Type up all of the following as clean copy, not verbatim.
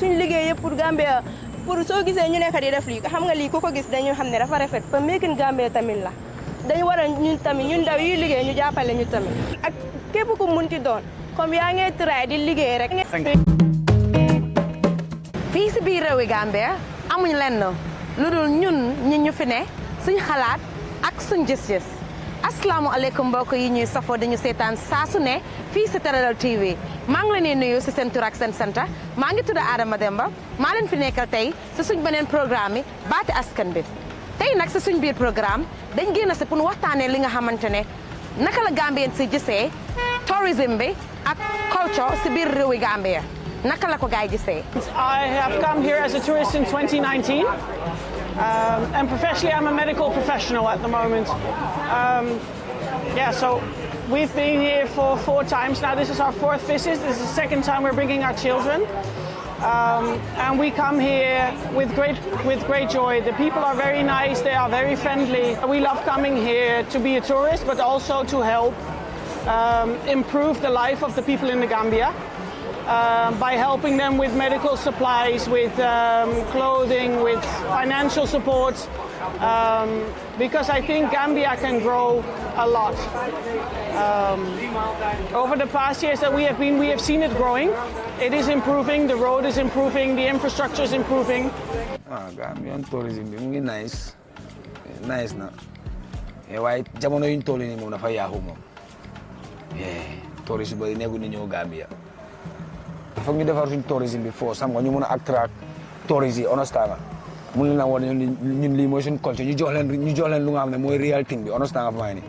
suñ liggéey pour Gambia pour soo gisee ñu nekk di def lii xam nga lii ku ko gis dañu xam ne dafa rafet ba making Gambia tamit la dañu war a ñun tamit ñun ndaw yi liggéey ñu jàppale ñu tamit ak képp ku munti doon comme yaa ngi try di liggéey rek. fii si biir réewi Gambia amuñ lenn lu dul ñun ñu fi ne suñ xalaat ak suñ gis-gis asalaamualeykum mbokk yi ñuy safoo dañu seetaan saa su ne fii si Teledal TV maa ngi leen di nuyu si seen tur ak seen sant maa ngi tudd Adama Demba maa leen fi nekkal tey si suñ beneen programme yi baati askan bi tey nag si suñ biir programme dañ génn si pour waxtaanee li nga xamante ne naka la Gambien si gisee tourisme bi ak culture si biir réewi Gambia naka la ko gaay gisee. I have come here as a tourist in 2019. And professionally, I'm a medical professional at the moment. So we've been here for 4 times now. This is our 4th visit. This is the 2nd time we're bringing our children. And we come here with great joy. The people are very nice. They are very friendly. We love coming here to be a tourist, but also to help improve the life of the people in the Gambia. By helping them with medical supplies, with clothing, with financial support, because I think Gambia can grow a lot. Over the past years that we have seen it growing. It is improving, the road is improving, the infrastructure is improving. Gambian tourism is nice. Nice na. Why jamono yung tourism mo na fayaho mo. Tourism ba nego ninyo Gambia. Foog ñu defar suñ tourisme bi foo sam nga ñu mën a attract tourisme yi understand nga mun leen a wane ñun lii mooy suñ culture ñu jox leen lu nga xam ne mooy real thing bi understand nga fa may ni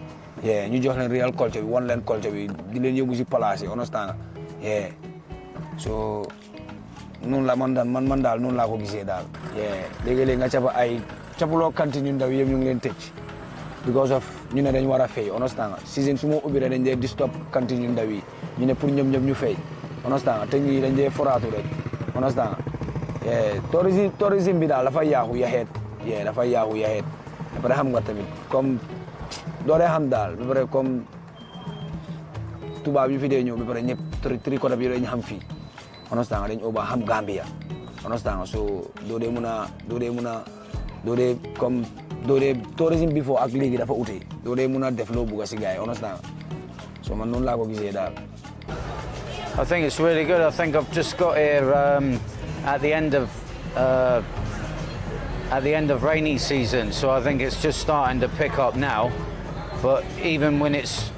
ñu jox leen real culture bi wan leen culture bi di leen yóbbu si place yi understand nga so noonu la man daal noonu laa ko gisee daal léegi-léegi nga capuloo kanti ñun ndaw yëpp ñu ngi leen tëj because of ñu ne dañ war a fay understand nga season su ma ubbi rek dañ dee di stop kanti ñun ndaw yi ñu ne pour ñoom ñëpp ñu fay understand te ñii dañ dee foraatu rek understand tourisme bi daal dafa yaaxu yaxeet dafa yaaxu yaxeet ba pare xam nga tamit comme doo dee xam daal ba pare comme tubaab yi fi dee ñëw ba pare ñëpp tricot bi dañ xam fii understand dañ oba xam Gambia understand so doo dee tourisme bi foo ak léegi dafa ute doo dee mun a def loo bugg si gars yi understand so man noonu laa ko gisee daal. I think it's really good. I think I've just got here at the end of rainy season, so I think it's just starting to pick up now. But even when it's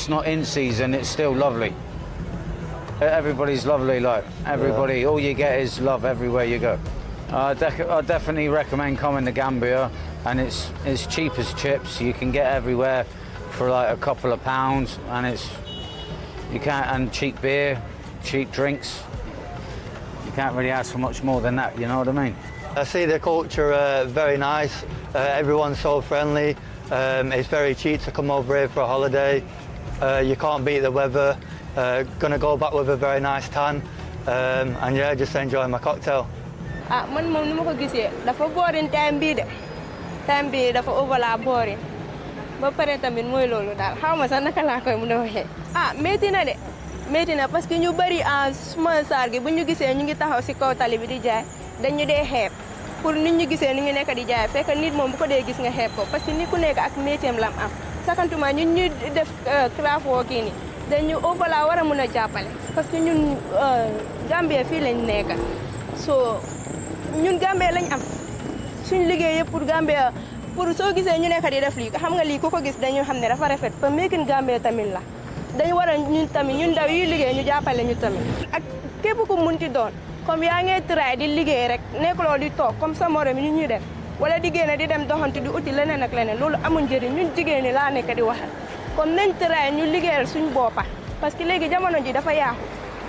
not in season, it's still lovely. Everybody's lovely, like everybody. All you get is love everywhere you go. I definitely recommend coming to Gambia, and it's cheap as chips. You can get everywhere for like a couple of pounds, and and cheap beer, cheap drinks. You can't really ask for much more than that, you know what I mean? I see the culture very nice. Everyone's so friendly. It's very cheap to come over here for a holiday. You can't beat the weather. Gonna go back with a very nice tan. And just enjoy my cocktail. Man moom ni ma ko gisee dafa boring time bi dafa overlap boring. ba pare tamit mooy loolu daal xaw ma sax naka laa koy mën a waxee métti na parce que ñu bëri en suma saar gi bu ñu gisee ñu ngi taxaw si kaw tali bi di jaay dañu dee xeeb pour nit ñu gisee ni ñu nekk di jaay fekk nit moom bu ko dee gis nga xeeb ko parce que nit ku nekk ak métier lam am sakantuma ñun ñu def craft work yi ni dañu overla war a mën a jàppale parce que ñun Gambie fii lañ nekk so ñun Gambie lañ am suñ liggéey yëpp pour Gambie pour soo gisee ñu nekk di def lii xam nga lii ku ko gis dañu xam ne dafa rafet ba making Gambia tamit la dañu war a ñun tamit ñun ndaw yi liggéey ñu jàppale ñu tamit ak képp ku munti doon comme yaa ngi try di liggéey rek nekkuloo di toog comme sa morom yi ñuy def wala di génn di dem doxantu di uti leneen ak leneen loolu amul njëriñ ñun jigéen ñi laa nekk di waxal comme nañ try ñu liggéeyal suñ boppa parce que léegi jamono ji dafa yaaxu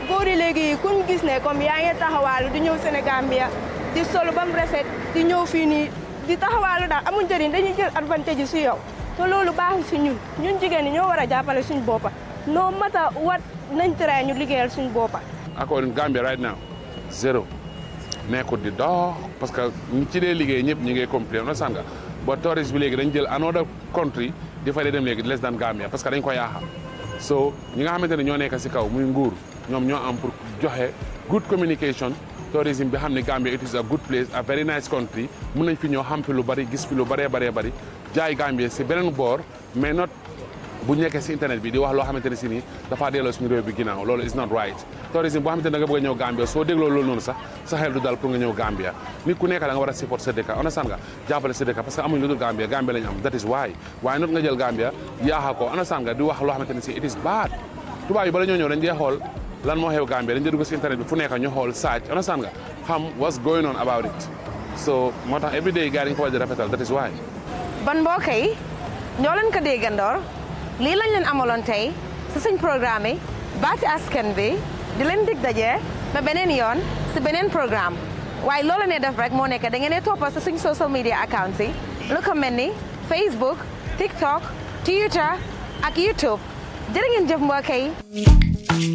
góor yi léegi kuñ gis ne comme yaa ngi taxawaalu di ñëw Sénégambia di solo ba mu rafet di ñëw fii nii di taxawaalu daal amul njëriñ dañuy jël advantage si yow te loolu baaxul si ñun jigéen ñi ñoo war a jàppale suñ boppa no matter what nañ try ñu liggéeyal suñ boppa. According to Gambia right now zéro nekkut di dox parce que ñi ci dee liggéey ñëpp ñi ngay complain na sanga ba tourist bi léegi dañ jël another country di fa dem léegi less than Gambia parce que dañ ko yaaxa so ñi nga xamante ne ñoo nekk si kaw muy nguur ñoom ñoo am pour joxe good communication tourism bi xam ne Gambia it is a good place a very nice country mun nañ fi ñoo xam fi lu bari gis fi lu bari jaay Gambia si beneen boor mais not bu nekkee si internet bi di wax loo xamante ne si nii dafa delloo suñu réew bi ginnaaw loolu is not right tourisme boo xamante ne da nga bëgg a ñëw Gambia soo dégloo loolu noonu sax sa xel du dal pour nga ñëw Gambia nit ku nekk da nga war a support sa dëkk understand nga jàppale sa dëkk parce que amuñ lu dul Gambia lañ am that is why waaye not nga jël Gambia yaaxa ko understand nga di wax loo xamante ne si it is bad tubaab yi bala ñoo ñëw dañ dee xool lan moo xew Gambia dañ dee dugg si internet bi fu nekk ñu xool search understand nga xam what's going on about it so moo tax every day gars yi dañ ko war di rafetal that is why ban mbokk yi ñoo leen ko déggandoor lii lañ leen amaloon tey si suñ programme yi baati askan bi di leen dig daje ba beneen yoon si beneen programme waaye loolu ne def rek moo nekk da ngeen di toppa si suñ social media accounts yi lu ko mel ni Facebook TikTok Twitter ak YouTube jërë ngeen jëf mbokk yi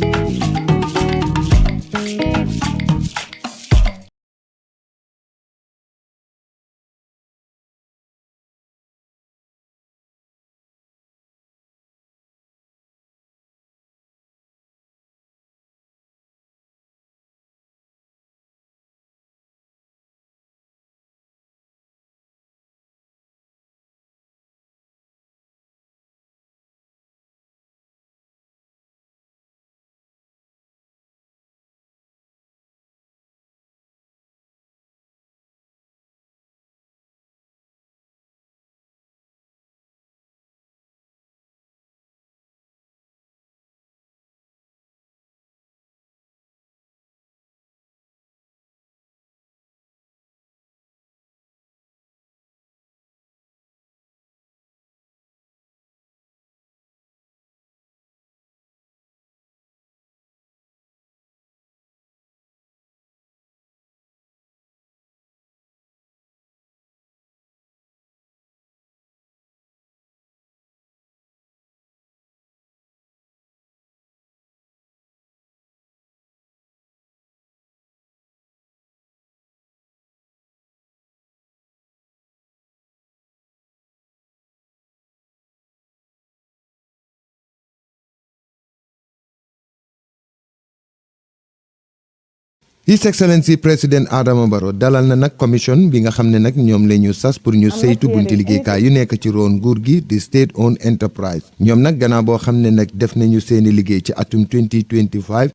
His Excellency President Adama Barrow dalal na nag commission bi nga xam ne nag ñoom la ñu sas pour ñu saytu bunti liggéeykaay yu nekk ci roon nguur gi di state owned enterprise ñoom nag gannaaw boo xam ne nag def nañu seeni liggéey ci atum 2025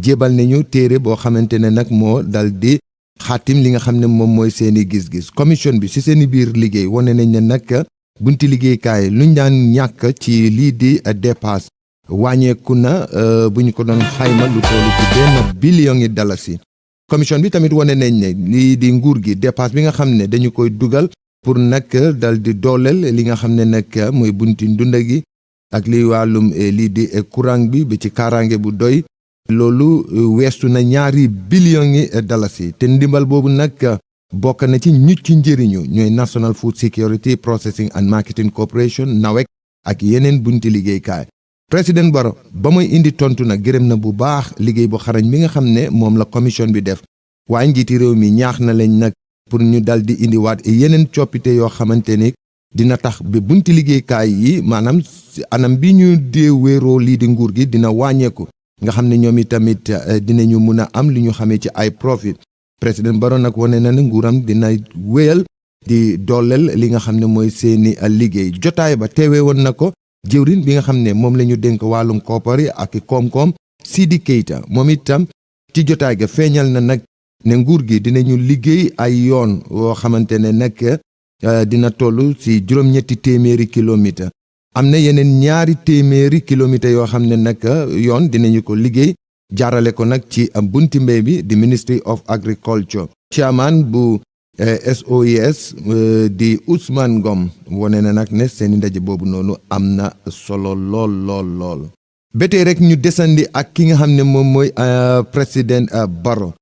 jébal nañu téere boo xamante ne nag moo dal di xaatim li nga xam ne moom mooy seeni gis-gis commission bi ci seeni biir liggéey wane nañ ne nag bunti liggéeykaay luñ daan ñàkk ci lii di dépasse wàññeeku na bu ñu ko doon xayma lu tollu ci $1 billion commission bi tamit wane nañ ne lii di nguur gi dépasse bi nga xam ne dañu koy dugal pour nag dal di dooleel li nga xam ne nag mooy bunti ndunda gi ak li wàllum lii di courant bi ba ci kaaraange bu doy loolu weestu na $2 billion te ndimbal boobu nag bokk na ci ñu ci njëriñu ñooy National Food Security Processing and Marketing Corporation NAWEC ak yeneen bunti liggéeykaay président Barrow ba muy indi tontu nag gërëm na bu baax liggéey bu xarañ bi nga xam ne moom la commission bi def waaye njiiti réew mi ñaax na leen nag pour ñu dal di indiwaat yeneen coppite yoo xamante ni dina tax ba bunti liggéeykaay yi maanaam anam bi ñu dee wéeroo lii di nguur gi dina wàññeeku nga xam ne ñoom itamit dinañu mun a am li ñu xamee ci ay profit président Barrow nag wane na ne nguuram dina wéyal di dooleel li nga xam ne mooy seeni liggéey jotaay ba teewee woon na ko jëwrin bi nga xam ne moom la ñu dénk wàllum koppar yi ak koom-koom Sidi Keita moom itam ci jotaay ga feeñal na nag ne nguur gi dinañu liggéey ay yoon woo xamante ne nag dina toll ci 700 kilomètres am na yeneen 200 kilomètres yoo xam ne nag yoon dinañu ko liggéey jaarale ko nag ci bunti mbéy bi di Ministry of Agriculture chairman bu SOES di Ousmane Ngom wone na nag ne seeni ndaje boobu noonu am na solo lool ba tey rek ñu desandi ak ki nga xam ne moom mooy président Barrow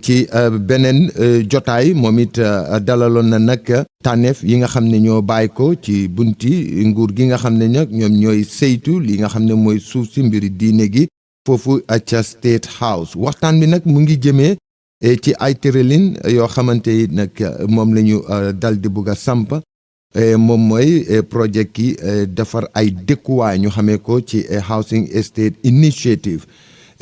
ci beneen jotaay moom it dalaloon na nag tànneef yi nga xam ne ñoo bàyyi ko ci bunti nguur gi nga xam ne nag ñoom ñooy saytu li nga xam ne mooy suuf si mbiri diine gi foofu ca State House waxtaan bi nag mu ngi jëmee ci ay tëralin yoo xamante yi nag moom la ñu dal di bugg a samp moom mooy projet ki defar ay dëkkuwaay ñu xamee ko ci Housing Estate Initiative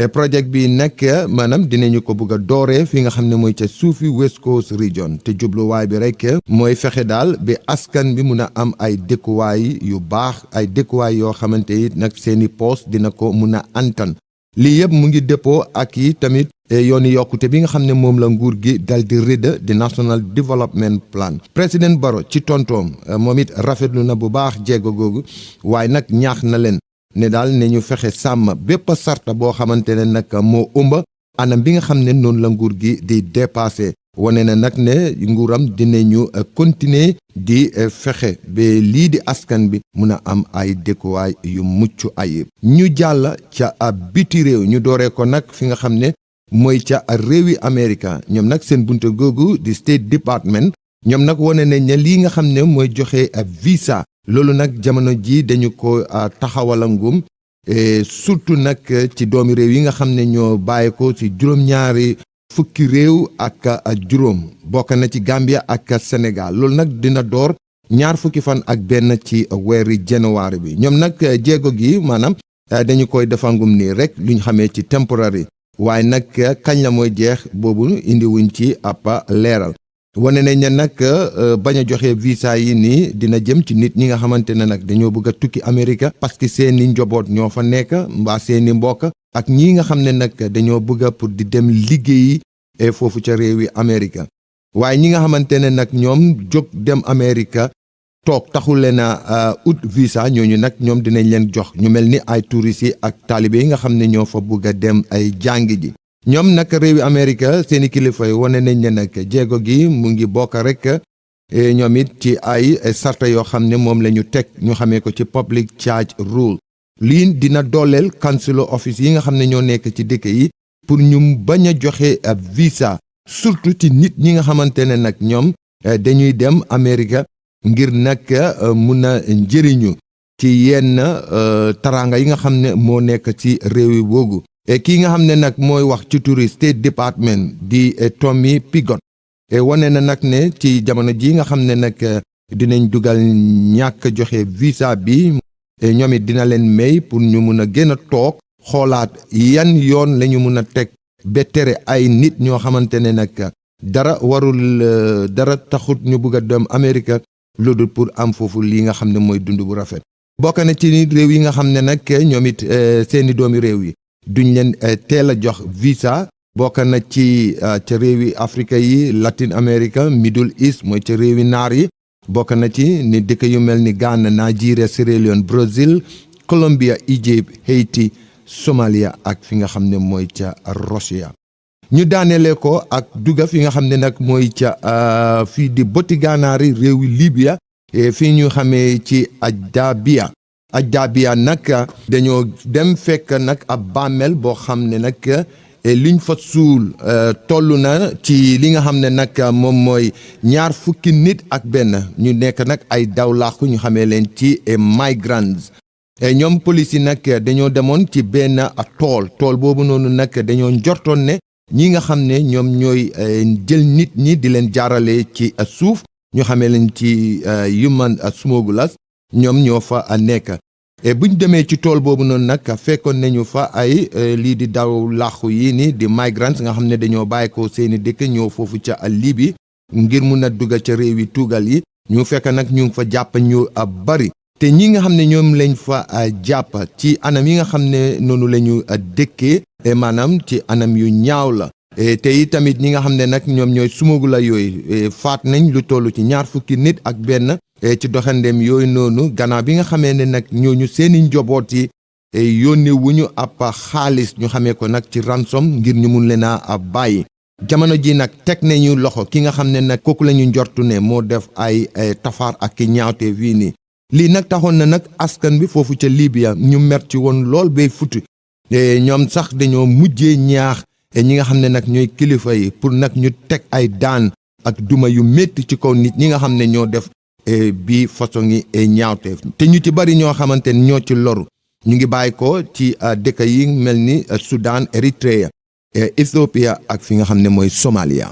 projet bi nag maanaam dinañu ko bëgg a dooree fi nga xam ne mooy ca suufi West Coast Region te jubluwaay bi rek mooy fexe daal bi askan bi mun a am ay dëkkuwaay yu baax ay dëkkuwaay yoo xamante it nag seeni poos dina ko mun a antan lii yëpp mu ngi dëppoo ak yi tamit yooni yokkute bi nga xam ne moom la nguur gi dal di rëdd di National Development Plan président Barrow ci tontoom moom it rafetlu na bu baax jéego googu waaye nag ñaax na leen ne daal ne ñu fexe sàmm bépp sarta boo xamante ne nag moo ëmba anam bi nga xam ne noonu la nguur gi di dépassé wane na nag ne nguuram dinañu continuer di fexe ba lii di askan bi mun a am ay dëkkuwaay yu mucc ayib ñu jàll ca biti réew ñu dooree ko nag fi nga xam ne mooy ca réewi Amérique ñoom nag seen bunte googu di State Department ñoom nag wane nañ ne lii nga xam ne mooy joxe visa loolu nag jamono ji dañu ko taxawalangum surtout nag ci doomi réew yi nga xam ne ñoo bàyyi ko ci juróom-ñaari fukki réew ak juróom bokk na ci Gambia ak Sénégal loolu nag dina door ñaar fukki fan ak benn ci weeri janvier bi ñoom nag jéego gi maanaam dañu koy defangum nii rek lu ñu xamee ci temporary waaye nag kañ la mooy jeex boobu indi wuñ ci ab leeral wane nañ ne nag bañ a joxe visa yi nii dina jëm ci nit ñi nga xamante ne nag dañoo bëgg a tukki Amérique parce que seeni njaboot ñoo fa nekk mbaa seeni mbokk ak ñii nga xam ne nag dañoo bëgg pour di dem liggéeyi foofu ca réewi Amérique waaye ñi nga xamante ne nag ñoom jóg dem Amérique toog taxul leen a ut visa ñooñu nag ñoom dinañ leen jox ñu mel ni ay touristes yi ak taalibe yi nga xam ne ñoo fa bëgg a dem ay jàngi ji ñoom nag réewi Amérique seeni kilifa yi wane nañ ne nag jéego gi mu ngi bokk rek ñoom it ci ay sarta yoo xam ne moom la ñu teg ñu xamee ko ci public charge rule lii dina dooleel consular office yi nga xam ne ñoo nekk ci dëkk yi pour ñu bañ a joxe visa surtout ci nit ñi nga xamante ne nag ñoom dañuy dem Amérique ngir nag mun a njëriñu ci yenn taranga yi nga xam ne moo nekk ci réew yi boogu kii nga xam ne nag mooy wax ci turi State Department di Tommy Piggott wane na nag ne ci jamono ji nga xam ne nag dinañ dugal ñàkk joxe visa bi ñoom it dina leen may pour ñu mun a gën a toog xoolaat yan yoon la ñu mun a teg ba tere ay nit ñoo xamante ne nag dara warul dara taxut ñu bëgg a dem Amérique lu dul pour am foofu lii nga xam ne mooy dund bu rafet bokk na ci réew yi nga xam ne nag ñoom it seeni doomi réew yi duñ leen teel a jox visa bokk na ci ca réewi Afrique yi Latin America Middle East mooy ca réewi naar yi bokk na ci ni dëkk yu mel ni Ghana Nigeria Sierra Leone Brazil Colombia Egypt Haiti Somalia ak fi nga xam ne mooy ca Russia ñu daaneele ko ak duga fi nga xam ne nag mooy ca fii di boti gànnaari réewi Libya fii ñu xamee ci Ajdabiya nag dañoo dem fekk nag ab bàmmeel boo xam ne nag liñ fa suul toll na ci li nga xam ne nag moom mooy ñaar fukki nit ak benn ñu nekk nag ay dawlaaxu ñu xamee leen ci migrants ñoom police yi nag dañoo demoon ci benn tool boobu noonu nag dañoo njortoon ne ñi nga xam ne ñoom ñooy jël nit ñi di leen jaarale ci suuf ñu xamee leen ci human smugglers ñoom ñoo fa nekk buñ demee ci tool boobu noonu nag fekkoon nañu fa ay lii di daw làqu yi ni di migrants nga xam ne dañoo bàyyi ko seeni dëkk ñëw foofu ca Libi ngir mun a dugg ca réewi tugal yi ñu fekk nag ñu ngi fa jàpp ñu bari te ñi nga xam ne ñoom lañ fa jàpp ci anam yi nga xam ne noonu la ñu dëkkee maanaam ci anam yu ñaaw la te i tamit ñi nga xam ne nag ñoom ñooy sumugu la yooyu faat nañ lu toll ci ñaar fukki nit ak benn ci doxandeem yooyu noonu gannaaw bi nga xamee ne nag ñooñu seeni njaboot yi yónnee wuñu ab xaalis ñu xamee ko nag ci ransom ngir ñu mun leen a bàyyi jamono ji nag teg nañu loxo ki nga xam ne nag kooku la ñu njortu ne moo def ay tafaar ak ki ñaawte fii nii lii nag taxoon na nag askan bi foofu ca Libya ñu mer ci woon lool bay futi ñoom sax dañoo mujjee ñaax ñi nga xam ne nag ñooy kilifa yi pour nag ñu teg ay daan ak duma yu métti ci kaw nit ñi nga xam ne ñoo def bi façon yi ñaawteef te ñu ci bari ñoo xamante ne ñoo ci loru ñu ngi bàyyi ko ci dëkk yi mel ni Soudan Eritrea Ethiopia ak fi nga xam ne mooy Somalia.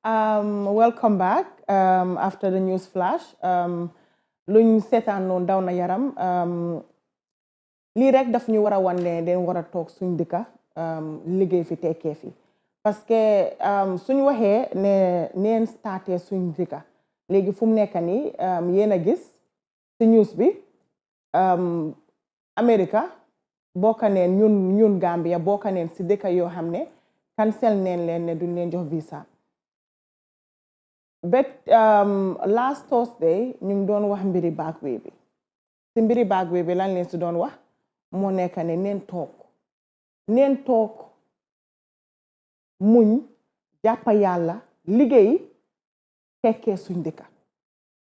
Welcome back after the news flash luñ seetaan noonu daw na yaram lii rek daf ñu war a wan ne den war a toog suñ dëkka liggéey fi tekkee fi parce que suñ waxee ne neen starté suñ dëkka léegi fu mu nekk nii yéen a gis ci news bi America bokka neen ñun Gambia bokka neen si dëkka yoo xam ne cancel neen leen ne duñ leen jox visa but last Thursday ñu ngi doon wax mbiri backway bi si mbiri backway bi lan leen si doon wax moo nekk ne neen toog muñ jàppa yàlla liggéey tekkee suñ dëkka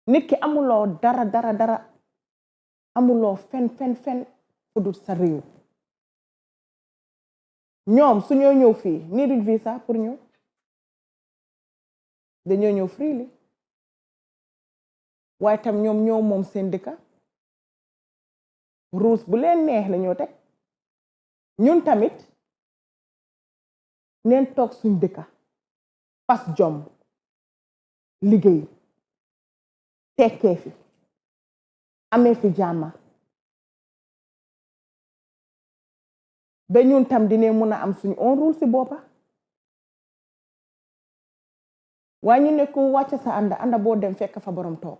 nit ki amuloo dara amuloo fen fu dul sa réew ñoom su ñoo ñëw fii nii duñ visa pour ñu dañoo ñëw freely waaye tam ñoom ñoo moom seen dëkka rules bu leen neex la ñoo teg ñun tamit neen toog suñ dëkka fas jom liggéey tekkee fi amee fi jàmma ba ñun tam dine mun a am suñ own rule si boppa waaye ñu ne ku wàcc sa ànda boo dem fekk fa borom toog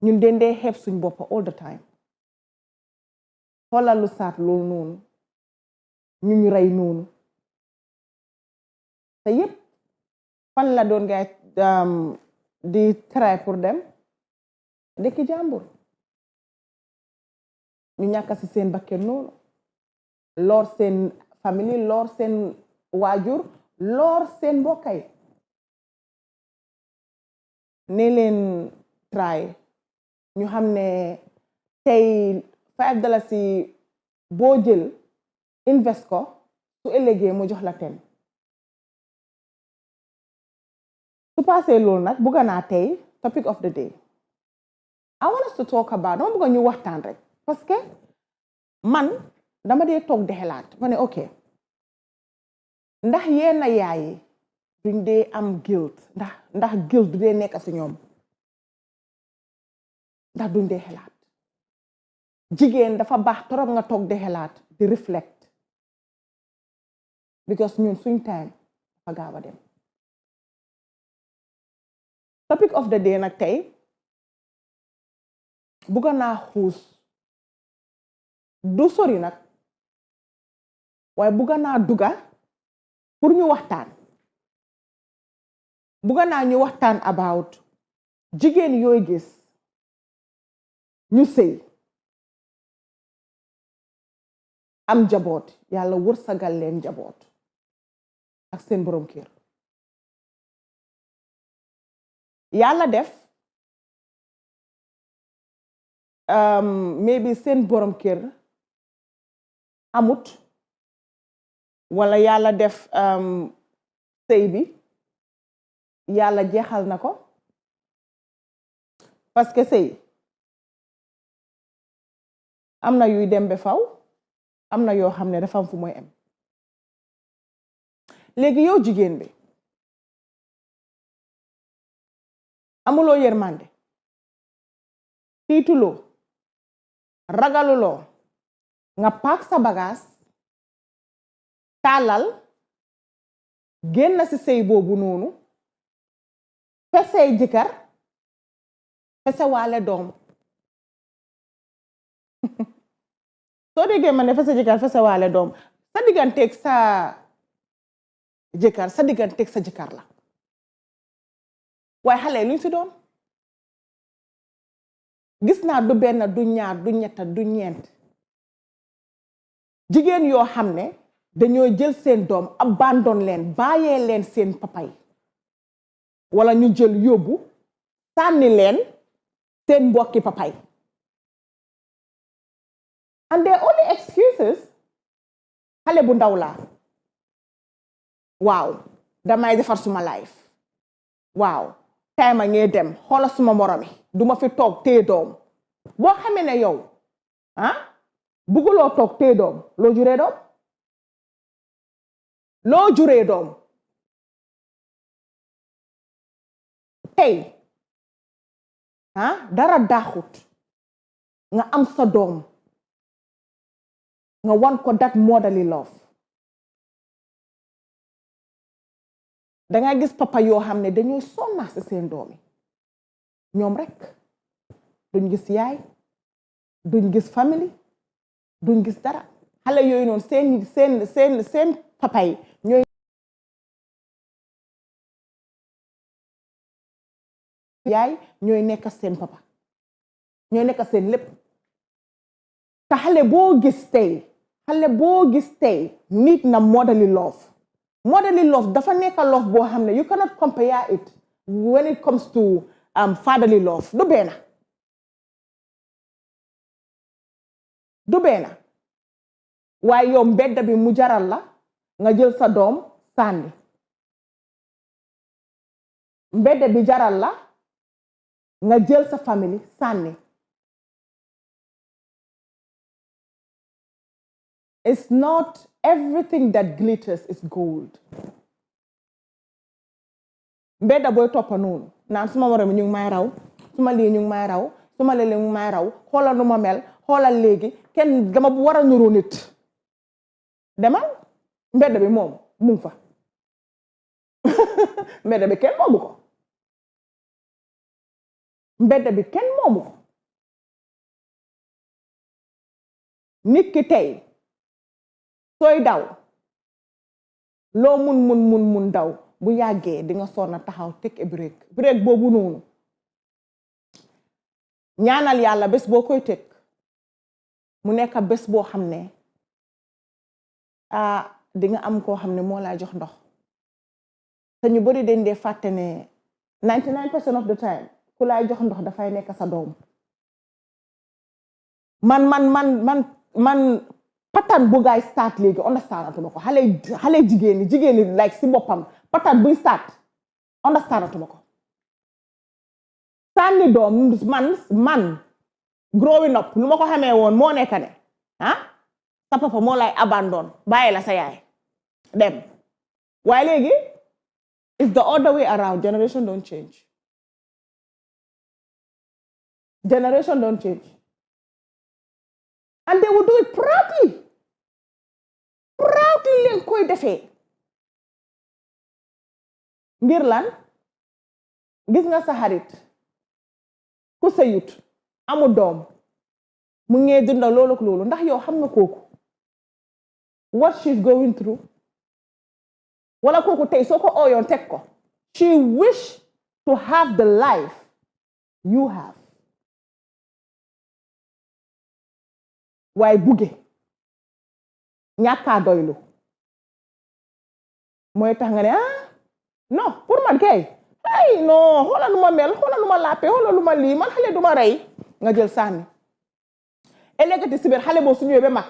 ñun dendee xeeb suñ boppa all the time xoolal lu saat loolu noonu ñu rey noonu te yépp fan la doon gaay di try pour dem dëkki jàmbur ñu ñàkk ci seen bakken noonu lor seen famille lor seen waajur lor seen mbokkay ne leen try ñu xam ne tey $5 boo jël invest ko su ëllëgee mu jox la 10 su passé loolu nag bugga naa tey topic of the day I want us to talk about dama bugga ñu waxtaan rek parce que man dama dee toog di xelaat ma ne ok ndax yenn yaay yi duñ dee am guilt ndax guilt du dee nekk ci ñoom ndax duñ dee xelaat jigéen dafa baax torop nga toog di xelaat di reflect because ñun suñ time dafa gaaw a dem topic of the day nag tey bugga naa xuus du sori nag waaye bugga naa duga pour ñu waxtaan bugga naa ñu waxtaan about jigéen yooy gis ñu sëy am njaboot yàlla wërsagal leen njaboot ak seen borom kër yàlla def maybe seen borom kër amut wala yàlla def sëy bi yàlla jeexal na ko parce que sëy am na yuy dem ba faw am na yoo xam ne dafa am fu mooy am léegi yow jigéen bi amuloo yërmande tiituloo ragaluloo nga paak sa bagaas tàllal génn ci sëy boobu noonu fesey jëkkër fese waale doom soo déggee ma ne fese jëkkër fese waale doom sa digganteeg sa jëkkër sa digganteeg sa jëkkër la waaye xale luñ ci doon gis naa du benn du ñaar du ñett du ñeent jigéen yoo xam ne dañoo jël seen doom abandon leen bàyyee leen seen papay wala ñu jël yóbbu sànni leen seen mbokki papay and their only excuses xale bu ndaw laa waaw damay defar suma life waaw time a ngee dem xoola suma moromi duma fi toog téye doom boo xamee ne yow bugguloo toog téye doom loo juree doom loo juree doom tey dara daaxut nga am sa doom nga wan ko that motherly love danga gis papa yoo xam ne dañuy sonna ci seen doomi ñoom rek duñ gis yaay duñ gis famille duñ gis dara xale yooyu noonu seen papa yi ñooy yaay ñooy nekk seen papa ñooy nekk seen lépp te xale boo gis tey nit na motherly love dafa nekk love boo xam ne you cannot compare it when it comes to fatherly love du benn waaye yow mbedd bi mu jaral la nga jël sa doom sànni mbedd bi jaral la nga jël sa famille sànni it's not everything that glitters is gold mbedda booy toppa noonu naan suma moroom ñu ngi may raw suma lii ñu ngi may raw suma lii ñu ngi may raw xoolal nu ma mel xoolal léegi kenn dama war a nuru nit demal mbedd bi moom mu ngi fa mbedd bi kenn moomu ko mbedd bi kenn moomu ko nit ki tey sooy daw loo mun daw bu yàggee di nga sonna taxaw take a break boobu noonu ñaanal yàlla bés boo koy teg mu nekk bés boo xam ne di nga am koo xam ne moo lay jox ndox te ñu bari dañ dee fàtte ne 99% of the time ku lay jox ndox dafay nekk sa doom man pattern bu gaay start léegi understand atuma ko xale jigéen ñi like si boppam pattern buy start understand atuma ko sànni doom man growing up lu ma ko xamee woon moo nekk ne sa papa moo lay abandon bàyyi la sa yaay dem waaye léegi it's the other way around generation don't change and they will do it proudly leen koy defee ngir lan gis nga sa xarit ku sëyut amul doom mu ngee dunda loolu ndax yow xam nga kooku what she's going through wala kooku tey soo ko ooyoon teg ko she wish to have the life you have waaye bugge ñàkkaa doylu mooy tax nga ne non pour man kay non xoolal nu ma mel xoolal nu ma làppe xoolal lu ma lii man xale du ma rey nga jël sànni ëllëgati si biir xale boo su ñëwee ba mag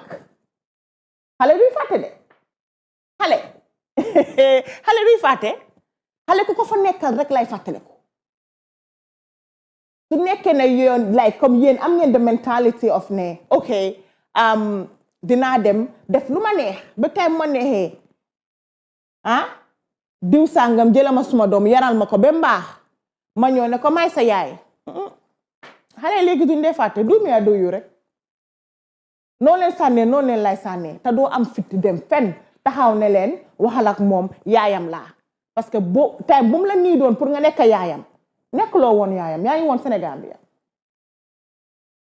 xale duy fàtte de xale duy fàtte xale ku ko fa nekkal rek lay fàttale ko su nekkee ne yoon like comme yéen am ngeen the mentality of ne ok dinaa dem def lu ma neex ba tey ma neexee diw sàngam jëlama suma doom yaral ma ko ba mbaax ma ñëw ne ko may sa yaay xale léegi duñ dee fàtte du mi doyu rek noonu leen sànnee noonu leen lay sànnee te doo am fit dem fenn taxaw ne leen waxal ak moom yaayam laa parce que boo time bu mu la nii doon pour nga nekk yaayam nekkuloo woon yaayam yaa ngi woon Sénégal bi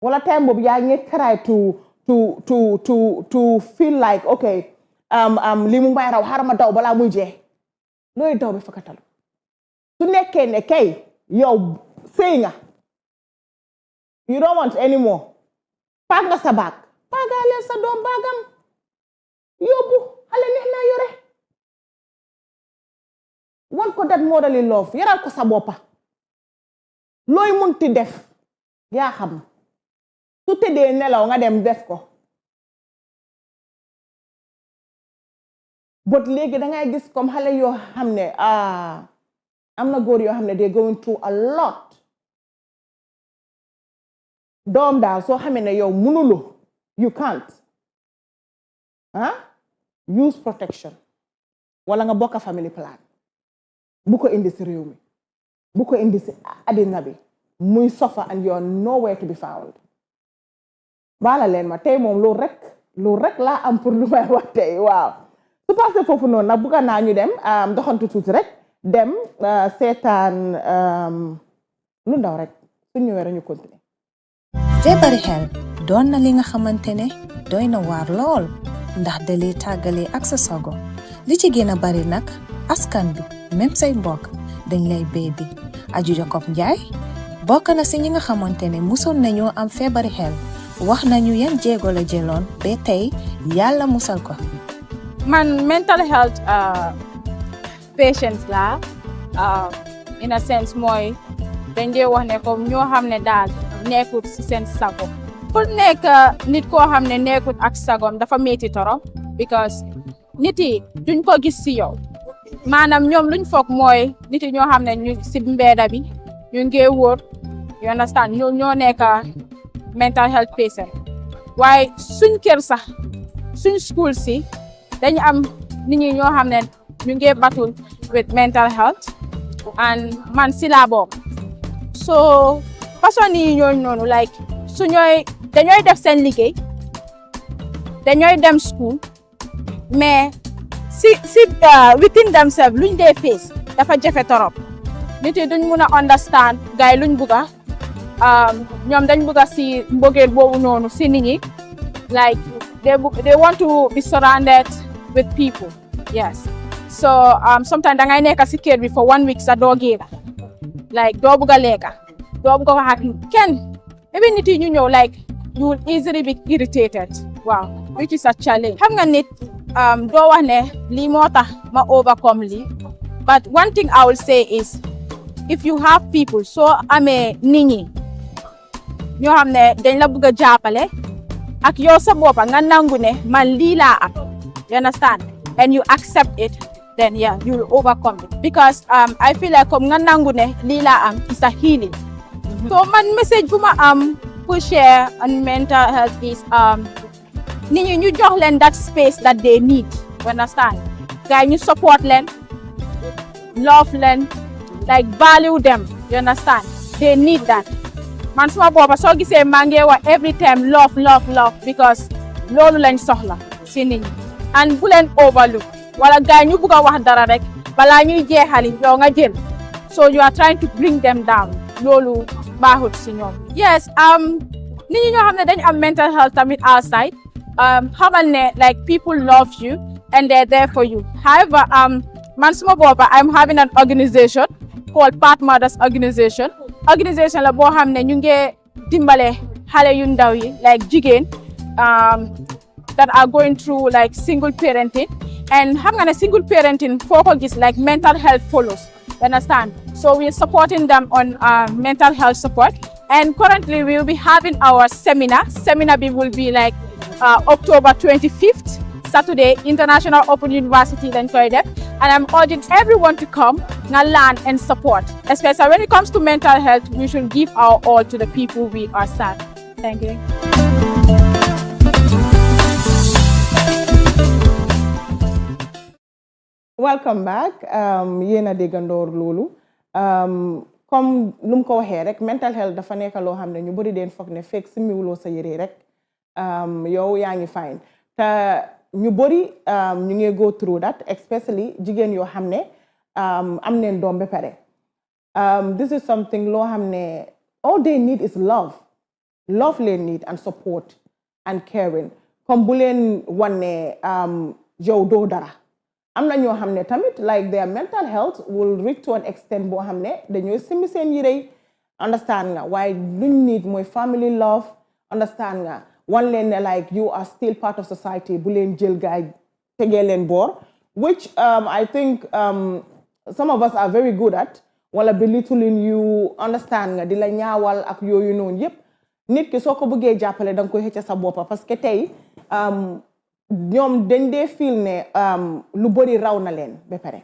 wala time boobu yaa ngi try to feel like okay li mu may raw xaaral ma daw balaa muy jeex looy daw bi fakkatal su nekkee ne kay yow sëy nga you don't want anymore paak nga sa baag paagaaleel sa doom baagam yóbbu xale neex naa yore wan ko dat motherly love yaral ko sa boppa looy munti def yaa xam su tëddee nelaw nga dem def ko but léegi dangay gis comme xale yoo xam ne am na góor yoo xam ne they going through a lot doom daal soo xamee ne yow mënuloo you can't use protection wala nga bokka family plan bu ko indi si réew mi bu ko indi si àddina bi muy suffer and you're nowhere to be found baala leen ma tey moom loolu rek loolu rek laa am pour lu may wax tey waaw su passé foofu noonu nag bëgg naa ñu dem doxantu tuuti rek dem seetaan lu ndaw rek su ñëwee rek ñu continuer. feebari xel doon na li nga xamante ne doy na waar lool ndax dalee tàggalee ak sa sago li ci gën a bari nag askan bi même say mbokk dañ lay beddi Aju Jacob Njaay bokk na si ñi nga xamante ne musoon nañoo am feebari xel wax nañu yan jéego la jëloon ba tey yàlla musal ko. Man mental health patient la in a sense mooy dañ dee wax ne comme ñoo xam ne daal nekkut si seen sago pour nekk nit koo xam ne nekkut ak sagom dafa métti torop because nit yi duñ ko gis si yow maanaam ñoom luñ foog mooy nit yi ñoo xam ne ñu si mbedda bi ñu ngi wóor you understand ñoo nekk mental health patient waaye suñ kër sax suñ school si dañu am nit ñi ñoo xam ne ñu ngi batul with mental health and man si laa bokk so façon yi ñooñu noonu like dañooy def seen liggéey dañooy dem school mais si within themselves luñ dee face dafa jafe torop nit yi duñ mun a understand gars yi luñ bugga ñoom dañ bugga si mbogeel boobu noonu si nit ñi like they want to be surrounded with people yes so sometimes da ngay nekk si kër bi for 1 week sa doo génn like doo bugga lekka doo bugga wax ak kenn maybe nit yi ñu ñëw like you will easily be irritated wow which is a challenge xam nga nit doo wax ne lii moo tax ma overcome lii but one thing I will say is if you have people soo amee nit ñi ñoo xam ne dañ la bëgg a jàppale ak yow sa boppa nga nangu ne man lii laa am you understand and you accept it then yeah you will overcome it because I feel like comme nga nangu ne lii laa am is a healing so man message bu ma am pour share on mental health is nit ñi ñu jox leen that space that they need you understand gars ñu support leen love leen like value them you understand they need that man suma booba soo gisee maa ngi wax every time love because loolu lañ soxla si nit ñi and bu leen overlook wala gars ñu bugg a wax dara rek balaa ñuy jeexali yow nga jël so you are trying to bring them down loolu baaxut si ñoom yes nit ñi ñoo xam ne dañ am mental health tamit outside xamal ne like people love you and they're there for you however man suma booba I'm having an organization called Part Mothers Organisation la boo xam ne ñu ngi dimbale xale yu ndaw yi like jigéen that are going through like single parenting and xam nga ne single parenting foo ko gis like mental health follows you understand so we're supporting them on mental health support and currently we will be having our seminar will be like October 25th Saturday International Open University dañ koy def and I'm urging everyone to come nga learn and support especially when it comes to mental health we should give our all to the people we are serving. Thank you. Welcome back yéen a déggandoor loolu comme lu mu ko waxee rek mental health dafa nekk loo xam ne ñu bëri deen foog ne fekk si miwuloo sa yére rek yow yaa ngi fine te ñu bëri ñu ngi go through that especially jigéen yoo xam ne am neen doom ba pare this is something loo xam ne all they need is love leen need and support and caring comme bu leen wane yow doo dara am na ñoo xam ne tamit like their mental health will reach to an extent boo xam ne dañooy simi seen yére yi understand nga waaye luñ need mooy family love understand nga wan leen ne like you are still part of society bu leen jël gaay tegee leen boor which I think some of us are very good at wala belittling you understand nga di la ñaawal ak yooyu noonu yëpp nit ki soo ko bëggee jàppale da nga koy xëcc sa boppa parce que tey ñoom dañ dee feel ne lu bëri raw na leen ba pare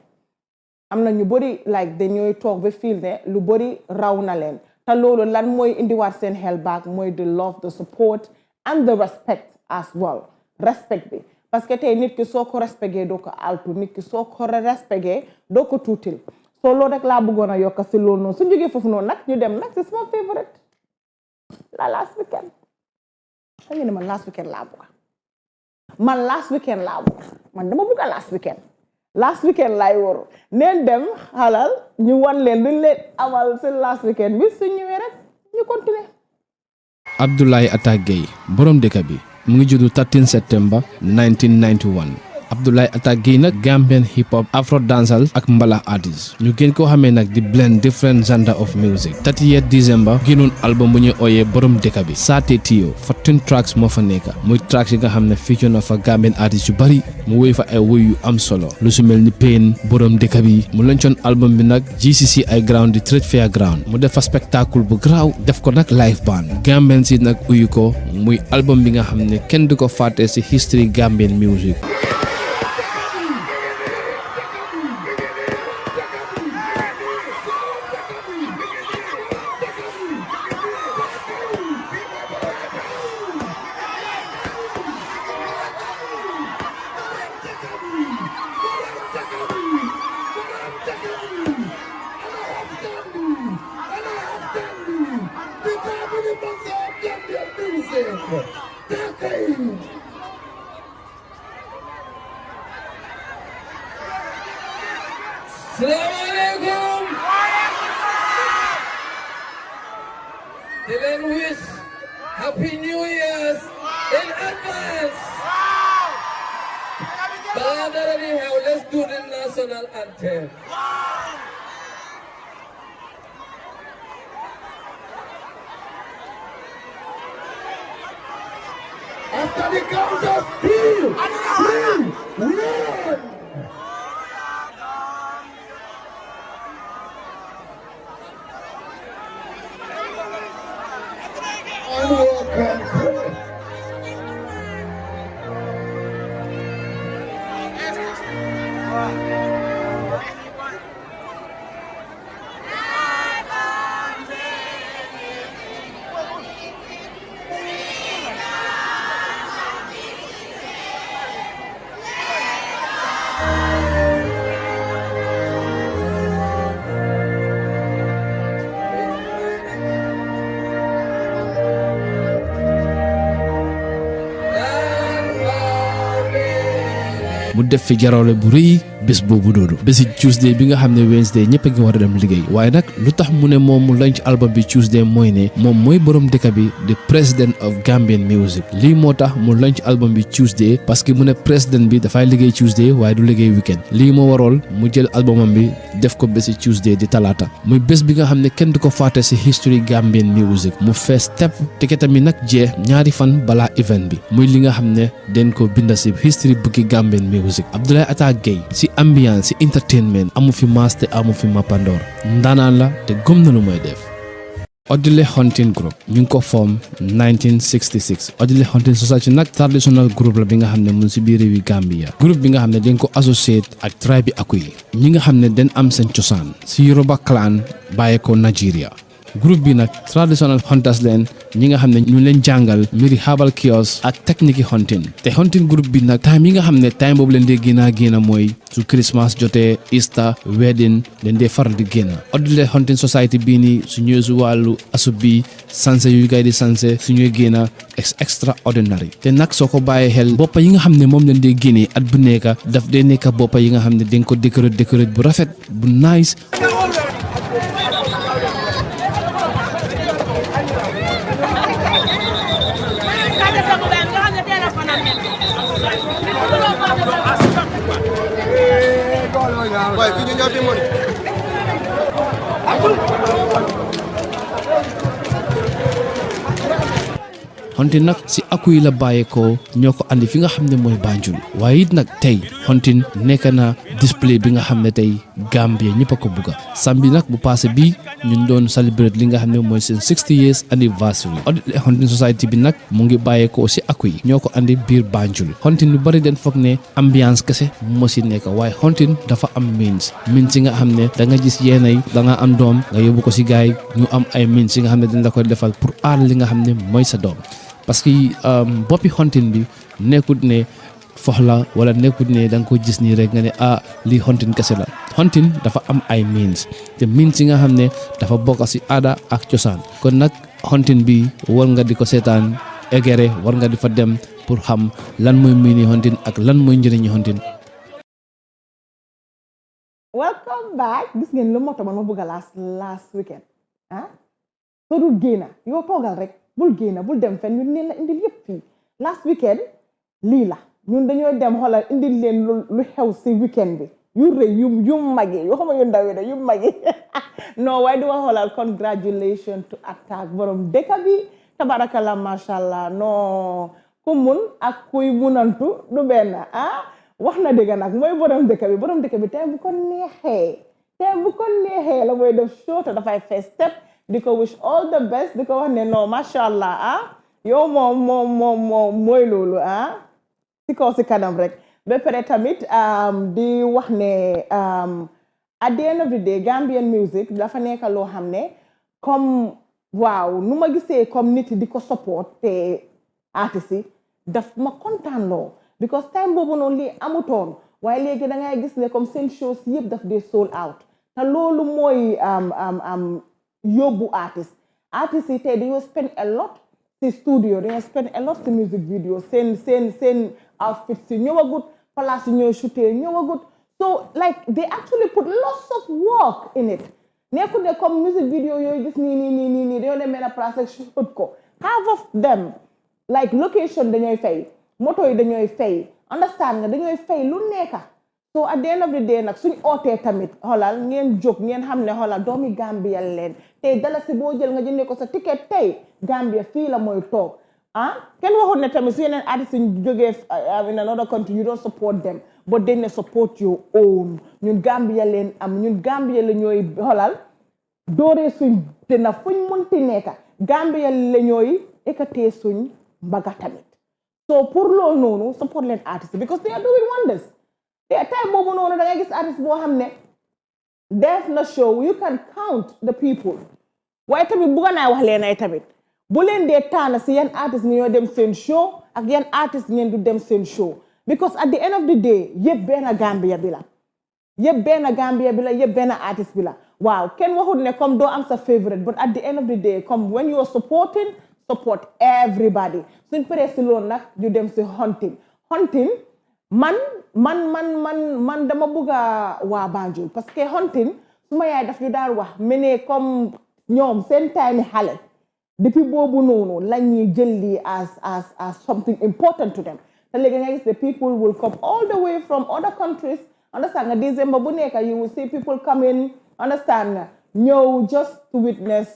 am na ñu bëri like dañooy toog ba feel ne lu bëri raw na leen te loolu lan mooy indiwaat seen xel back mooy the love the support and the respect as well respect bi parce que tey nit ki soo ko respecté doo ko altu nit ki soo ko respecté doo ko tuutil soo loolu rek laa bëggoon a yokk si loolu noonu su jógee foofu noonu nag ñu dem nag si sama favorite la last weekend xam nga ne man last weekend laa bëgg man last weekend laa wóor man dama bëgg last weekend laay wóor neen dem xalal ñu wan leen luñ leen amal seen last weekend bi su ñëwee rek ñu continuer. Abdoulaye Atta Gueye borom dëkk bi mu ngi juddu 13 September 1991. Abdoulaye Atta Gueye nag Gambian hip hop afro dancehall ak mbalax artist ñu gën koo xamee nag di blend different genre of music. 30th December génnoon album bu ñuy ooyee borom dëkk bi Saate Tio 14 tracks moo fa nekk muy tracks yi nga xam ne feature na fa Gambian artist yu bari mu wéy fa ay woy yu am solo lu su mel ni Pain borom dëkk bi mu lancoon album bi nag GCC ay ground di Trade Fair ground mu def fa spectacle bu garaaw def ko nag live band Gambian si nag uyu ko muy album bi nga xam ne kenn du ko fàtte si history Gambian music. Assalamualaikum. Then wish Happy New Year's in advance. But anyhow, let's do the national anthem. After the count of 2, 3, 1. mu def fi jaroole bu rëy bés boobu noonu bési Tuesday bi nga xam ne Wednesday ñëpp a ngi war a dem liggéey waaye nag lu tax mu ne moom mu launch album bi Tuesday mooy ne moom mooy borom dëkk bi the president of Gambian music lii moo tax mu launch album bi Tuesday parce que mu ne président bi dafay liggéey Tuesday waaye du liggéey weekend lii moo warool mu jël albumam bi def ko bési Tuesday di talaata muy bés bi nga xam ne kenn du ko fàtte si history Gambian music mu fees tepp ticketam yi nag jeex ñaari fan balaa event bi muy li nga xam ne den ko binda si history bukki Gambian music Abdoulaye Atta Gueye si ambiance si entertainment amu fi maas te amu fi mappandoor ndaanaan la te gëm na lu mooy def Odile Hunting Group ñu ngi ko form 1966 Odile Hunting Society nag traditional group la bi nga xam ne mun si biir réewi Gambia groupe bi nga xam ne dañ ko associate ak tribe bi Akuy ñi nga xam ne dañ am seen cosaan si Yoruba clan bàyyee ko Nigeria groupe bi nag traditional hunters leen ñi nga xam ne ñu leen jàngal mbiri herbal kios ak technique hunting te hunting groupe bi nag time yi nga xam ne time boobu leen dee génn mooy su Christmas jotee Easter wedding leen dee faral di génn Odile Hunting Society bii nii su ñëwee su wàllu asub bi sanse yu gay di sanse su ñuy génn extraordinary te nag soo ko bàyyee xel boppa yi nga xam ne moom leen dee génnee at bu nekka daf dee nekka boppa yi nga xam ne dañ ko décorate bu rafet bu nice Hunting nag si Akuy la bàyyeekoo ñoo ko andi fi nga xam ne mooy Banjul waaye it nag tey Hunting nekk na display bi nga xam ne tey Gambia ñëpp a ko bugga samedi nag bu passé bii ñun doon celebrate li nga xam ne mooy seen 60 years anniversary Odile Hunting Society bi nag mu ngi bàyyeekoo si Akuy ñoo ko andi biir Banjul Hunting lu bari den foog ne ambiance kese moo si nekk waaye Hunting dafa am means yi nga xam ne da nga gis yeenay da nga am doom nga yóbbu ko si gaay ñu am ay means yi nga xam ne dañ la koy defal pour aar li nga xam ne mooy sa doom parce que boppi Hunting bi nekkut ne foxla wala nekkut ne da nga ko gis nii rek nga ne lii Hunting kese la Hunting dafa am ay means te means yi nga xam ne dafa bokk si aada ak cosaan kon nag Hunting bi war nga di ko seetaan egere war nga di fa dem pour xam lan mooy meaning hunting ak lan mooy njëriñu hunting. Welcome back. Gis ngeen lu moto man ma bëgg last weekend soo dul génna yow toogal rek bul génna bul dem fen ñun ne la indil yëpp fii last weekend lii la ñun dañoo dem xoolal indil leen lu xew si weekend bi yu rëy yu mag yi yoo xam yu ndaw yi de yu mag yi non waaye di wax xoolal congratulations to attack borom dëkk bi tabarakallah masha Allah non ku mun ak kuy munantu du benn wax na dëgg nag mooy borom dëkk bi tey bu ko neexee la mooy def show te dafay fees step di ko wish all the best di ko wax ne non masha Allah yow moom mooy loolu si kaw si kanam rek ba pare tamit di wax ne at the end of the day Gambian music dafa nekk loo xam ne comme waaw nu ma gisee comme nit di ko support te artistes yi daf ma kontaan loo because time boobu noonu lii amutoon waaye léegi da ngay gis ne comme seen shows yëpp daf dee sold out te loolu mooy yóbbu artistes yi tey dañoo spend a lot si studio dañoo spend a lot si music video seen outfits yi ñëwagut place yi ñooy shooté ñëwagut so like they actually put lots of work in it nekkul ne comme music video yooyu gis nii dañoo dem benn place rek shoot ko half of them like location dañooy fay moto yi dañooy fay understand nga dañooy fay lu nekka so at the end of the day nag suñ ootee tamit xoolal ngeen jóg ngeen xam ne xoolal doomi Gambia leen tey dalasi boo jël nga jëndee ko sa ticket tey Gambia fii la mooy toog kenn waxut ne tamit su yeneen artistes yi jógee in another country you don't support them but then support your own ñun Gambia leen am ñun Gambia la ñooy xoolal dooree suñ dina fuñ munti nekka Gambia la ñooy ekkatee suñ mbaga tamit so pour loolu noonu support leen artistes because they are doing wonders te time boobu noonu da ngay gis artiste boo xam ne def na show you can count the people waaye tamit bugga naa wax leen ay tamit bu leen dee tànn si yan artiste ñoo dem seen show ak yan artiste ngeen du dem seen show because at the end of the day yëpp benn Gambia bi la yëpp benn artiste bi la waaw kenn waxut ne comme doo am sa favorite but at the end of the day comme when you are support everybody suñ paree si loolu nag ñu dem si hunting man dama bëgg a waa Banjul parce que hunting suma yaay daf ñu daan wax mene comme ñoom seen time xale depuis boobu noonu la ñuy jël lii as something important to them te léegi nga gis the people will come all the way from other countries understand nga December bu nekk you will see people come in understand nga ñëw just to witness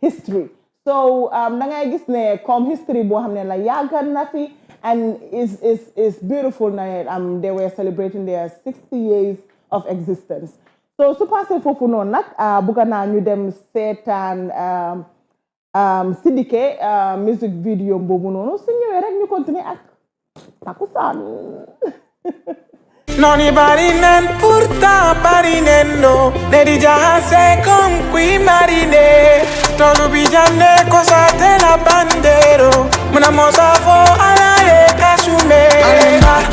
history so da ngay gis ne comme history boo xam ne la yàgg na fi and is beautiful na they were celebrating their 60 years of existence so su passé foofu noonu nag bëgg naa ñu dem seetaan Sidike music video boobu noonu su ñëwee rek ñu continuer ak takusaan Noni barinen purta barinendo Nedi jahase con qui marine Tolu bijane cosa de la bandero Muna mosa fo ala e kasume Alimbar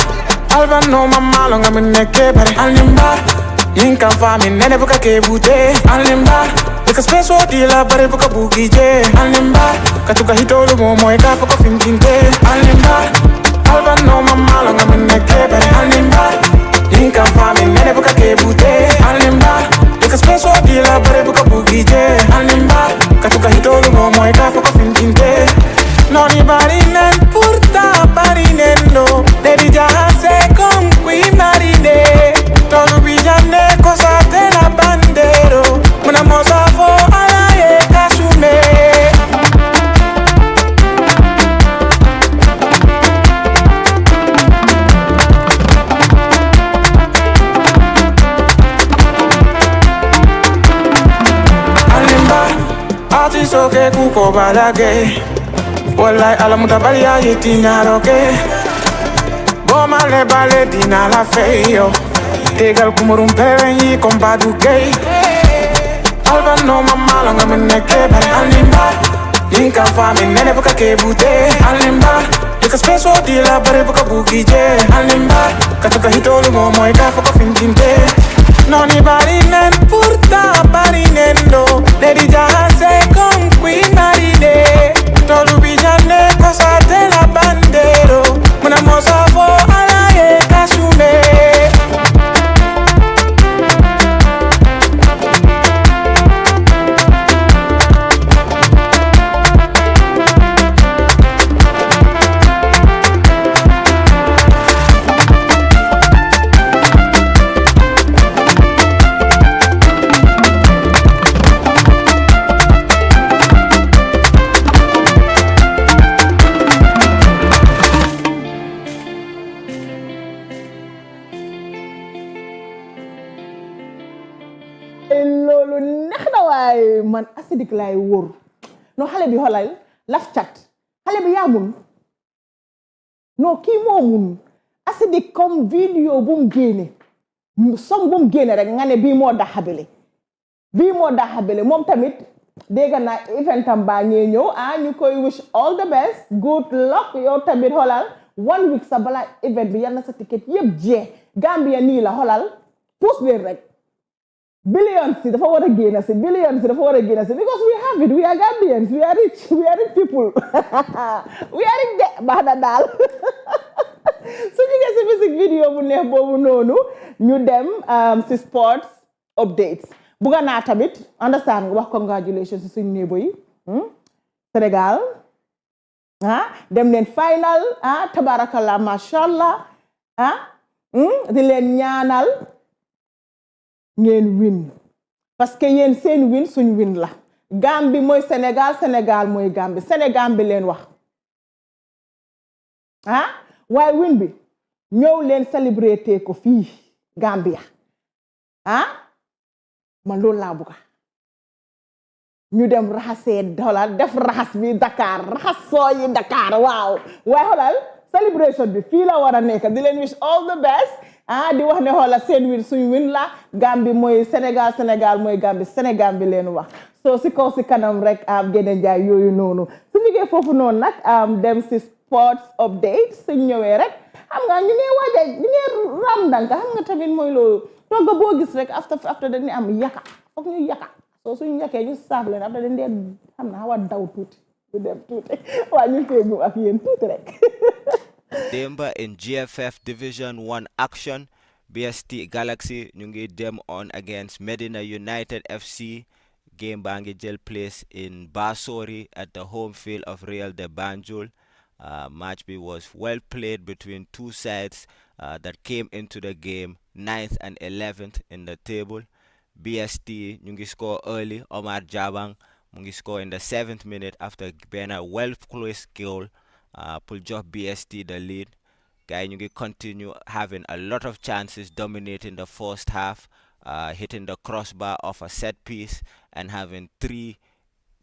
Alba no mama longa mene kebare Alimbar Yinka fami nene buka kebute Alimbar Ika speso di la bare buka bugije Alimbar Katuka hitolu momo eka foko finkinte Alimbar Alba no mama longa mene kebare Alimbar Yinka fami nene buka kebute Alimbar Ika speso di la bare buka bugije Alimbar Katuka hitolu momo eka foko finkinte Noni barinen purta barinendo Dedi jahase con qui marine Tolu bijane cosa de la bandero Muna mosa fo ala e kasume Alimba Artiso ke kuko balage Wallahi ala mutabali ya yetinya roke Boma le bale dina la feyo Tegal kumurum perenyi kompadu gay Alba no mama longa mene kebare Alimba Yinka fami nene buka kebute Alimba Yika speso di la bare buka bugije Alimba Katuka hitolu momo eka foko finkinte Noni barinen purta barinendo Dedi jahase con qui marine Tolu bijane cosa te la bandero. Muna mosa fo ala ye kasume. loolu neex na waaye man acidique laay wóor no xale bi xolal laf cat xale bi yaa mun non kii moo mun acidique comme vidéo bu mu génne song bu mu génne rek nga ne bii moo daxabele moom tamit dégg naa eventam baa ngee ñëw ñu koy wish all the best good luck yow tamit xolal 1 week sa balaa event bi yal na sa ticket yëpp jeex Gambia nii la xolal pousse leen rek billions dafa war a génn si because we have it, we are Gambians, we are rich people we are rich de baax na daal su ñu ngi si music video bu neex boobu noonu ñu dem si sports updates bugga naa tamit understand nga wax congratulations si suñu néebo yi Sénégal dem leen final tabarakallah mashallah di leen ñaanal ngeen win parce que yéen seen win suñ win la Gambie mooy Sénégal mooy Gambie Sénégal bi leen wax waaye win bi ñëw leen célébrer ko fii Gambia man loolu laa bëgg ñu dem raxasee dollar def raxas bi Dakar raxas sooyi Dakar waaw waaye xoolal celebration bi fii la war a nekk di leen wish all the best di wax ne xoolal seen win suñ win la Gambie mooy Sénégal mooy Gambie Sénégal bi leen wax so si kaw si kanam rek génne njaay yooyu noonu su jógee foofu noonu nag dem si sports update suñ ñëwee rek xam nga ñu ngi waaja ñu ngi ram danka xam nga tamit mooy loolu togga boo gis rek after dañuy am yaka foog ñu yaka so suñu yakee ñu saaf leen after dañ dee xam na xaw a daw tuuti du dem tuuti waa ñu feegu ak yéen tuuti rek Demba in GFF Division 1 action, BST Galaxy ñu ngi dem on against Medina United FC. Game bangi jël place in Basori at the home field of Real de Banjul. Match B was well played between two sides that came into the game 9th and 11th in the table. BST ñu ngi score early. Omar Jabang mu ngi score in the 7th minute after being a well-placed goal. Pull job BST the lead. Guy ñu ngi continue having a lot of chances, dominating the first half, hitting the crossbar off a set piece and having 3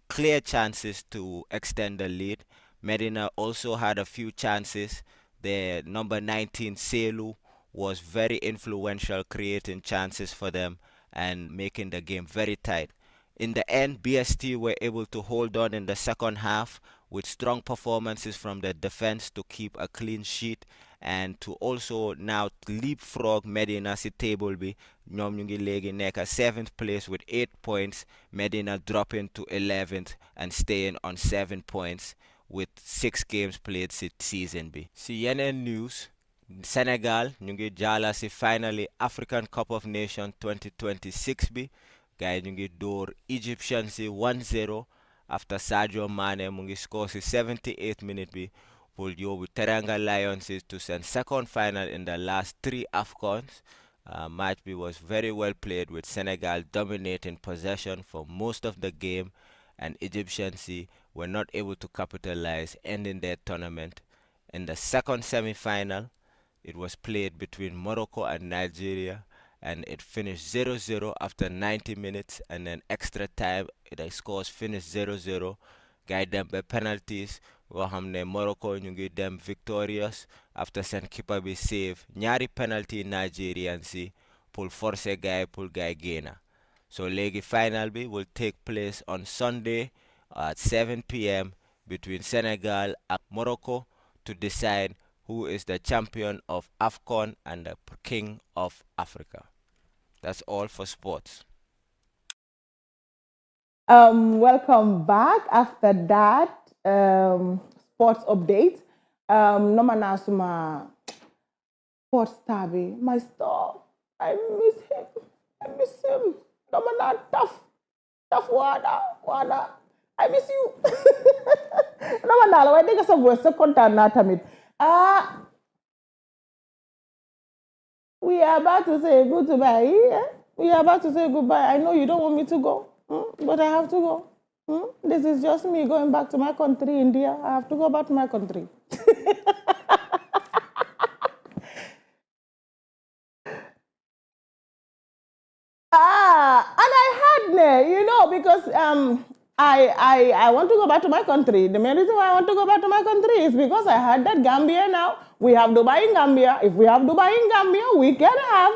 clear chances to extend the lead. Medina also had a few chances. The number 19 Selu was very influential, creating chances for them and making the game very tight. In the end, BST were able to hold on in the second half with strong performances from the defense to keep a clean sheet and to also now leapfrog Medina si table bi. Ñoom ñu ngi léegi nekk 7th place with 8 points. Medina dropping to 11th and staying on 7 points with 6 games played si season bi. Si yeneen news, Senegal ñu ngi jàlla si finally African Cup of Nations 2026 bi. Gaay ñu ngi door Egyptian si 1-0 after Sadio Mane mu ngi score si 78th minute bi pour yóbbu Teranga Lions to seen second final in the last 3 AFCONs. Match B was very well played with Senegal dominating possession for most of the game, and Egyptians were not able to capitalize, ending their tournament. In the second semi-final, it was played between Morocco and Nigeria, and it finished 0-0 after 90 minutes, and then extra time, the scores finished 0-0. Guy them by penalties. Morocco ñu ngi dem victorious after seen keeper bi save ñaari penalty Nigerian si pour forcer guy pour guy génna. So léegi final bi will take place on Sunday at 7 p.m. between Senegal and Morocco to decide who is the champion of AFCON and the king of Africa. That's all for sports. Welcome back after that. sports update. Nomana suma sports star bi, my star. I miss him. Nomana tough Wada. I miss you. Nomana la way dega sa voice sa kontaan na tamit. We are about to say goodbye. We are about to say goodbye. I know you don't want me to go, but I have to go. This is just me going back to my country, India. I have to go back to my country. And I had, because I want to go back to my country. The main reason why I want to go back to my country is because I heard that Gambia now, we have Dubai in Gambia. If we have Dubai in Gambia, we can have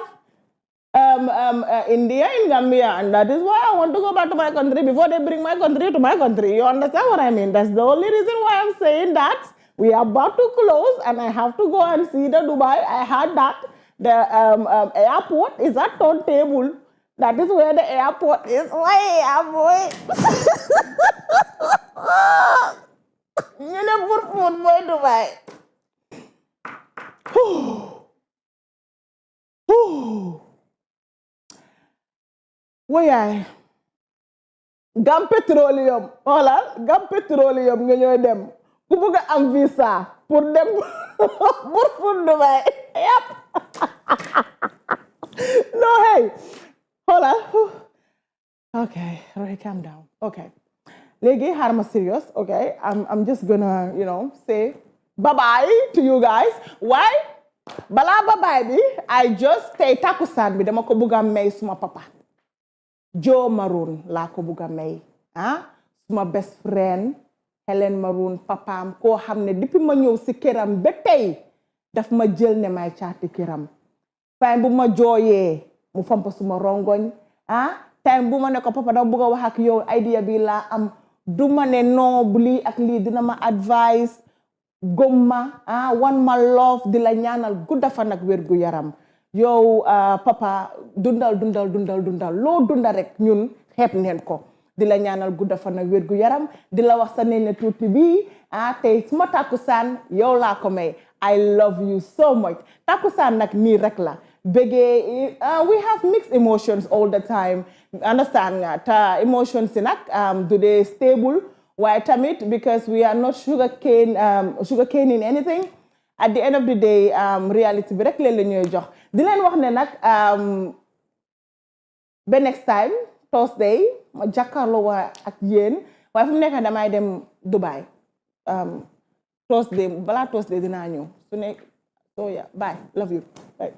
India in Gambia, and that is why I want to go back to my country before they bring my country to my country. You understand what I mean? That's the only reason why I'm saying that. We are about to close, and I have to go and see the Dubai. I heard that the airport is at turntable. That is where the airport is. Way boy. You never put food boy Dubai. Why Gam Petroleum. Hola, Gam Petroleum nga ñoy dem. Ku bëgg am visa pour dem pour food Dubai. Yep. No, hey. Hola. Okay, Roy, calm down. Okay. Legi, I'm serious. Okay, I'm just gonna, say bye-bye to you guys. Why? Bala bye-bye bi, I just stay takusan bi dama ko buga may suma papa. Joe Maroon la ko buga may. Suma best friend, Helen Maroon, papam, ko xamne depuis ma ñew ci këram ba tay daf ma jël ne may caati këram. Fay bu ma jooyee mu fomp suma rongoñ time bu ma ne ko papa da bëgg wax ak yow idea bi la am du ma ne non bu lii ak lii dina ma advice gomma wan ma love di la ñaanal gudda fan ak wér gu yaram yow papa dundal loo dunda rek ñun xeeb neen ko di la ñaanal gudda fan ak wér gu yaram di la wax sa nene tuuti bi tey suma takkusaan yow laa ko may I love you so much takkusaan nag nii rek la Bege, we have mixed emotions all the time. Understand that emotions do they stable? Why tamit? Because we are not sugarcaning anything. At the end of the day, reality bi rek leen la ñuy jox. Di leen wax ne nag ba next time Thursday ma jàkkaarloo waa ak yéen waaye fu mu nekk damay dem Dubai. Thursday balaa Thursday dinaa ñëw su nekk so yeah bye love you bye.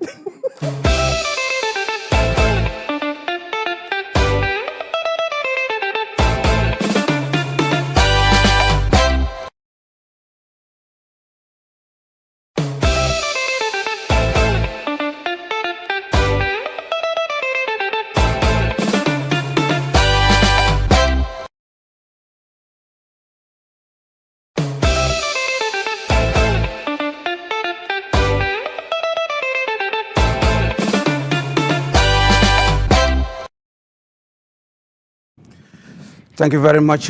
Thank you very much,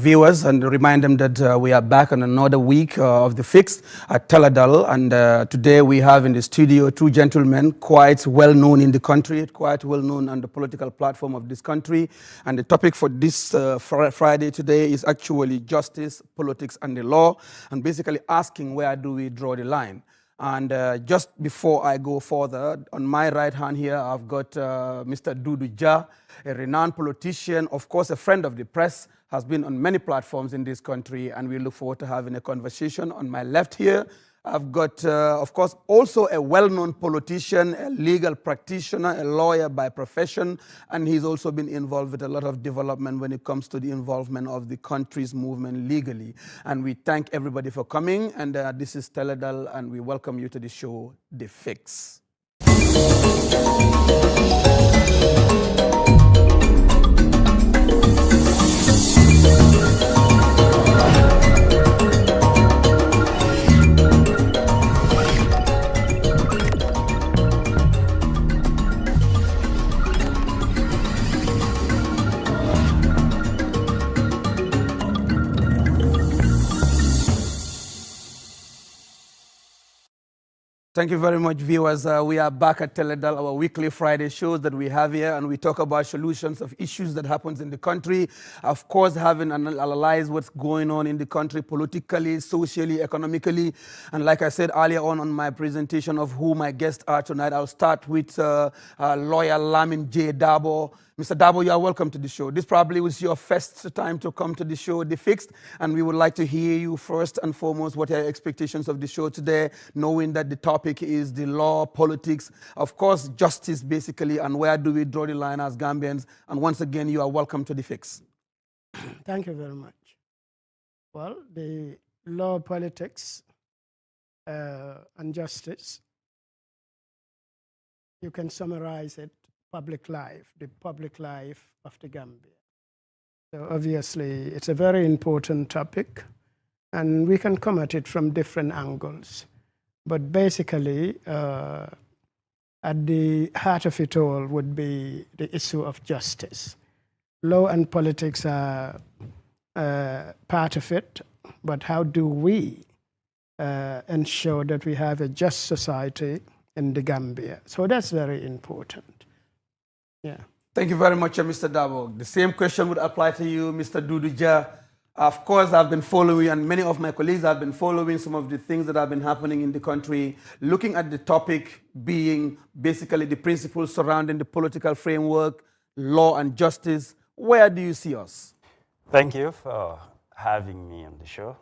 viewers, and remind them that we are back on another week of The Fix at Teledal, and today we have in the studio two gentlemen quite well known in the country, quite well known on the political platform of this country, and the topic for this Friday today is actually justice, politics, and the law, and basically asking where do we draw the line. And just before I go further, on my right hand here, I've got Mr. Dudu Jah, a renowned politician, of course, a friend of the press, has been on many platforms in this country, and we look forward to having a conversation. On my left here, I've got, of course, also a well-known politician, a legal practitioner, a lawyer by profession, and he's also been involved with a lot of development when it comes to the involvement of the country's movement legally. And we thank everybody for coming, and this is Teledal, and we welcome you to the show, The Fix. Thank you very much, viewers. We are back at Teledal, our weekly Friday shows that we have here, and we talk about solutions of issues that happens in the country. Of course, having analyzed what's going on in the country politically, socially, economically. And like I said earlier on my presentation of who my guests are tonight, I'll start with lawyer Lamin J. Dabo. Mr. Dabo, you are welcome to the show. This probably was your first time to come to the show, The Fixed, and we would like to hear you first and foremost what are your expectations of the show today, knowing that the topic is the law, politics, of course, justice basically, and where do we draw the line as Gambians. And once again, you are welcome to The Fix. Thank you very much. Well, the law, politics, and justice, you can summarize it, public life, the public life of the Gambia. So obviously, it's a very important topic, and we can come at it from different angles. But basically, at the heart of it all would be the issue of justice. Law and politics are part of it, but how do we ensure that we have a just society in the Gambia? So that's very important. Yeah. Thank you very much, Mr. Dabo. The same question would apply to you, Mr. Duduja. Of course, I've been following, and many of my colleagues have been following some of the things that have been happening in the country, looking at the topic being basically the principles surrounding the political framework, law and justice. Where do you see us? Thank you for having me on the show.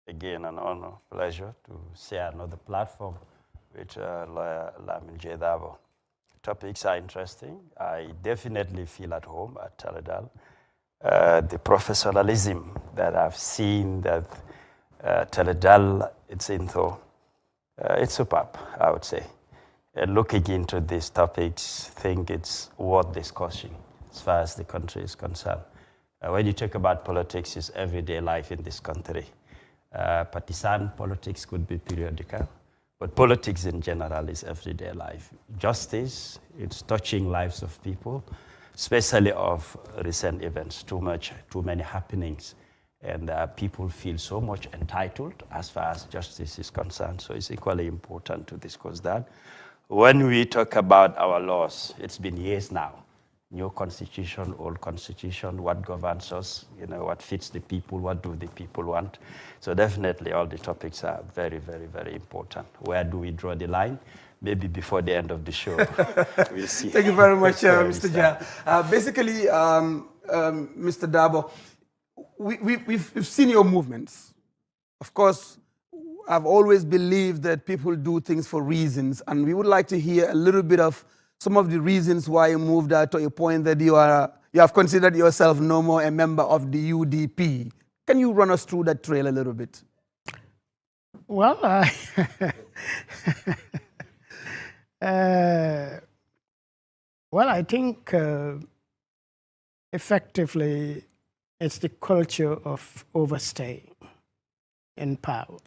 Again, an honor, pleasure to share another platform with lawyer Lamin J. Dabo. Topics are interesting. I definitely feel at home at Teledal. The professionalism that I've seen that Teledal it's into, it's superb, I would say. Looking into these topics, I think it's worth discussing as far as the country is concerned. When you talk about politics, it's everyday life in this country. Partisan politics could be periodical, but politics in general is everyday life. Justice, it's touching lives of people, especially of recent events, too many happenings. And people feel so much entitled as far as justice is concerned. So it's equally important to discuss that. When we talk about our laws, it's been years now. New constitution, old constitution, what governs us, what fits the people, what do the people want. So definitely all the topics are very, very, very important. Where do we draw the line? Maybe before the end of the show, we'll see. Thank you very much, Mr. Ja. Basically, Mr. Dabo, we've seen your movements. Of course, I've always believed that people do things for reasons, and we would like to hear a little bit of some of the reasons why you moved out to a point that you have considered yourself no more a member of the UDP. Can you run us through that trail a little bit? Well, I think effectively it's the culture of overstaying in power.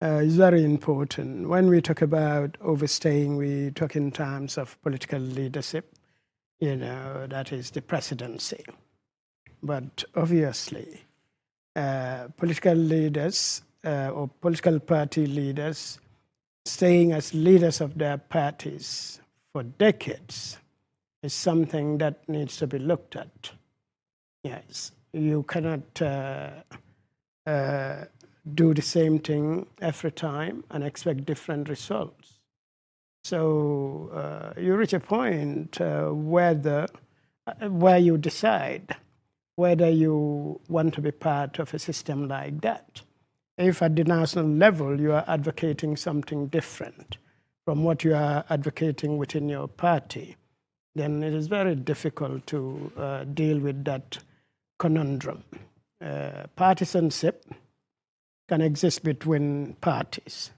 It's very important. When we talk about overstaying, we talk in terms of political leadership, that is the presidency. But obviously, political leaders or political party leaders staying as leaders of their parties for decades is something that needs to be looked at. Yes, you cannot do the same thing every time and expect different results. So you reach a point where you decide whether you want to be part of a system like that. If at the national level you are advocating something different from what you are advocating within your party, then it is very difficult to deal with that conundrum. Partisanship can exist between parties,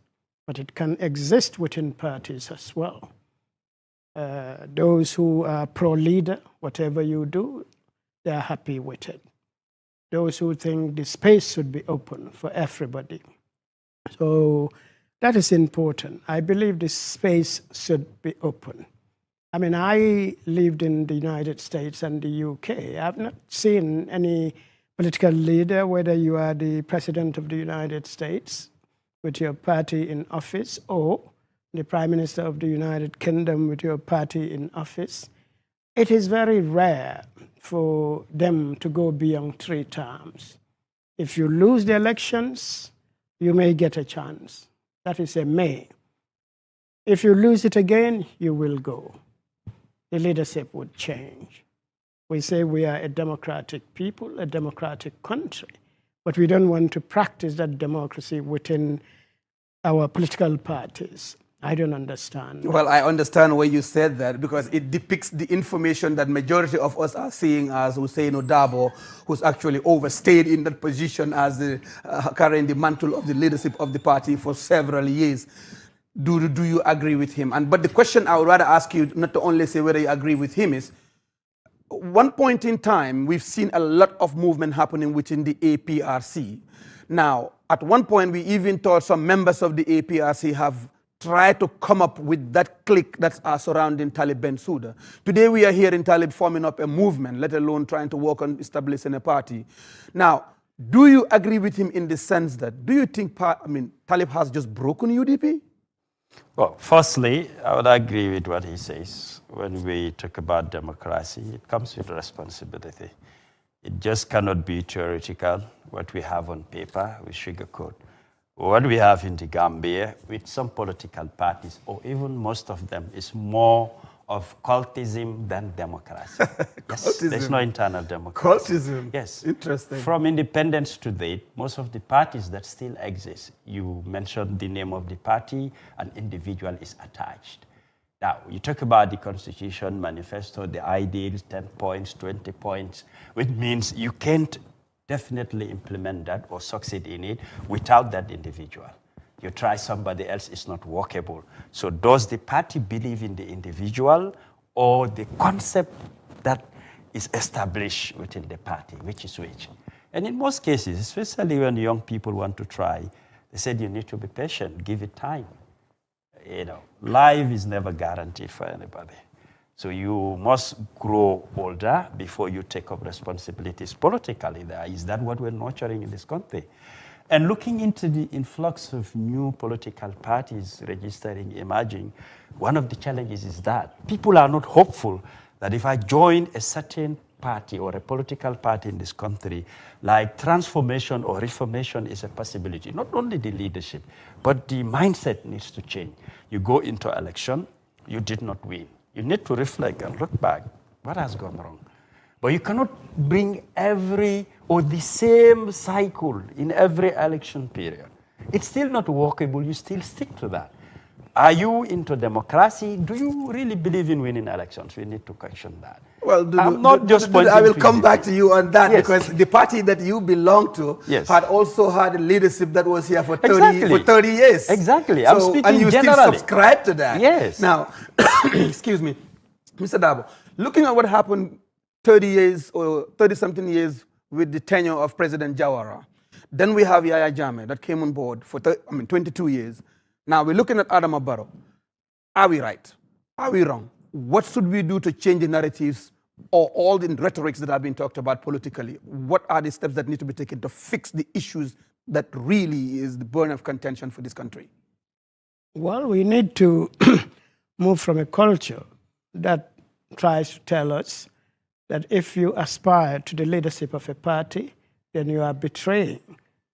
but it can exist within parties as well. Those who are pro-leader, whatever you do, they are happy with it. Those who think the space should be open for everybody. So that is important. I believe the space should be open. I mean, I lived in the United States and the UK. I've not seen any political leader, whether you are the president of the United States with your party in office, or the Prime Minister of the United Kingdom with your party in office, it is very rare for them to go beyond 3 terms. If you lose the elections, you may get a chance. That is a may. If you lose it again, you will go. The leadership would change. We say we are a democratic people, a democratic country, but we don't want to practice that democracy within our political parties. I don't understand. Well, I understand why you said that, because it depicts the information that majority of us are seeing as Hussein Odabo, who's actually overstayed in that position as carrying the mantle of the leadership of the party for several years. Do you agree with him? But the question I would rather ask you, not to only say whether you agree with him, is one point in time, we've seen a lot of movement happening within the APRC. Now, at one point, we even thought some members of the APRC have tried to come up with that clique that's surrounding Talib Bensouda. Today, we are hearing Talib forming up a movement, let alone trying to work on establishing a party. Now, do you agree with him in the sense that, do you think, Talib has just broken UDP? Well, firstly, I would agree with what he says. When we talk about democracy, it comes with responsibility. It just cannot be theoretical, what we have on paper, we sugarcoat. What we have in the Gambia with some political parties, or even most of them, is more of cultism than democracy. Yes, there's no internal democracy. Cultism? Yes. Interesting. From independence to date, most of the parties that still exist, you mentioned the name of the party, an individual is attached. Now, you talk about the Constitution, manifesto, the ideals, 10 points, 20 points, which means you can't definitely implement that or succeed in it without that individual. You try somebody else, it's not workable. So does the party believe in the individual or the concept that is established within the party, which is which? And in most cases, especially when young people want to try, they said you need to be patient, give it time. You know, life is never guaranteed for anybody. So you must grow older before you take up responsibilities politically. Is that what we're nurturing in this country? And looking into the influx of new political parties registering, emerging, one of the challenges is that people are not hopeful that if I join a certain party or a political party in this country, like transformation or reformation is a possibility. Not only the leadership, but the mindset needs to change. You go into election, you did not win. You need to reflect and look back. What has gone wrong? But you cannot bring the same cycle in every election period. It's still not workable. You still stick to that. Are you into democracy? Do you really believe in winning elections? We need to question that. Well, I will come back to you on that, yes. Because the party that you belong to had also had a leadership that was here for 30 years. Exactly. So, I'm speaking and you generally. still subscribe to that. Yes. Now, excuse me, Mr. Dabo, looking at what happened 30 years or 30-something years with the tenure of President Jawara, then we have Yaya Jammeh that came on board for 22 years. Now we're looking at Adama Barrow. Are we right? Are we wrong? What should we do to change the narratives or all the rhetorics that have been talked about politically? What are the steps that need to be taken to fix the issues that really is the burn of contention for this country? Well, we need to move from a culture that tries to tell us that if you aspire to the leadership of a party, then you are betraying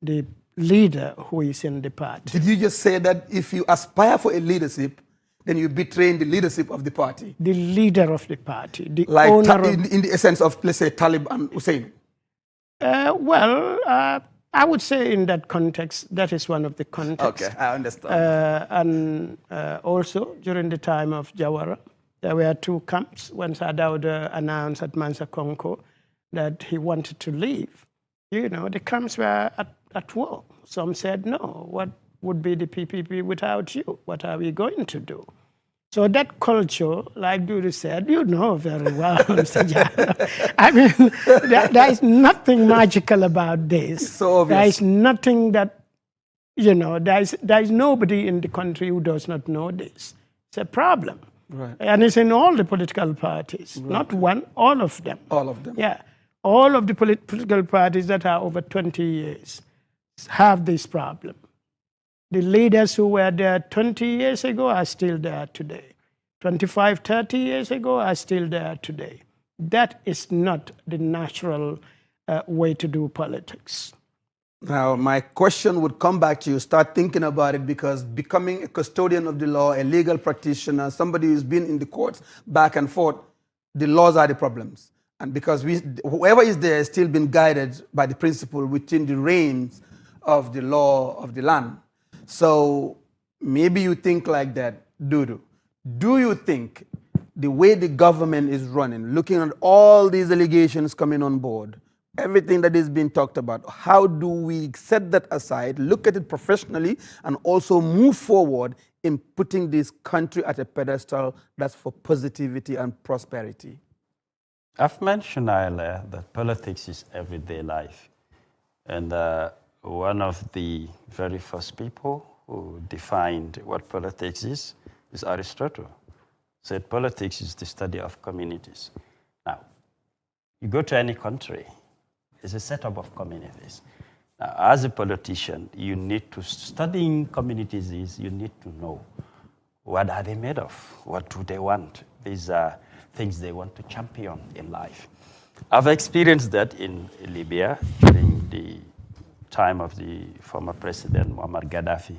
the leader who is in the party. Did you just say that if you aspire for a leadership, then you're betraying the leadership of the party? The leader of the party, the like owner in the essence of, let's say, Talib and Hussein? I would say in that context, that is one of the contexts. Okay, I understand. Also, during the time of Jawara, there were 2 camps. When Sadauda announced at Mansa Konko that he wanted to leave, you know, the camps were at war. Some said, no, what would be the PPP without you? What are we going to do? So that culture, like Dudu said, you know very well, Mr. Jano. I mean, there is nothing magical about this. It's so obvious. There is nothing that, you know, there is nobody in the country who does not know this. It's a problem. Right. And it's in all the political parties, right. Not one, all of them. All of them. Yeah. All of the political parties that are over 20 years have this problem. The leaders who were there 20 years ago are still there today. 25, 30 years ago are still there today. That is not the natural way to do politics. Now, my question would come back to you. Start thinking about it, because becoming a custodian of the law, a legal practitioner, somebody who's been in the courts back and forth, the laws are the problems. And because whoever is there is still been guided by the principle within the reins of the law of the land. So maybe you think like that, Dudu. Do you think the way the government is running, looking at all these allegations coming on board, everything that is being talked about, how do we set that aside, look at it professionally, and also move forward in putting this country at a pedestal that's for positivity and prosperity? I've mentioned earlier that politics is everyday life. And one of the very first people who defined what politics is Aristotle. Said politics is the study of communities. Now, you go to any country, it's a setup of communities. Now, as a politician, you need to, studying communities is, you need to know what are they made of? What do they want? These are things they want to champion in life. I've experienced that in Libya during the time of the former president, Muammar Gaddafi.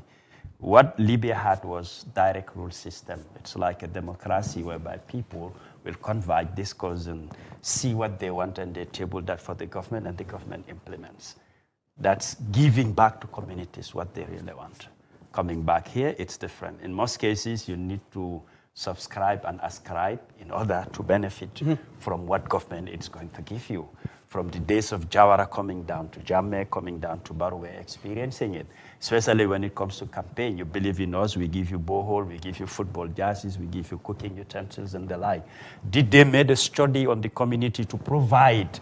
What Libya had was direct rule system. It's like a democracy whereby people will converge, discuss, and see what they want, and they table that for the government, and the government implements. That's giving back to communities what they really want. Coming back here, it's different. In most cases, you need to subscribe and ascribe in order to benefit from what government is going to give you. From the days of Jawara coming down to Jammeh, coming down to Barrow, we're experiencing it. Especially when it comes to campaign. You believe in us, we give you borehole, we give you football jerseys, we give you cooking utensils and the like. Did they make a study on the community to provide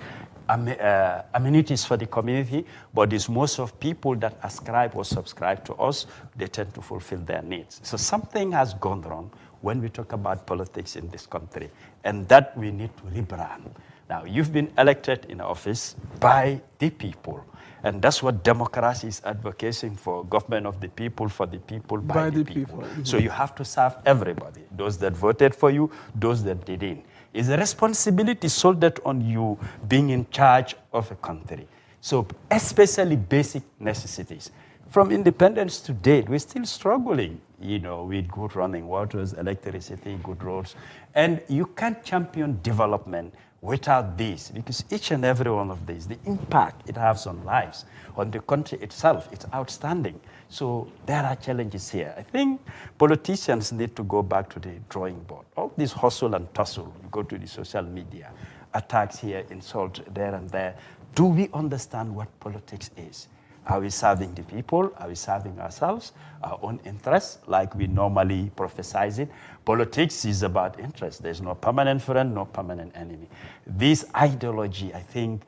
amenities for the community? But it's most of people that ascribe or subscribe to us, they tend to fulfill their needs. So something has gone wrong when we talk about politics in this country, and that we need to rebrand. Now, you've been elected in office by the people, and that's what democracy is advocating for: government of the people, for the people, by the people. So you have to serve everybody, those that voted for you, those that didn't. It's a responsibility solely on you being in charge of a country. So especially basic necessities. From independence to date, we're still struggling, with good running waters, electricity, good roads. And you can't champion development without this, because each and every one of these, the impact it has on lives, on the country itself, it's outstanding. So there are challenges here. I think politicians need to go back to the drawing board. All this hustle and tussle, you go to the social media, attacks here, insult there and there. Do we understand what politics is? Are we serving the people? Are we serving ourselves, our own interests, like we normally prophesize it? Politics is about interest. There's no permanent friend, no permanent enemy. This ideology, I think,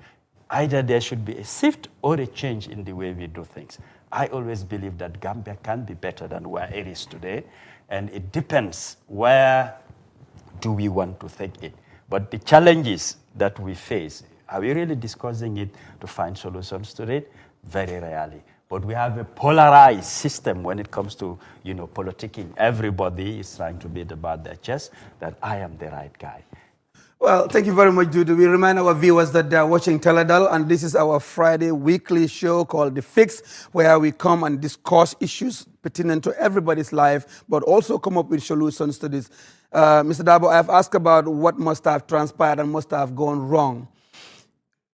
either there should be a shift or a change in the way we do things. I always believe that Gambia can be better than where it is today, and it depends where do we want to take it. But the challenges that we face, are we really discussing it to find solutions to it? Very rarely. But we have a polarized system when it comes to, politicking. Everybody is trying to beat about their chest that I am the right guy. Well, thank you very much, Dudu. We remind our viewers that they are watching Teledal, and this is our Friday weekly show called The Fix, where we come and discuss issues pertinent to everybody's life, but also come up with solutions to this. Mr. Dabo, I have asked about what must have transpired and must have gone wrong.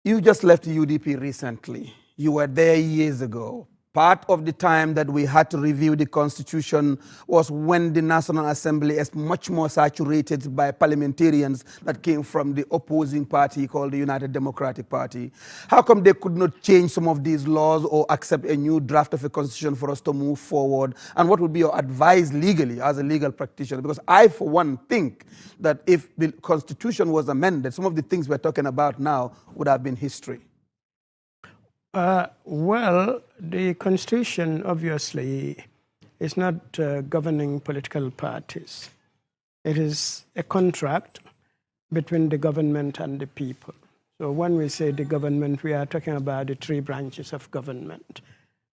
You just left the UDP recently. You were there years ago. Part of the time that we had to review the Constitution was when the National Assembly is much more saturated by parliamentarians that came from the opposing party called the United Democratic Party. How come they could not change some of these laws or accept a new draft of a Constitution for us to move forward? And what would be your advice legally as a legal practitioner? Because I, for one, think that if the Constitution was amended, some of the things we're talking about now would have been history. Well, the Constitution obviously is not governing political parties. It is a contract between the government and the people. So when we say the government, we are talking about the three branches of government.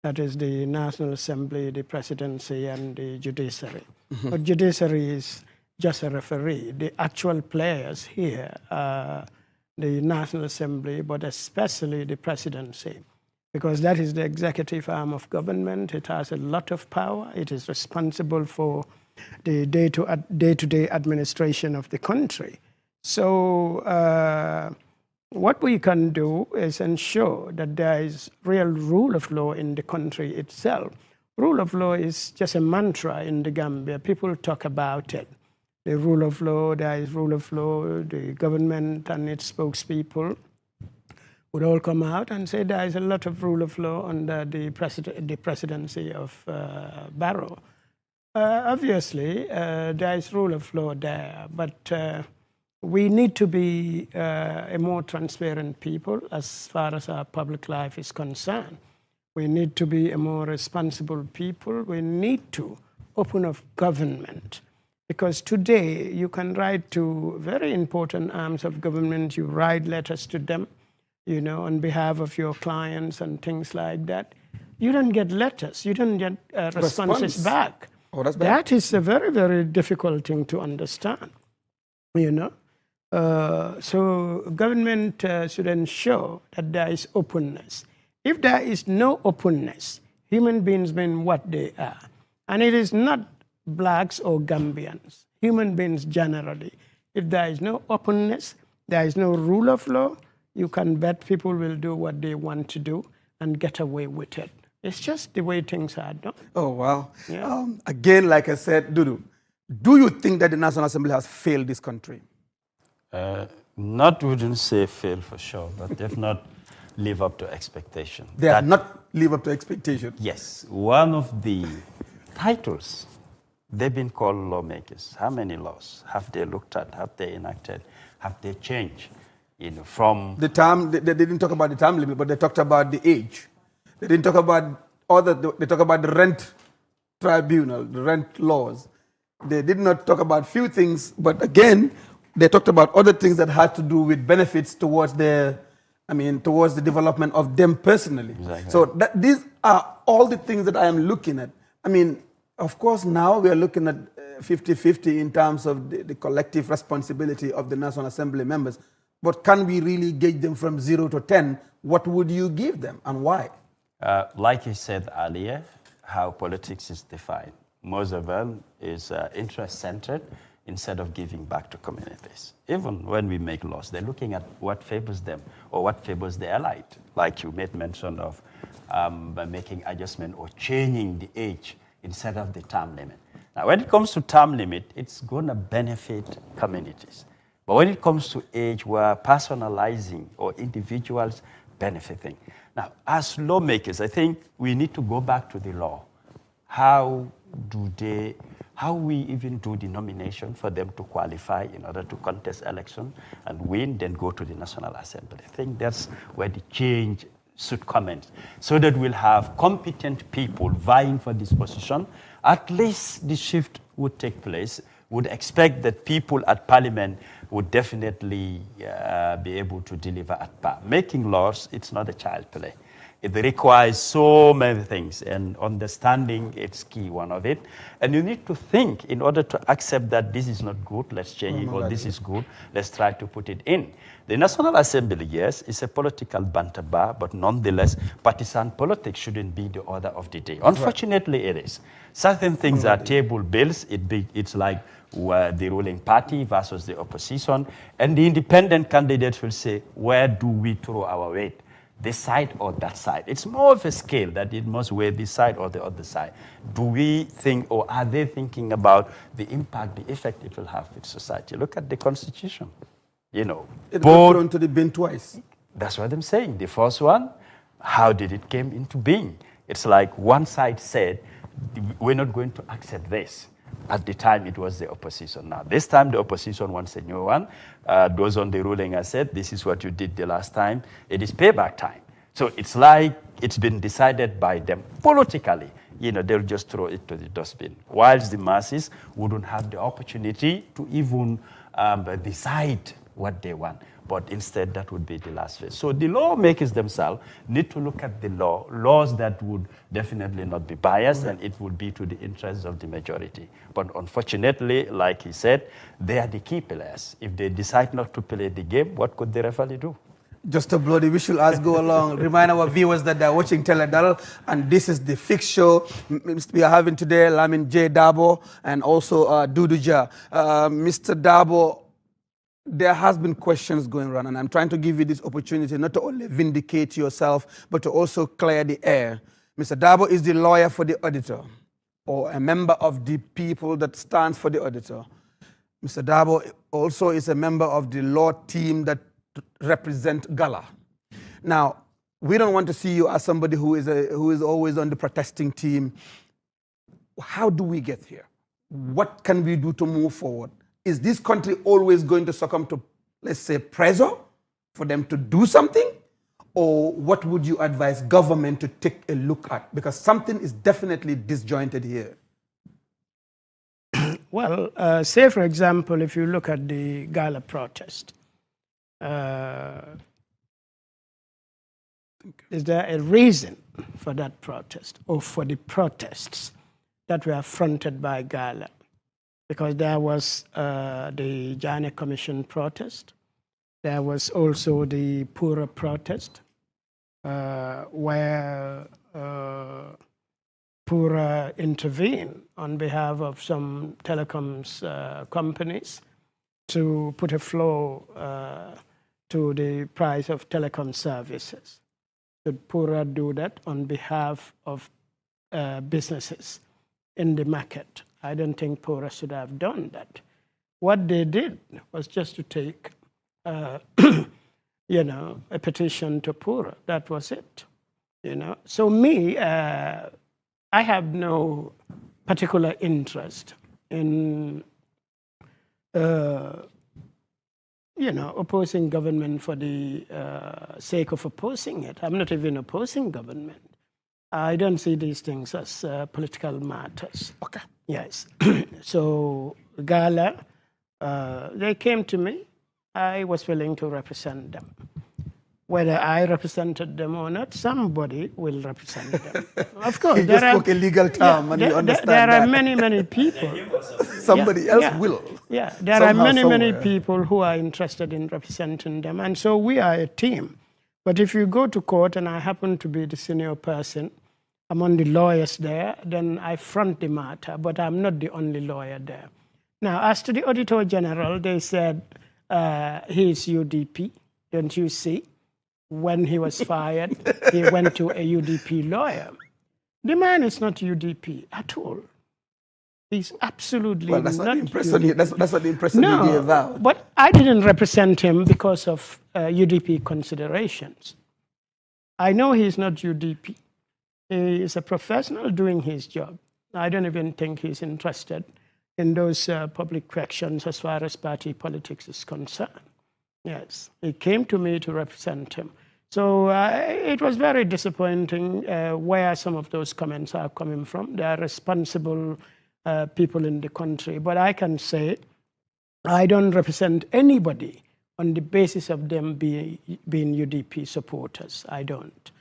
That is the National Assembly, the presidency, and the judiciary. But judiciary is just a referee. The actual players here are the National Assembly, but especially the presidency, because that is the executive arm of government. It has a lot of power. It is responsible for the day-to-day administration of the country. So what we can do is ensure that there is real rule of law in the country itself. Rule of law is just a mantra in the Gambia. People talk about it. The rule of law, there is rule of law, the government and its spokespeople would all come out and say there is a lot of rule of law under the presidency of Barrow. Obviously, there is rule of law there, but we need to be a more transparent people as far as our public life is concerned. We need to be a more responsible people. We need to open up government. Because today you can write to very important arms of government, you write letters to them, you know, on behalf of your clients and things like that. You don't get letters, you don't get responses back. Oh, that's bad. That is a very, very difficult thing to understand, you know. So government should ensure that there is openness. If there is no openness, human beings being what they are, and it is not blacks or Gambians, human beings generally. If there is no openness, there is no rule of law, you can bet people will do what they want to do and get away with it. It's just the way things are done. Oh, wow. Yeah. Again, like I said, Dudu, do you think that the National Assembly has failed this country? Wouldn't say fail for sure, but they've not lived up to expectation. They have not lived up to expectation? Yes. One of the titles, they've been called lawmakers. How many laws have they looked at? Have they enacted? Have they changed? You know, from the term, they didn't talk about the term limit, but they talked about the age. They didn't talk about they talk about the rent tribunal, the rent laws. They did not talk about few things, but again, they talked about other things that had to do with benefits towards towards the development of them personally. Exactly. So these are all the things that I am looking at. I mean, of course, now we are looking at 50-50 in terms of the collective responsibility of the National Assembly members. But can we really gauge them from 0 to 10? What would you give them and why? Like you said earlier, how politics is defined. Most of them is interest-centered instead of giving back to communities. Even when we make laws, they're looking at what favors them or what favors the allied. Like you made mention of by making adjustment or changing the age instead of the term limit. Now, when it comes to term limit, it's going to benefit communities. But when it comes to age, we're personalizing or individuals benefiting. Now, as lawmakers, I think we need to go back to the law. How we even do the nomination for them to qualify in order to contest election and win, then go to the National Assembly. I think that's where the change should come in, so that we'll have competent people vying for this position. At least the shift would take place. Would expect that people at Parliament would definitely be able to deliver at par. Making laws, it's not a child play. It requires so many things, and understanding it's key, one of it. And you need to think in order to accept that this is not good, let's change it, or this is good, let's try to put it in. The National Assembly, yes, is a political banter bar, but nonetheless, partisan politics shouldn't be the order of the day. Unfortunately, it is. Certain things are table bills. It's like the ruling party versus the opposition, and the independent candidates will say, where do we throw our weight? This side or that side? It's more of a scale that it must weigh this side or the other side. Do we think, or are they thinking about the impact, the effect it will have with society? Look at the Constitution. You know, it got thrown to the bin twice. That's what I'm saying. The first one, how did it came into being? It's like one side said, we're not going to accept this. At the time, it was the opposition. Now, this time, the opposition wants a new one. Those on the ruling have said, this is what you did the last time. It is payback time. So it's like it's been decided by them politically. You know, they'll just throw it to the dustbin. Whilst the masses wouldn't have the opportunity to even decide what they want. But instead, that would be the last phase. So the lawmakers themselves need to look at the laws that would definitely not be biased, and it would be to the interests of the majority. But unfortunately, like he said, they are the key players. If they decide not to play the game, what could the referee do? Just a bloody visual as go along. Remind our viewers that they're watching Teledal, and this is the fixed show we are having today. Lamin J. Dabo and also Duduja. Mr. Dabo, there has been questions going around, and I'm trying to give you this opportunity not to only vindicate yourself, but to also clear the air. Mr. Dabo is the lawyer for the auditor, or a member of the people that stands for the auditor. Mr. Dabo also is a member of the law team that represent Gala. Now, we don't want to see you as somebody who is always on the protesting team. How do we get here? What can we do to move forward? Is this country always going to succumb to, let's say, pressure for them to do something? Or what would you advise government to take a look at? Because something is definitely disjointed here. Well, say, for example, if you look at the Gala protest, is there a reason for that protest or for the protests that were fronted by Gala? Because there was the Janneh Commission protest. There was also the Pura protest, where Pura intervened on behalf of some telecoms companies to put a floor to the price of telecom services. Should Pura do that on behalf of businesses in the market? I don't think Pura should have done that. What they did was just to take, you know, a petition to Pura. That was it. You know. So me, I have no particular interest in, you know, opposing government for the sake of opposing it. I'm not even opposing government. I don't see these things as political matters. Okay. Yes. So Gala, they came to me. I was willing to represent them. Whether I represented them or not, somebody will represent them. Of course, there just spoke a legal term, and you understand there that. are many people. Somebody else will. Yeah, there are many people who are interested in representing them, and so we are a team. But if you go to court and I happen to be the senior person among the lawyers there, then I front the matter, but I'm not the only lawyer there. Now, as to the Auditor General, they said he is UDP. Don't you see? When he was fired, he went to a UDP lawyer. The man is not UDP at all. He's absolutely well, that's not the impression UDP. That's not the impression you gave out. But I didn't represent him because of UDP considerations. I know he's not UDP. He is a professional doing his job. I don't even think he's interested in those public questions as far as party politics is concerned. Yes, he came to me to represent him. So it was very disappointing where some of those comments are coming from. They are responsible people in the country. But I can say I don't represent anybody on the basis of them being UDP supporters. I don't.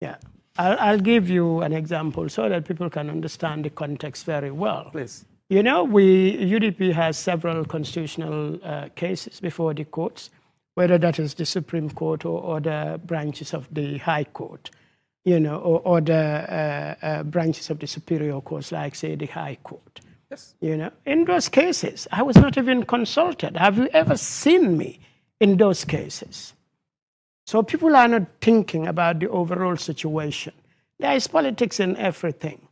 Yeah. I'll give you an example so that people can understand the context very well. Please. You know, UDP has several constitutional cases before the courts, whether that is the Supreme Court or other branches of the High Court, you know, or other branches of the Superior Courts, like, say, the High Court. Yes. You know, in those cases, I was not even consulted. Have you ever seen me in those cases? So people are not thinking about the overall situation. There is politics in everything.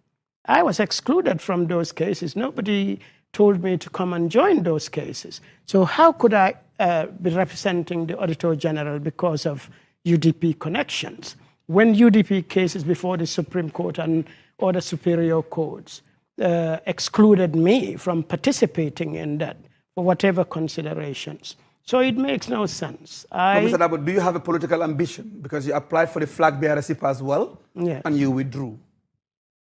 I was excluded from those cases. Nobody told me to come and join those cases. So how could I be representing the Auditor General because of UDP connections when UDP cases before the Supreme Court and other superior courts excluded me from participating in that for whatever considerations? So it makes no sense. Mr. Dabo, do you have a political ambition? Because you applied for the flag bearership as well, yes, and you withdrew.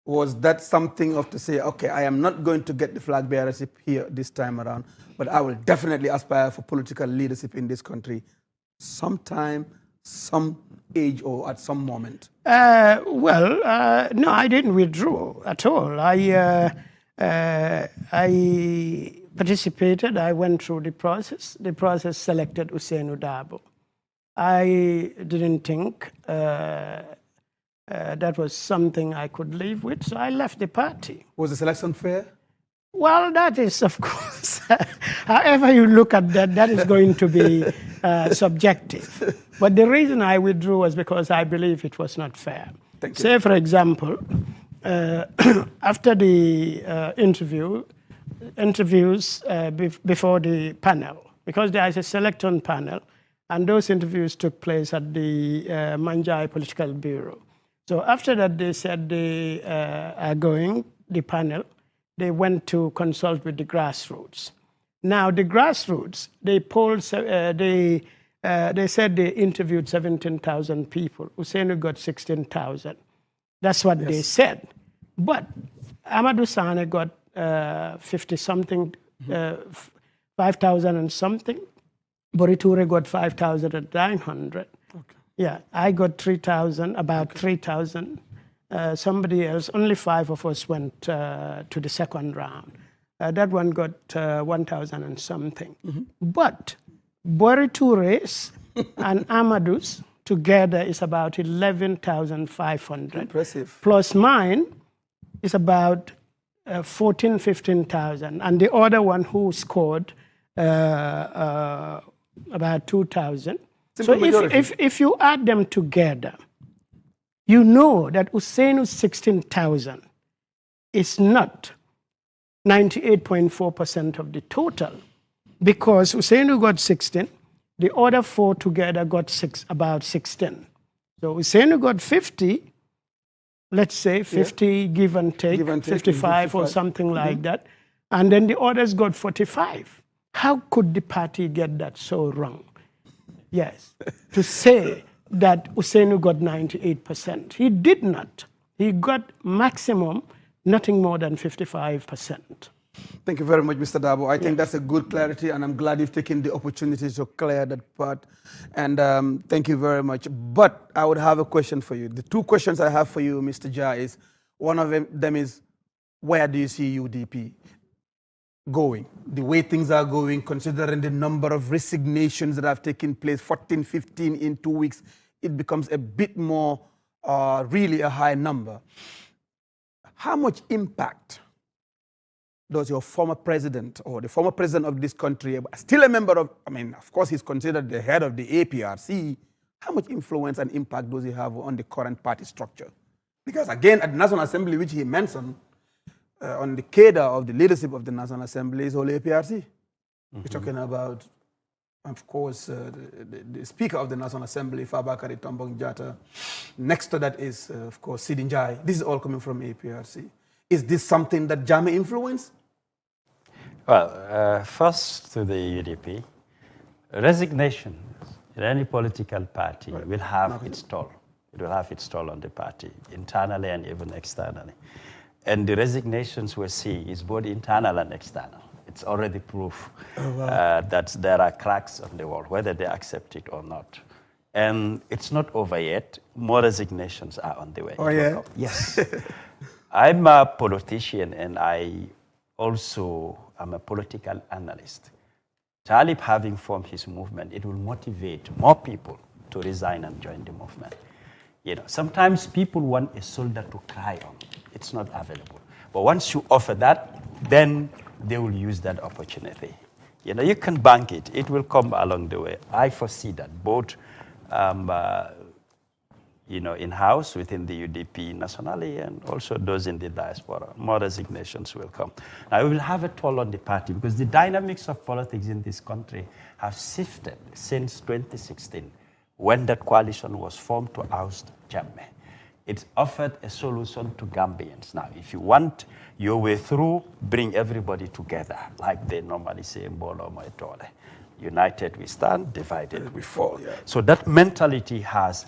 Was that something of to say, okay, I am not going to get the flag bearership here this time around, but I will definitely aspire for political leadership in this country sometime, some age, or at some moment? No, I didn't withdraw at all. I participated. I went through the process. The process selected Ousainou Darboe. I didn't think that was something I could live with, so I left the party. Was the selection fair? Well, that is, of course, however you look at that, that is going to be subjective. But the reason I withdrew was because I believe it was not fair. Thank you. Say, for example, after the interviews before the panel, because there is a selection panel, and those interviews took place at the Manjai Political Bureau. So after that, they said they are going, the panel, they went to consult with the grassroots. Now, the grassroots, they polled, they said they interviewed 17,000 people. Ousainou got 16,000. That's what they said. But Amadou Sane got 50-something, 5,000 and something. Boriture got 5,900. Okay. Yeah, I got 3,000, about 3,000. Somebody else, only 5 of us went to the second round. That one got 1,000 and something. But Boriture's and Amadou's together is about 11,500. Impressive. Plus mine is about 14,000, 15,000. And the other one who scored about 2,000. So if you add them together, you know that Ousainu's 16,000 is not 98.4% of the total, because Ousainou got 16, the other 4 together got about 16. So Ousainou got 50, let's say 50 give and take 55 or something like that, and then the others got 45. How could the party get that so wrong? Yes, to say that Ousainou got 98%. He did not. He got maximum, nothing more than 55%. Thank you very much, Mr. Darboe. I think that's a good clarity, and I'm glad you've taken the opportunity to clear that part. And thank you very much. But I would have a question for you. The 2 questions I have for you, Mr. Jah, is one of them is, where do you see UDP going? The way things are going, considering the number of resignations that have taken place, 14, 15 in 2 weeks, it becomes a bit more, really a high number. How much impact does your former president, or the former president of this country, still a member of, I mean, of course he's considered the head of the APRC, how much influence and impact does he have on the current party structure? Because again, at the National Assembly, which he mentioned, on the cadre of the leadership of the National Assembly is all APRC. We're talking about, of course, the Speaker of the National Assembly, Fabakary Tombong Jatta. Next to that is, of course, Sidi Njai. This is all coming from APRC. Is this something that Jammeh influenced? Well, first to the UDP, resignation in any political party will have its toll. It will have its toll on the party, internally and even externally. And the resignations we see is both internal and external. It's already proof that there are cracks on the wall, whether they accept it or not. And it's not over yet. More resignations are on the way. Oh, yeah? Yes. I'm a politician, and I also am a political analyst. Talib having formed his movement, it will motivate more people to resign and join the movement. You know, sometimes people want a shoulder to cry on. It's not available. But once you offer that, then they will use that opportunity. You know, you can bank it. It will come along the way. I foresee that both, you know, in-house within the UDP nationally, and also those in the diaspora. More resignations will come. Now, it will have a toll on the party, because the dynamics of politics in this country have shifted since 2016, when that coalition was formed to oust Jammeh. It offered a solution to Gambians. Now, if you want your way through, bring everybody together, like they normally say in Bolo Moitole. United we stand, divided we fall. Yeah. So that mentality has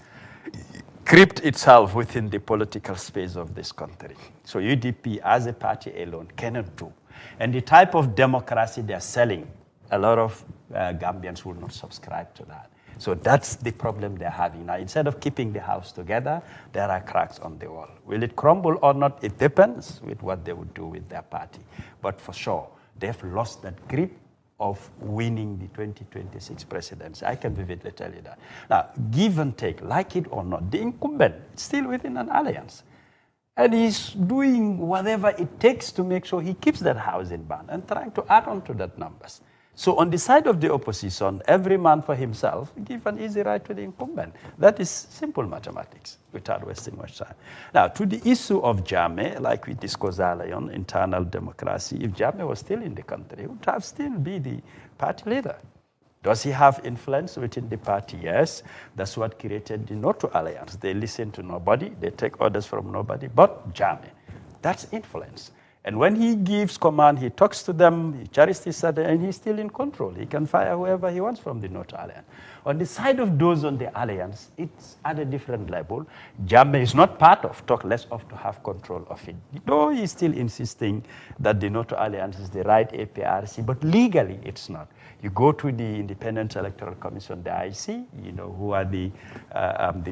crept itself within the political space of this country. So UDP as a party alone cannot do. And the type of democracy they're selling, a lot of Gambians will not subscribe to that. So that's the problem they're having now. Instead of keeping the house together, there are cracks on the wall. Will it crumble or not? It depends with what they would do with their party. But for sure, they've lost that grip of winning the 2026 presidency. I can vividly tell you that. Now, give and take, like it or not, the incumbent is still within an alliance. And he's doing whatever it takes to make sure he keeps that house in band and trying to add on to that numbers. So on the side of the opposition, every man for himself, give an easy right to the incumbent. That is simple mathematics without wasting much time. Now, to the issue of Jammeh, like we discussed earlier on, internal democracy, if Jammeh was still in the country, he would have still be the party leader. Does he have influence within the party? Yes. That's what created the NATO alliance. They listen to nobody, they take orders from nobody but Jammeh. That's influence. And when he gives command, he talks to them, he cherishes his side, and he's still in control. He can fire whoever he wants from the NATO alliance. On the side of those on the alliance, it's at a different level. Jammeh is not part of, talk less of to have control of it. Though he's still insisting that the NATO alliance is the right APRC, but legally it's not. You go to the Independent Electoral Commission, the IC, you know, who are the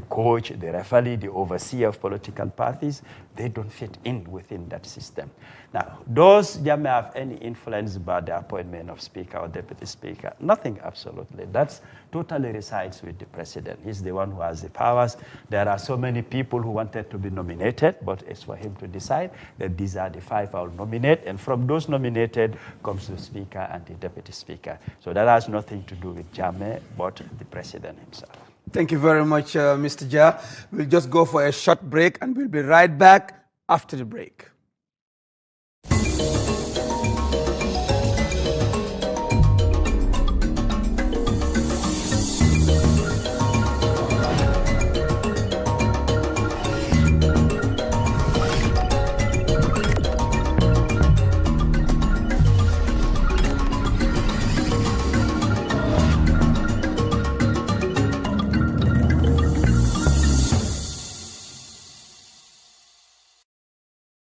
coach, the referee, the overseer of political parties. They don't fit in within that system. Now, does Jammeh have any influence about the appointment of Speaker or Deputy Speaker? Nothing, absolutely. That's totally resides with the President. He's the one who has the powers. There are so many people who wanted to be nominated, but it's for him to decide that these are the 5 I'll nominate, and from those nominated comes the Speaker and the Deputy Speaker. So that has nothing to do with Jammeh, but the President himself. Thank you very much, Mr. Jah. We'll just go for a short break, and we'll be right back after the break.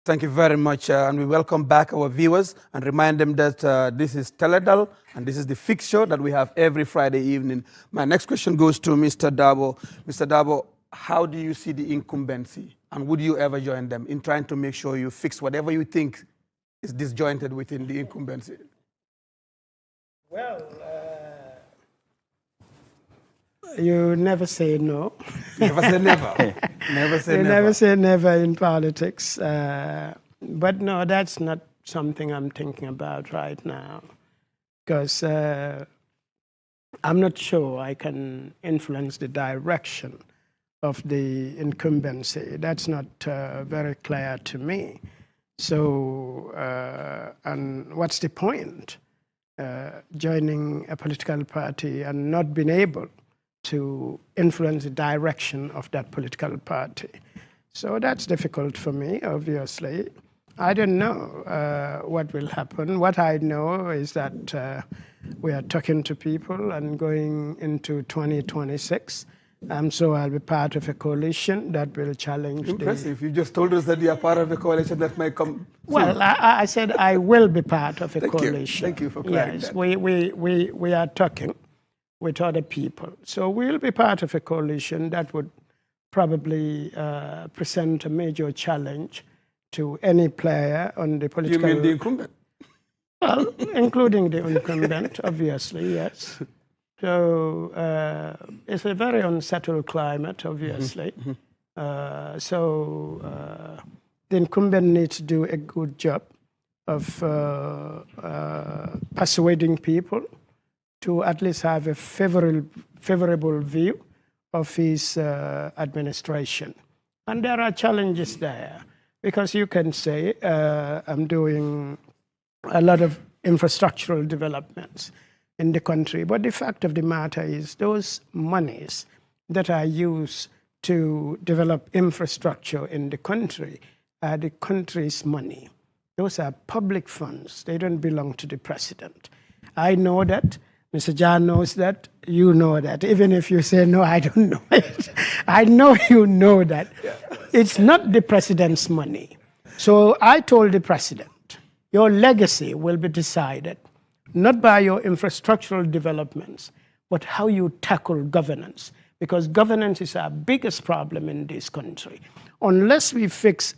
Thank you very much, and we welcome back our viewers and remind them that this is Teledal, and this is the fixed show that we have every Friday evening. My next question goes to Mr. Dabo. Mr. Dabo, how do you see the incumbency, and would you ever join them in trying to make sure you fix whatever you think is disjointed within the incumbency? Well, you never say no. Never say never. Never say you never. never say never in politics. But no, that's not something I'm thinking about right now. Because I'm not sure I can influence the direction of the incumbency. That's not very clear to me. So, and what's the point? Joining a political party and not being able to influence the direction of that political party. So that's difficult for me, obviously. I don't know what will happen. What I know is that we are talking to people and going into 2026. So I'll be part of a coalition that will challenge. Impressive. You just told us that you are part of a coalition that might come. Well, I said I will be part of a coalition. Thank you for clarifying. Yes, we are talking with other people. So we'll be part of a coalition that would probably present a major challenge to any player on the political... You mean the incumbent? Well, including the incumbent, obviously, yes. So it's a very unsettled climate, obviously. So the incumbent needs to do a good job of persuading people to at least have a favorable view of his administration. And there are challenges there, because you can say, I'm doing a lot of infrastructural developments in the country, but the fact of the matter is those monies that are used to develop infrastructure in the country are the country's money. Those are public funds. They don't belong to the president. I know that. Mr. John knows that, you know that. Even if you say, no, I don't know it. I know you know that. It's not the president's money. So I told the president, your legacy will be decided not by your infrastructural developments, but how you tackle governance, because governance is our biggest problem in this country. Unless we fix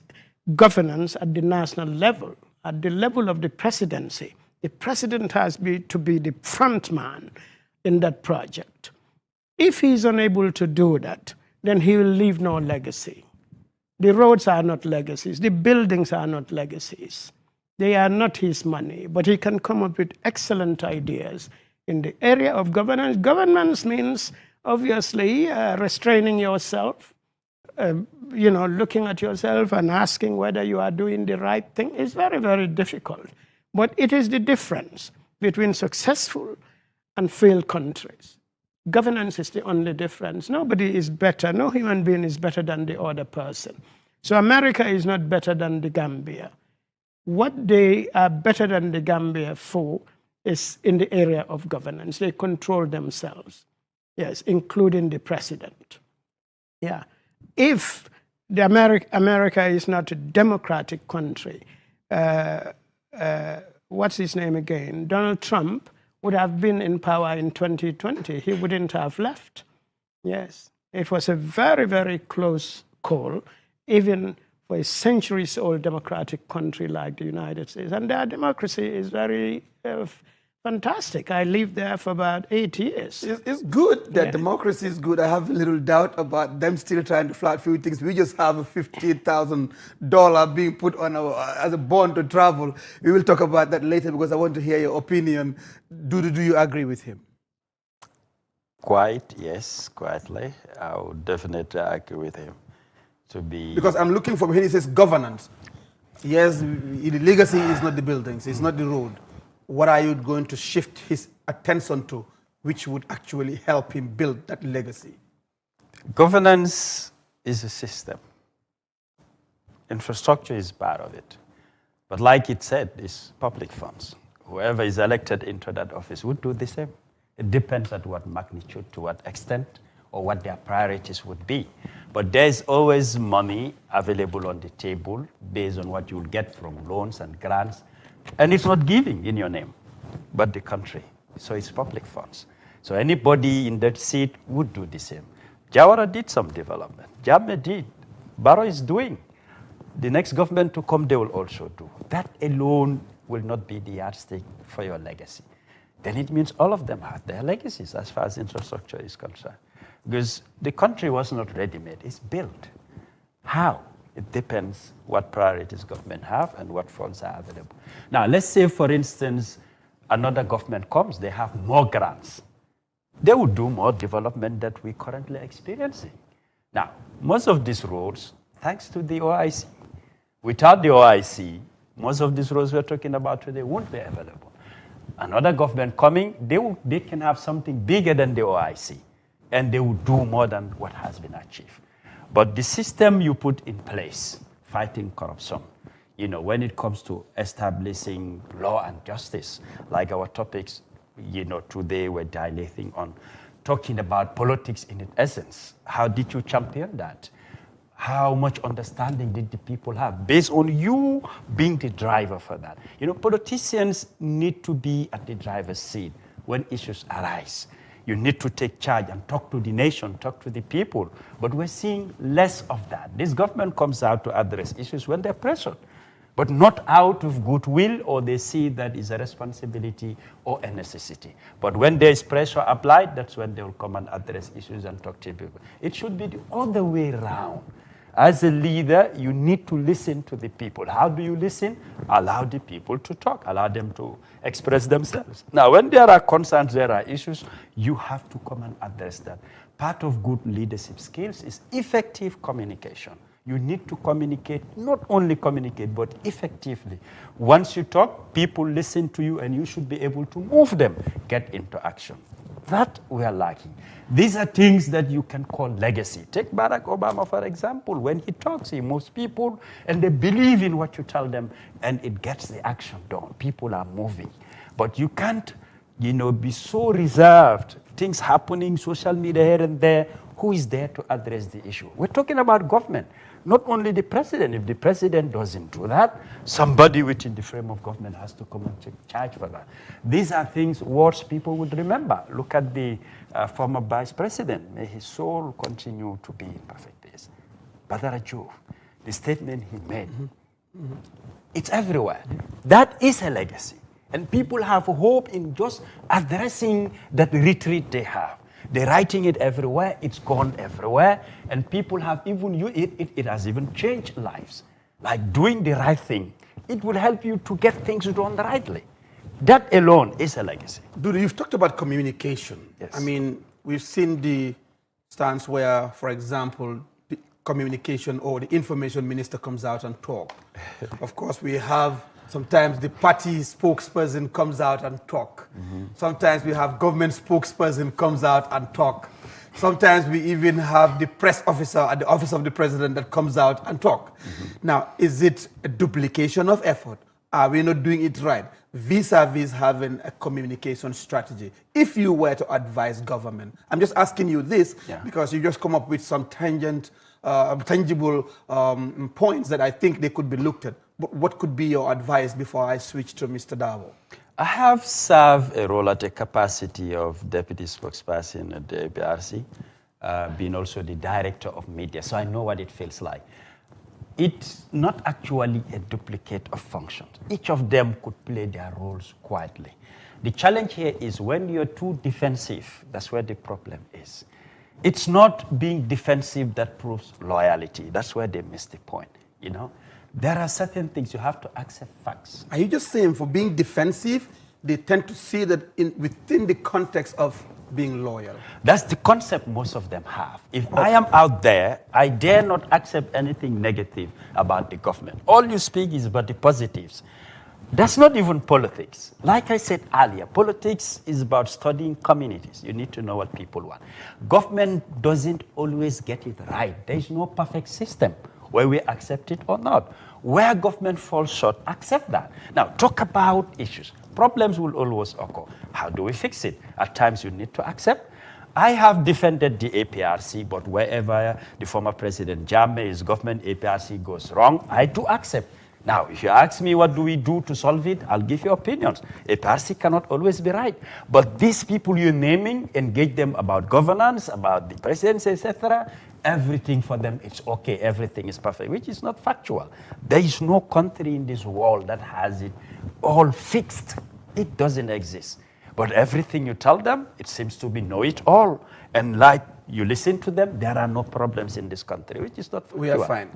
governance at the national level, at the level of the presidency, the president has to be the front man in that project. If he's unable to do that, then he will leave no legacy. The roads are not legacies. The buildings are not legacies. They are not his money, but he can come up with excellent ideas in the area of governance. Governance means, obviously, restraining yourself, looking at yourself and asking whether you are doing the right thing is very, very difficult. But it is the difference between successful and failed countries. Governance is the only difference. Nobody is better. No human being is better than the other person. So America is not better than the Gambia. What they are better than the Gambia for is in the area of governance. They control themselves, yes, including the president. Yeah. If the America is not a democratic country, what's his name again? Donald Trump would have been in power in 2020. He wouldn't have left. Yes. It was a very, very close call, even for a centuries-old democratic country like the United States. And their democracy is very fantastic. I lived there for about 8 years. It's good that democracy is good. I have a little doubt about them still trying to flat few things. We just have a $50,000 being put on as a bond to travel. We will talk about that later because I want to hear your opinion. Do you agree with him? Quite, yes, quietly. I would definitely agree with him. Because I'm looking for when he says governance. Yes, the legacy is not the buildings, it's not the road. What are you going to shift his attention to, which would actually help him build that legacy? Governance is a system. Infrastructure is part of it. But like it said, it's public funds. Whoever is elected into that office would do the same. It depends at what magnitude, to what extent, or what their priorities would be. But there's always money available on the table based on what you'll get from loans and grants. And it's not giving in your name, but the country. So it's public funds. So anybody in that seat would do the same. Jawara did some development. Jammeh did. Barrow is doing. The next government to come, they will also do. That alone will not be the yardstick for your legacy. Then it means all of them have their legacies as far as infrastructure is concerned. Because the country was not ready-made, it's built. How? It depends what priorities government have and what funds are available. Now, let's say, for instance, another government comes, they have more grants. They would do more development that we're currently experiencing. Now, most of these roads, thanks to the OIC. Without the OIC, most of these roads we're talking about today won't be available. Another government coming, they can have something bigger than the OIC, and they will do more than what has been achieved. But the system you put in place, fighting corruption, when it comes to establishing law and justice, like our topics, today we're dilating on, talking about politics in its essence. How did you champion that? How much understanding did the people have based on you being the driver for that? Politicians need to be at the driver's seat when issues arise. You need to take charge and talk to the nation, talk to the people. But we're seeing less of that. This government comes out to address issues when they're pressured, but not out of goodwill or they see that is a responsibility or a necessity. But when there is pressure applied, that's when they will come and address issues and talk to people. It should be the other way around. As a leader, you need to listen to the people. How do you listen? Allow the people to talk. Allow them to express themselves. Now, when there are concerns, there are issues, you have to come and address that. Part of good leadership skills is effective communication. You need to communicate, not only communicate, but effectively. Once you talk, people listen to you, and you should be able to move them, get into action. That we are lacking. These are things that you can call legacy. Take Barack Obama, for example. When he talks, he moves people, and they believe in what you tell them, and it gets the action done. People are moving. But you can't, be so reserved. Things happening, social media here and there, Who is there to address the issue? We're talking about government, not only the president. If the president doesn't do that, somebody within the frame of government has to come and take charge for that. These are things words people would remember. Look at the former vice president. May his soul continue to be in perfect peace. Badara Joof, the statement he made, it's everywhere. That is a legacy. And people have hope in just addressing that retreat they have. They're writing it everywhere, it's gone everywhere, and people have even, it has even changed lives. Like doing the right thing, it will help you to get things done rightly. That alone is a legacy. Dudu, you've talked about communication. Yes. I mean, we've seen the stance where, for example, the communication or the information minister comes out and talk. Of course, we have sometimes the party spokesperson comes out and talk. Sometimes we have government spokesperson comes out and talk. Sometimes we even have the press officer at the office of the president that comes out and talk. Now, is it a duplication of effort? Are we not doing it right? Vis-a-vis having a communication strategy. If you were to advise government, I'm just asking you this because you just come up with some tangible points that I think they could be looked at. But what could be your advice before I switch to Mr. Davo? I have served a role at the capacity of deputy spokesperson at the APRC, being also the director of media, so I know what it feels like. It's not actually a duplicate of functions. Each of them could play their roles quietly. The challenge here is when you're too defensive, that's where the problem is. It's not being defensive that proves loyalty. That's where they miss the point, you know? There are certain things you have to accept facts. Are you just saying for being defensive, they tend to see that within the context of being loyal? That's the concept most of them have. If I am out there, I dare not accept anything negative about the government. All you speak is about the positives. That's not even politics. Like I said earlier, politics is about studying communities. You need to know what people want. Government doesn't always get it right. There is no perfect system where we accept it or not. Where government falls short, accept that. Now, talk about issues. Problems will always occur. How do we fix it? At times you need to accept. I have defended the APRC, but wherever the former President Jammeh's government APRC goes wrong, I do accept. Now, if you ask me what do we do to solve it, I'll give you opinions. APRC cannot always be right. But these people you're naming, engage them about governance, about the presidency, etc., everything for them, it's okay, everything is perfect, which is not factual. There is no country in this world that has it all fixed. It doesn't exist. But everything you tell them, it seems to be know-it-all. And like you listen to them, there are no problems in this country, which is not factual. We are fine.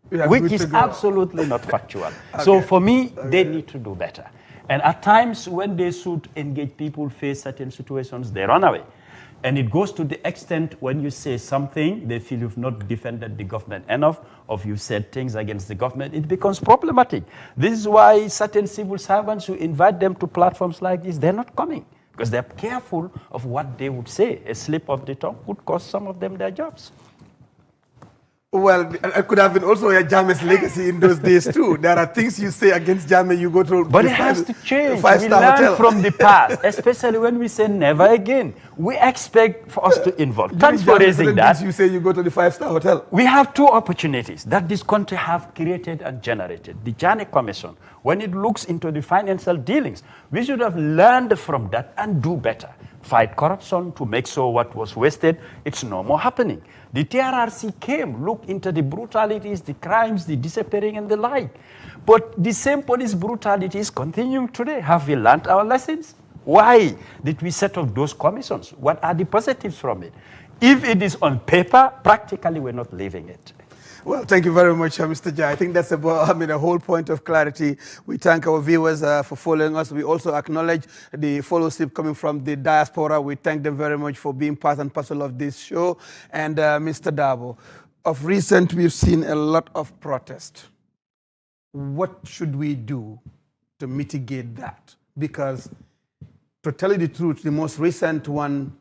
Which is absolutely not factual. Okay. So for me, they need to do better. And at times when they should engage people, face certain situations, they run away. And it goes to the extent when you say something, they feel you've not defended the government enough, or if you've said things against the government, it becomes problematic. This is why certain civil servants, who invite them to platforms like this, they're not coming, because they're careful of what they would say. A slip of the tongue could cost some of them their jobs. Well, it could have been also a Jammeh's legacy in those days too. There are things you say against Jammeh, you go to. But it has to change. We learn hotel. from the past, especially when we say never again. We expect for us to involve. Thanks for raising that. You say you go to the 5-star hotel. We have two opportunities that this country have created and generated. The Jammeh Commission, when it looks into the financial dealings, we should have learned from that and do better. Fight corruption to make sure what was wasted, it's no more happening. The TRRC came, looked into the brutalities, the crimes, the disappearing and the like. But the same police brutality is continuing today. Have we learned our lessons? Why did we set up those commissions? What are the positives from it? If it is on paper, practically we're not living it. Well, thank you very much, Mr. Jai. I think that's a whole point of clarity. We thank our viewers for following us. We also acknowledge the followership coming from the diaspora. We thank them very much for being part and parcel of this show. And Mr. Davo, of recent, we've seen a lot of protest. What should we do to mitigate that? Because to tell you the truth, the most recent one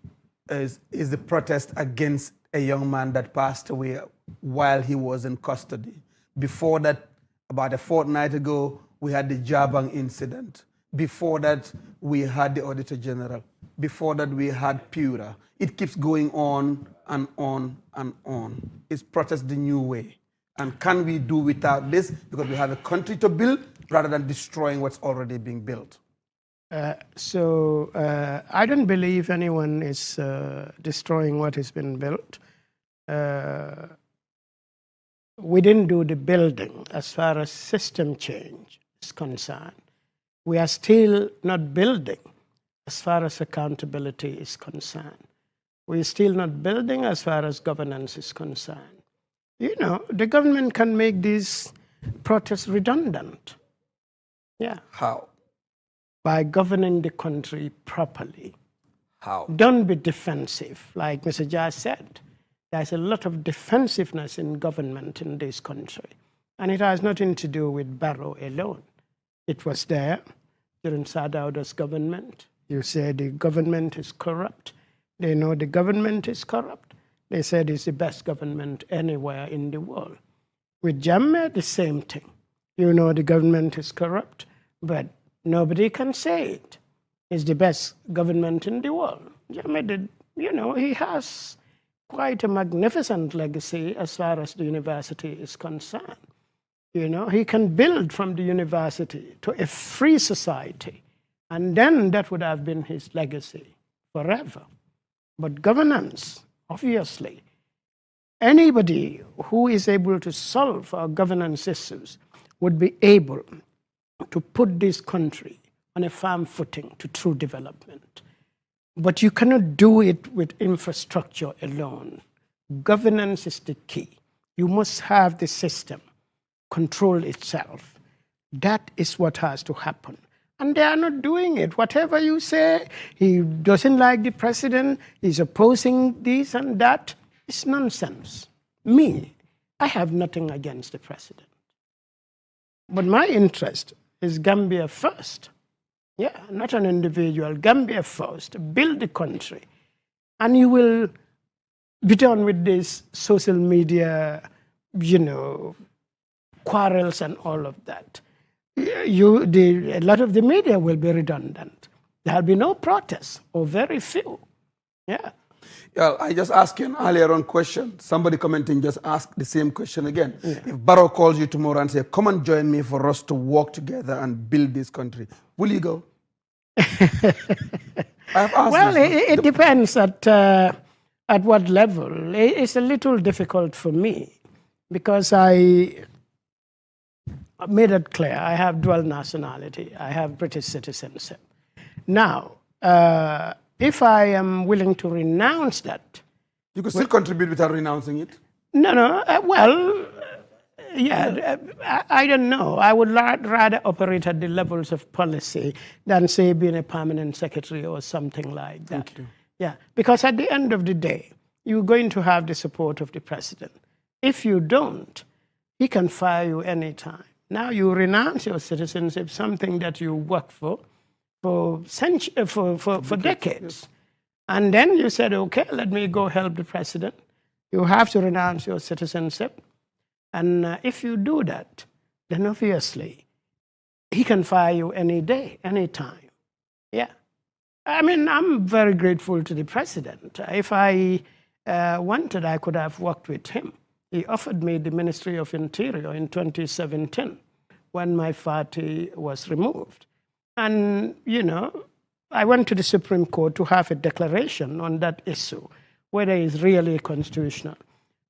is the protest against a young man that passed away while he was in custody. Before that, about a fortnight ago, we had the Jabang incident. Before that, we had the Auditor General. Before that, we had PURA. It keeps going on and on and on. Is protest the new way? And can we do without this? Because we have a country to build rather than destroying what's already being built. I don't believe anyone is destroying what has been built. We didn't do the building as far as system change is concerned. We are still not building as far as accountability is concerned. We're still not building as far as governance is concerned. You know, the government can make these protests redundant. Yeah. How? By governing the country properly. How? Don't be defensive. Like Mr. Jai said, there's a lot of defensiveness in government in this country. And it has nothing to do with Barrow alone. It was there during Sadauda's government. You say the government is corrupt. They know the government is corrupt. They said it's the best government anywhere in the world. With Jammeh, the same thing. You know the government is corrupt, but nobody can say it. It's the best government in the world. Jammeh did, you know, he has quite a magnificent legacy as far as the university is concerned. You know, he can build from the university to a free society, and then that would have been his legacy forever. But governance, obviously, anybody who is able to solve our governance issues would be able to put this country on a firm footing to true development. But you cannot do it with infrastructure alone. Governance is the key. You must have the system control itself. That is what has to happen. And they are not doing it. Whatever you say, he doesn't like the president, he's opposing this and that, it's nonsense. Me, I have nothing against the president. But my interest is Gambia first. Yeah, not an individual. Gambia first. Build the country. And you will be done with this social media, you know, quarrels and all of that. A lot of the media will be redundant. There'll be no protests, or very few. Yeah. Yeah, I just asked you an earlier on question. Somebody commenting just asked the same question again. Yeah. If Barrow calls you tomorrow and says, come and join me for us to work together and build this country, will you go? Well, it depends at what level. It's a little difficult for me because I made it clear I have dual nationality. I have British citizenship. Now, if I am willing to renounce that... You could still contribute without renouncing it? No. I don't know. I would rather operate at the levels of policy than, say, being a permanent secretary or something like that. Thank you. Yeah, because at the end of the day, you're going to have the support of the president. If you don't, he can fire you anytime. Now you renounce your citizenship, something that you worked for decades. And then you said, okay, let me go help the president. You have to renounce your citizenship. And if you do that, then obviously he can fire you any day, any time. Yeah. I mean, I'm very grateful to the president. If I wanted, I could have worked with him. He offered me the Ministry of Interior in 2017 when my party was removed. And, you know, I went to the Supreme Court to have a declaration on that issue, whether it's really constitutional.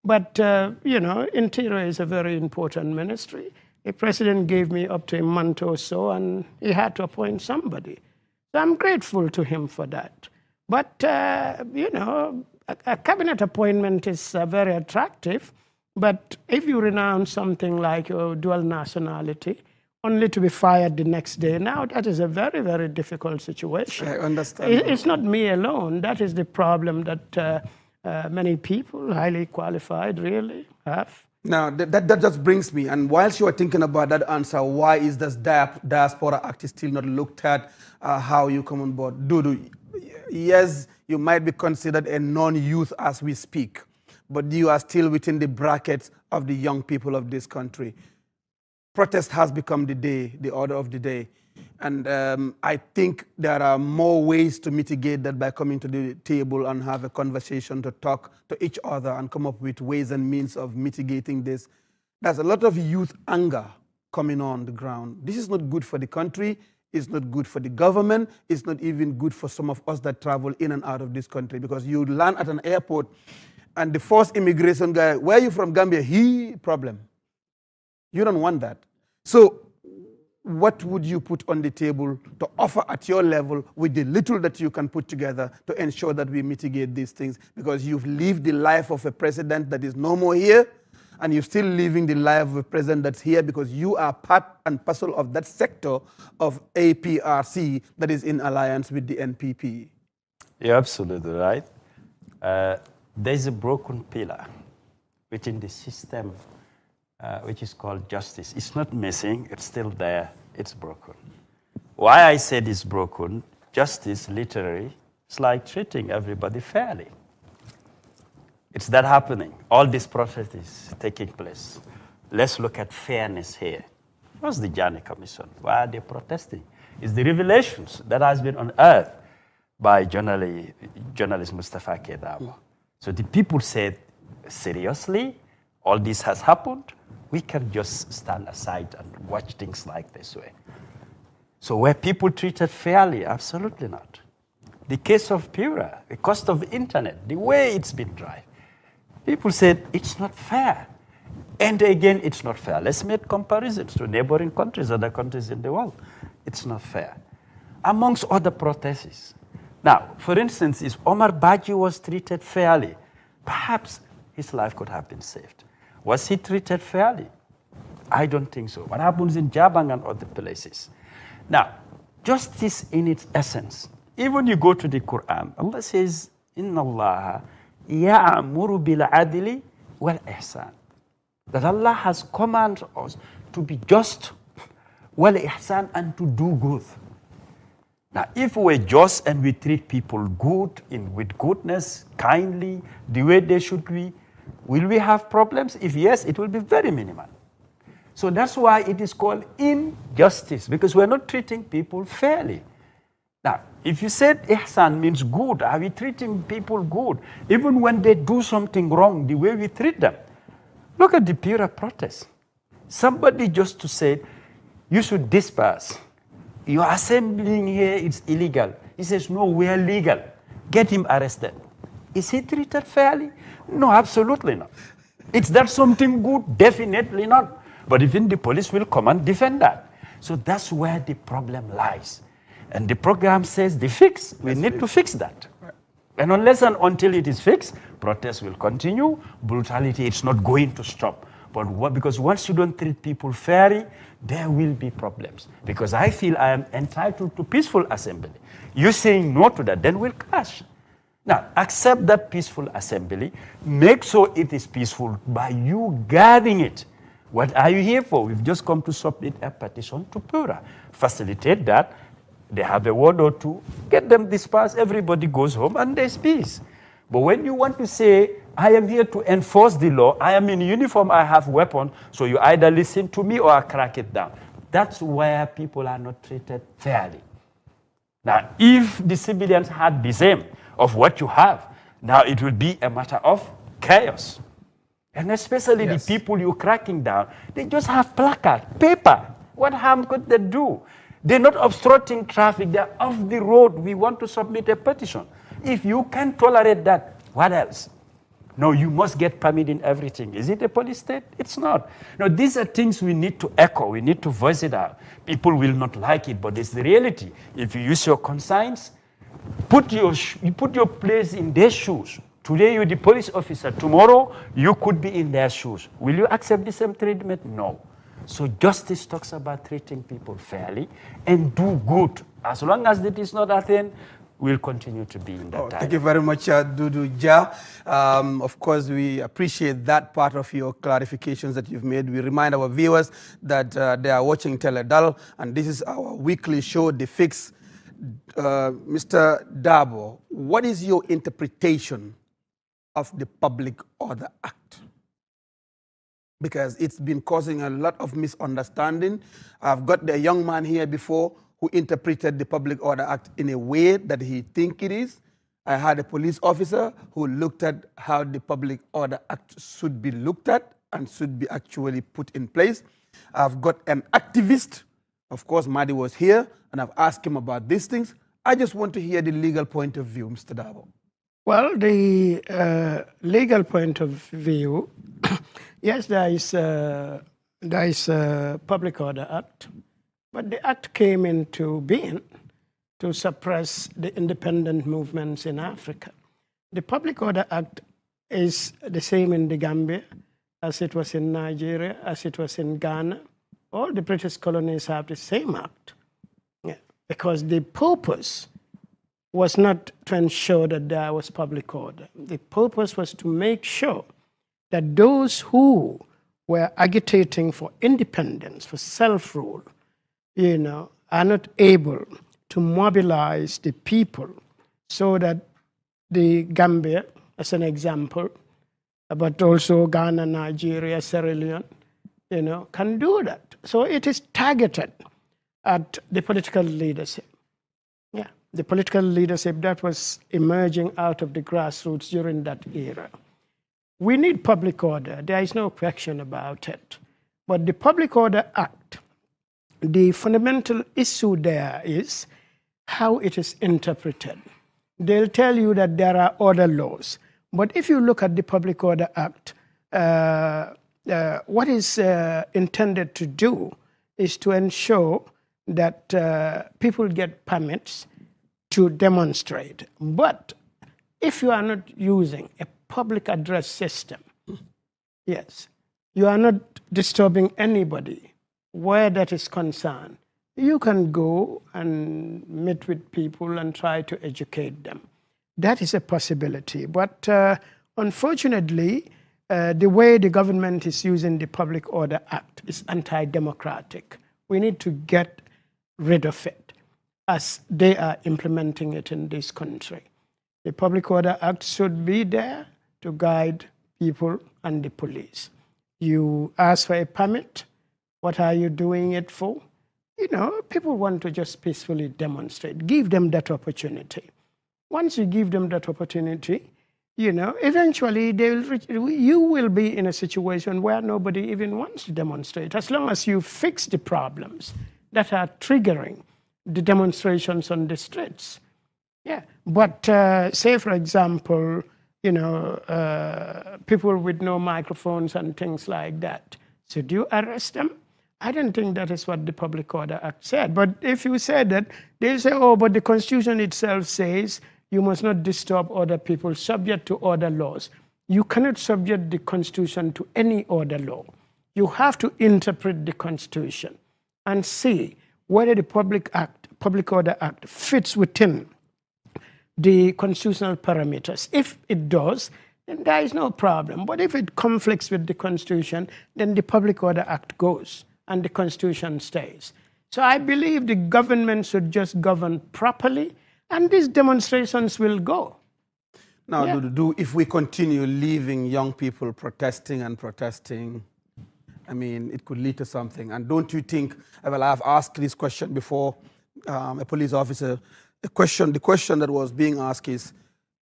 But, you know, Interior is a very important ministry. The president gave me up to a month or so, and he had to appoint somebody. So I'm grateful to him for that. But, you know, a cabinet appointment is very attractive. But if you renounce something like your dual nationality, only to be fired the next day, now that is a very, very difficult situation. I understand. It's not me alone. That is the problem that many people, highly qualified, really have. Now, that just brings me, and whilst you are thinking about that answer, why is this Diaspora Act still not looked at, how you come on board? Dudu, yes, you might be considered a non-youth as we speak, but you are still within the brackets of the young people of this country. Protest has become the order of the day. And I think there are more ways to mitigate that by coming to the table and have a conversation to talk to each other and come up with ways and means of mitigating this. There's a lot of youth anger coming on the ground. This is not good for the country. It's not good for the government. It's not even good for some of us that travel in and out of this country, because you land at an airport and the first immigration guy, where are you from? Gambia? Problem. You don't want that. So what would you put on the table to offer at your level with the little that you can put together to ensure that we mitigate these things? Because you've lived the life of a president that is no more here, and you're still living the life of a president that's here because you are part and parcel of that sector of APRC that is in alliance with the NPP. You're absolutely right. There's a broken pillar within the system which is called justice. It's not missing, it's still there, it's broken. Why I said it's broken, justice literally, it's like treating everybody fairly. It's that happening. All this process is taking place. Let's look at fairness here. What's the Jani Commission? Why are they protesting? It's the revelations that has been unearthed by journalist Mustafa Kedabo. So the people said, seriously, all this has happened? We can just stand aside and watch things like this way. So were people treated fairly? Absolutely not. The case of Pura, the cost of the internet, the way it's been driven. People said, it's not fair. And again, it's not fair. Let's make comparisons to neighboring countries, other countries in the world. It's not fair. Amongst other protests. Now, for instance, if Omar Baji was treated fairly, perhaps his life could have been saved. Was he treated fairly? I don't think so. What happens in Jabang and other places? Now, justice in its essence, even you go to the Quran, Allah says, Inna Allah ya'muru bil adli wal ihsan. That Allah has commanded us to be just, wal ihsan, and to do good. Now, if we're just and we treat people good, with goodness, kindly, the way they should be, will we have problems? If yes, it will be very minimal. So that's why it is called injustice, because we're not treating people fairly. Now, if you said ihsan means good, are we treating people good? Even when they do something wrong, the way we treat them. Look at the Pura protest. Somebody just to say, you should disperse. Your assembling here is illegal. He says, no, we are legal. Get him arrested. Is he treated fairly? No, absolutely not. Is that something good? Definitely not. But even the police will come and defend that. So that's where the problem lies. And the program says the fix, we need to fix that. Right. And unless and until it is fixed, protests will continue. Brutality, it's not going to stop. But because once you don't treat people fairly, there will be problems. Because I feel I am entitled to peaceful assembly. You saying no to that, then we'll clash. Now, accept that peaceful assembly. Make sure it is peaceful by you guarding it. What are you here for? We've just come to submit a petition to Pura. Facilitate that. They have a word or two. Get them dispersed. Everybody goes home and there's peace. But when you want to say, I am here to enforce the law, I am in uniform, I have weapon, so you either listen to me or I crack it down. That's where people are not treated fairly. Now, if the civilians had the same of what you have, now it will be a matter of chaos. And especially the people you're cracking down, they just have placard, paper. What harm could they do? They're not obstructing traffic, they're off the road. We want to submit a petition. If you can tolerate that, what else? No, you must get permit in everything. Is it a police state? It's not. No, these are things we need to echo. We need to voice it out. People will not like it, but it's the reality. If you use your conscience, you put your place in their shoes. Today you're the police officer. Tomorrow you could be in their shoes. Will you accept the same treatment? No. So justice talks about treating people fairly and do good. As long as it is not attained, we'll continue to be in that time. Thank you very much, Dudu Ja. Of course, we appreciate that part of your clarifications that you've made. We remind our viewers that they are watching Teledal, and this is our weekly show, The Fix. Mr. Dabo, what is your interpretation of the Public Order Act? Because it's been causing a lot of misunderstanding. I've got the young man here before who interpreted the Public Order Act in a way that he think it is. I had a police officer who looked at how the Public Order Act should be looked at and should be actually put in place. I've got an activist. Of course, Madi was here, and I've asked him about these things. I just want to hear the legal point of view, Mr. Dabo. Well, the legal point of view, yes, there is a Public Order Act, but the act came into being to suppress the independent movements in Africa. The Public Order Act is the same in the Gambia as it was in Nigeria, as it was in Ghana. All the British colonies have the same act, because the purpose was not to ensure that there was public order. The purpose was to make sure that those who were agitating for independence, for self-rule, are not able to mobilize the people so that the Gambia, as an example, but also Ghana, Nigeria, Sierra Leone, can do that. So it is targeted at the political leadership. Yeah, the political leadership that was emerging out of the grassroots during that era. We need public order. There is no question about it. But the Public Order Act, the fundamental issue there is how it is interpreted. They'll tell you that there are other laws. But if you look at the Public Order Act, what is intended to do is to ensure that people get permits to demonstrate. But if you are not using a public address system, yes, you are not disturbing anybody where that is concerned. You can go and meet with people and try to educate them. That is a possibility. But unfortunately, the way the government is using the Public Order Act is anti-democratic. We need to get rid of it as they are implementing it in this country. The Public Order Act should be there to guide people and the police. You ask for a permit, what are you doing it for? People want to just peacefully demonstrate. Give them that opportunity. Once you give them that opportunity, eventually you will be in a situation where nobody even wants to demonstrate, as long as you fix the problems that are triggering the demonstrations on the streets. Yeah, but say, for example, people with no microphones and things like that, should you arrest them? I don't think that is what the Public Order Act said. But if you said that, they'll say, oh, but the Constitution itself says you must not disturb other people subject to other laws. You cannot subject the Constitution to any other law. You have to interpret the Constitution and see whether the Public Order Act fits within the constitutional parameters. If it does, then there is no problem. But if it conflicts with the Constitution, then the Public Order Act goes and the Constitution stays. So I believe the government should just govern properly, and these demonstrations will go. Now, if we continue leaving young people protesting and protesting, I mean, it could lead to something. And don't you think, well, I've asked this question before, a police officer, the question that was being asked is,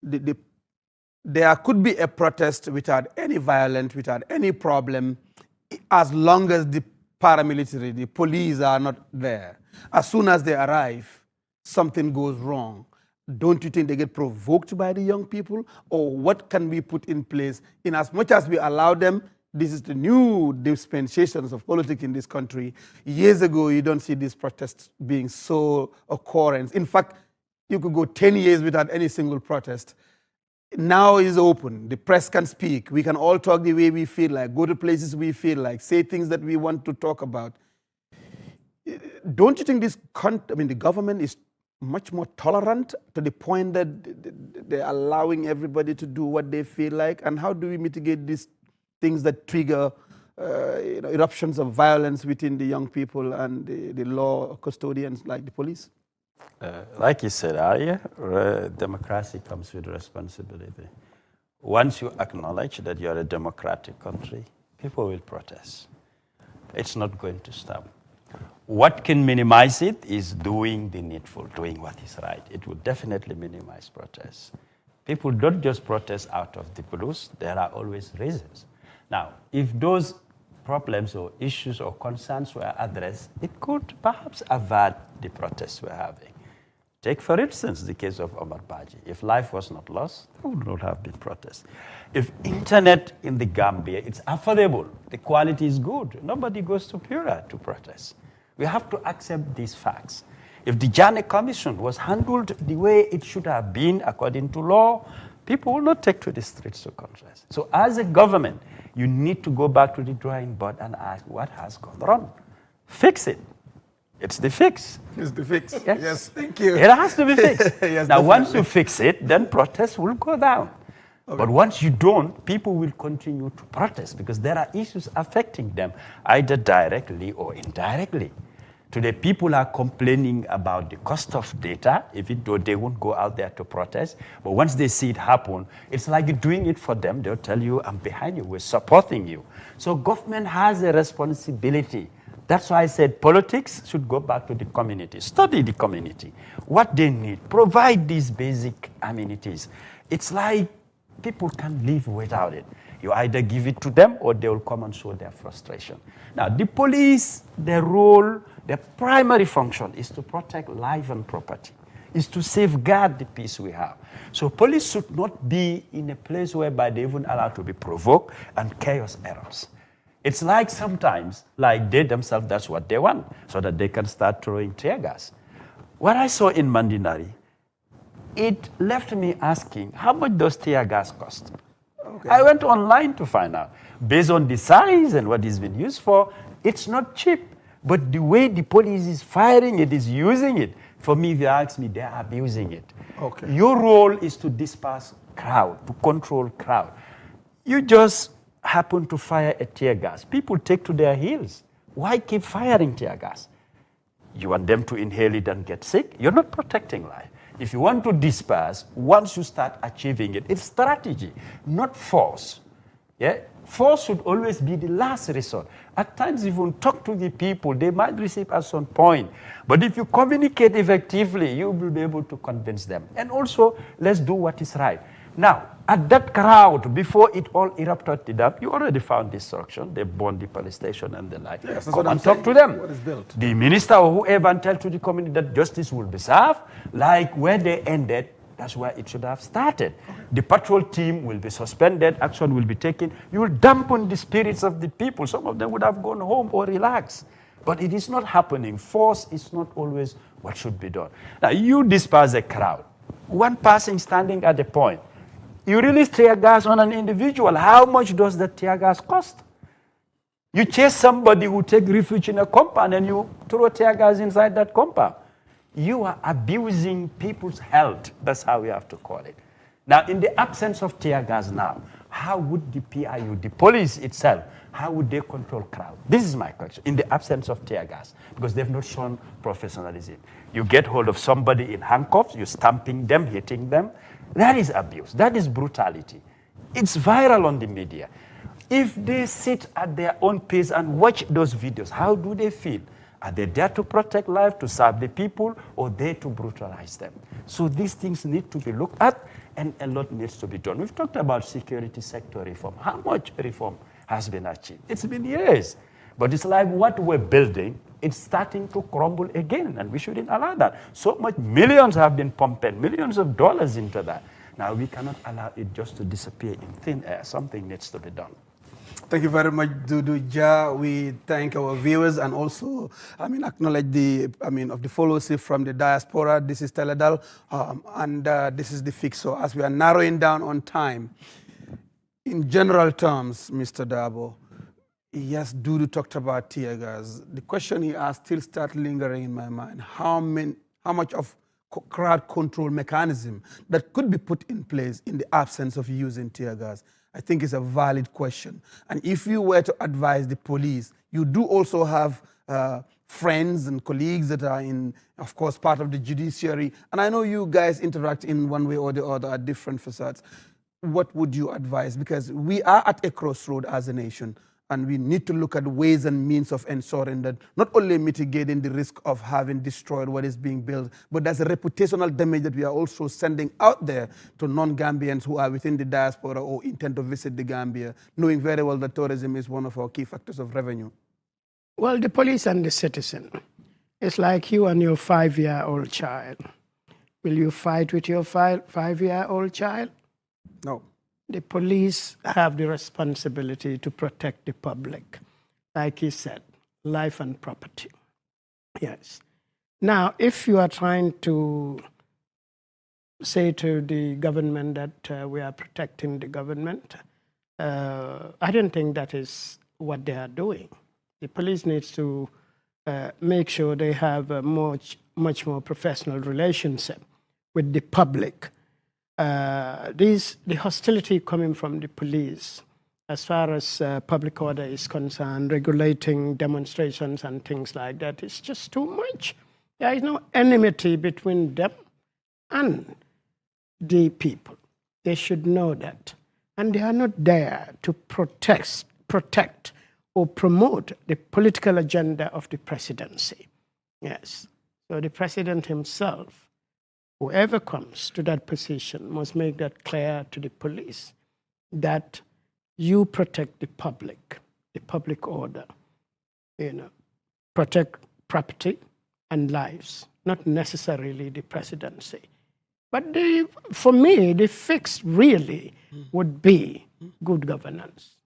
there could be a protest without any violence, without any problem, as long as the paramilitary, the police are not there. As soon as they arrive, something goes wrong. Don't you think they get provoked by the young people? Or what can we put in place in as much as we allow them? This is the new dispensations of politics in this country. Years ago, you don't see these protests being so occurrent. In fact, you could go 10 years without any single protest. Now is open. The press can speak. We can all talk the way we feel like, go to places we feel like, say things that we want to talk about. Don't you think the government is much more tolerant to the point that they're allowing everybody to do what they feel like? And how do we mitigate these things that trigger eruptions of violence within the young people and the law custodians like the police? Like you said earlier, democracy comes with responsibility. Once you acknowledge that you're a democratic country, people will protest. It's not going to stop. What can minimize it is doing the needful, doing what is right. It will definitely minimize protests. People don't just protest out of the blues. There are always reasons. Now, if those problems or issues or concerns were addressed, it could perhaps avert the protests we're having. Take, for instance, the case of Omar Baji. If life was not lost, there would not have been protests. If internet in the Gambia, it's affordable, the quality is good, nobody goes to Pura to protest. We have to accept these facts. If the Janneh Commission was handled the way it should have been according to law, people will not take to the streets to contest. So as a government, you need to go back to the drawing board and ask what has gone wrong. Fix it. It's the fix. It's the fix. Yes, yes, thank you. It has to be fixed. Yes, now, definitely. once you fix it, then protests will go down. Okay. But once you don't, people will continue to protest because there are issues affecting them, either directly or indirectly. Today, people are complaining about the cost of data, even though they won't go out there to protest. But once they see it happen, it's like you're doing it for them. They'll tell you, I'm behind you, we're supporting you. So government has a responsibility. That's why I said politics should go back to the community. Study the community, what they need, provide these basic amenities. It's like people can't live without it. You either give it to them or they will come and show their frustration. Now, the police, their role, their primary function is to protect life and property, is to safeguard the peace we have. So police should not be in a place whereby they're even allowed to be provoked and chaos erupts. It's like sometimes, like they themselves, that's what they want, so that they can start throwing tear gas. What I saw in Mandinari, it left me asking, how much does tear gas cost? Okay. I went online to find out. Based on the size and what it's been used for, it's not cheap. But the way the police is firing it, is using it, for me, if you ask me, they are abusing it. Okay. Your role is to disperse crowd, to control crowd. You just happen to fire a tear gas. People take to their heels. Why keep firing tear gas? You want them to inhale it and get sick? You're not protecting life. If you want to disperse, once you start achieving it, it's strategy, not force. Yeah? Force should always be the last resort. At times, if you talk to the people, they might receive at some point. But if you communicate effectively, you will be able to convince them. And also, let's do what is right. Now, at that crowd, before it all erupted up, you already found destruction. They burned the police station and the like. Yes, Come and talk to them. What is built. The minister or whoever, and tell to the community that justice will be served. Like where they ended, that's where it should have started. Okay. The patrol team will be suspended. Action will be taken. You will dampen the spirits of the people. Some of them would have gone home or relaxed. But it is not happening. Force is not always what should be done. Now, you disperse a crowd. One person standing at a point. You release tear gas on an individual. How much does that tear gas cost? You chase somebody who take refuge in a compound and you throw tear gas inside that compound. You are abusing people's health. That's how we have to call it. Now, in the absence of tear gas now, how would the PIU, the police itself, how would they control crowd? This is my question. In the absence of tear gas, because they've not shown professionalism. You get hold of somebody in handcuffs, you're stamping them, hitting them. That is abuse. That is brutality. It's viral on the media. If they sit at their own pace and watch those videos, how do they feel? Are they there to protect life, to serve the people, or there to brutalize them? So these things need to be looked at, and a lot needs to be done. We've talked about security sector reform. How much reform has been achieved? It's been years. But it's like what we're building, it's starting to crumble again, and we shouldn't allow that. So much millions have been pumped, millions of dollars into that. Now, we cannot allow it just to disappear in thin air. Something needs to be done. Thank you very much, Dudu Ja. We thank our viewers and also, acknowledge the, of the followership from the diaspora. This is Teledal, and this is the fix. So as we are narrowing down on time, in general terms, Mr. Dabo, yes, Dudu talked about tear gas. The question he asked still starts lingering in my mind. How much of crowd control mechanism that could be put in place in the absence of using tear gas? I think is a valid question. And if you were to advise the police, you do also have friends and colleagues that are in, of course, part of the judiciary. And I know you guys interact in one way or the other at different facades. What would you advise? Because we are at a crossroad as a nation. And we need to look at ways and means of ensuring that not only mitigating the risk of having destroyed what is being built, but there's a reputational damage that we are also sending out there to non-Gambians who are within the diaspora or intend to visit the Gambia, knowing very well that tourism is one of our key factors of revenue. Well, the police and the citizen. It's like you and your 5-year-old child. Will you fight with your 5-year-old child? No. The police have the responsibility to protect the public, like he said, life and property. Yes. Now, if you are trying to say to the government that we are protecting the government, I don't think that is what they are doing. The police needs to make sure they have a much more professional relationship with the public. The hostility coming from the police, as far as public order is concerned, regulating demonstrations and things like that, is just too much. There is no enmity between them and the people. They should know that. And they are not there to protect or promote the political agenda of the presidency. Yes. So the president himself, whoever comes to that position, must make that clear to the police that you protect the public order, protect property and lives, not necessarily the presidency. But for me, the fix really would be good governance.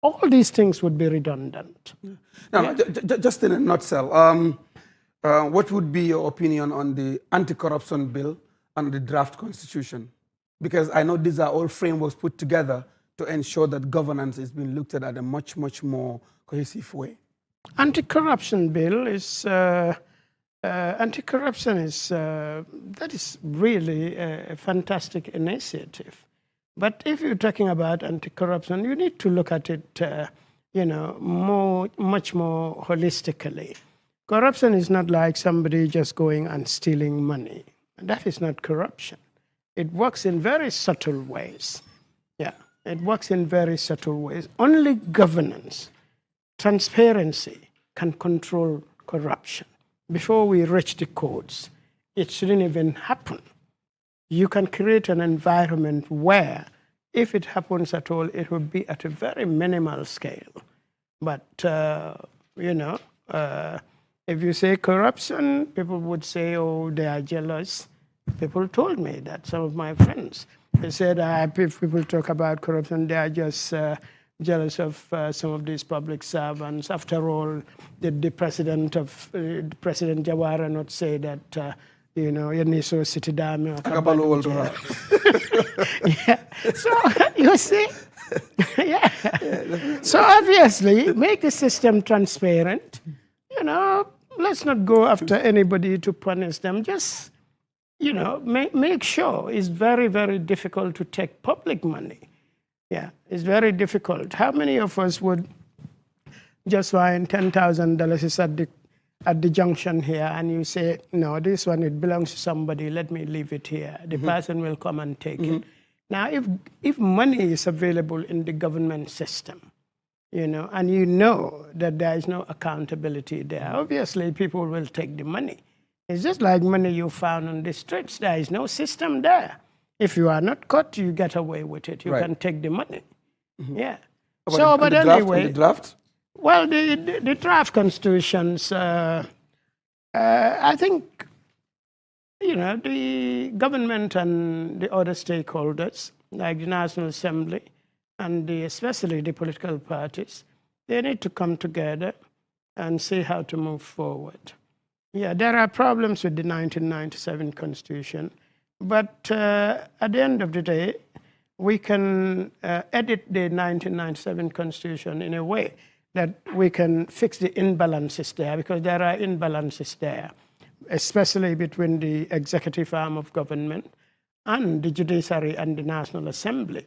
All these things would be redundant. Now, just in a nutshell, what would be your opinion on the anti-corruption bill and the draft constitution? Because I know these are all frameworks put together to ensure that governance is being looked at a much more cohesive way. Anti-corruption bill is, anti-corruption is, that is really a fantastic initiative. But if you're talking about anti-corruption, you need to look at it, much more holistically. Corruption is not like somebody just going and stealing money. That is not corruption. It works in very subtle ways. Yeah, it works in very subtle ways. Only governance, transparency can control corruption. Before we reach the courts, it shouldn't even happen. You can create an environment where, if it happens at all, it will be at a very minimal scale. But, if you say corruption, people would say, oh, they are jealous. People told me that, some of my friends. They said, if people talk about corruption, they are just jealous of some of these public servants. After all, did the President Jawara not say that, Yeniso City Dame or yeah. So, you see? Yeah. So obviously, make the system transparent. Let's not go after anybody to punish them. Just, make sure it's very, very difficult to take public money. Yeah, it's very difficult. How many of us would just find $10,000 at the junction here and you say, no, this one, it belongs to somebody, let me leave it here. The person will come and take it. Now, if money is available in the government system, and you know that there is no accountability there, obviously people will take the money. It's just like money you found on the streets. There is no system there. If you are not caught, you get away with it. You can take the money. Yeah. So, but anyway, the draft? Well, the draft constitutions, I think, the government and the other stakeholders, like the National Assembly, and especially the political parties, they need to come together and see how to move forward. Yeah, there are problems with the 1997 Constitution, but at the end of the day, we can edit the 1997 Constitution in a way that we can fix the imbalances there, because there are imbalances there, especially between the executive arm of government and the judiciary and the National Assembly.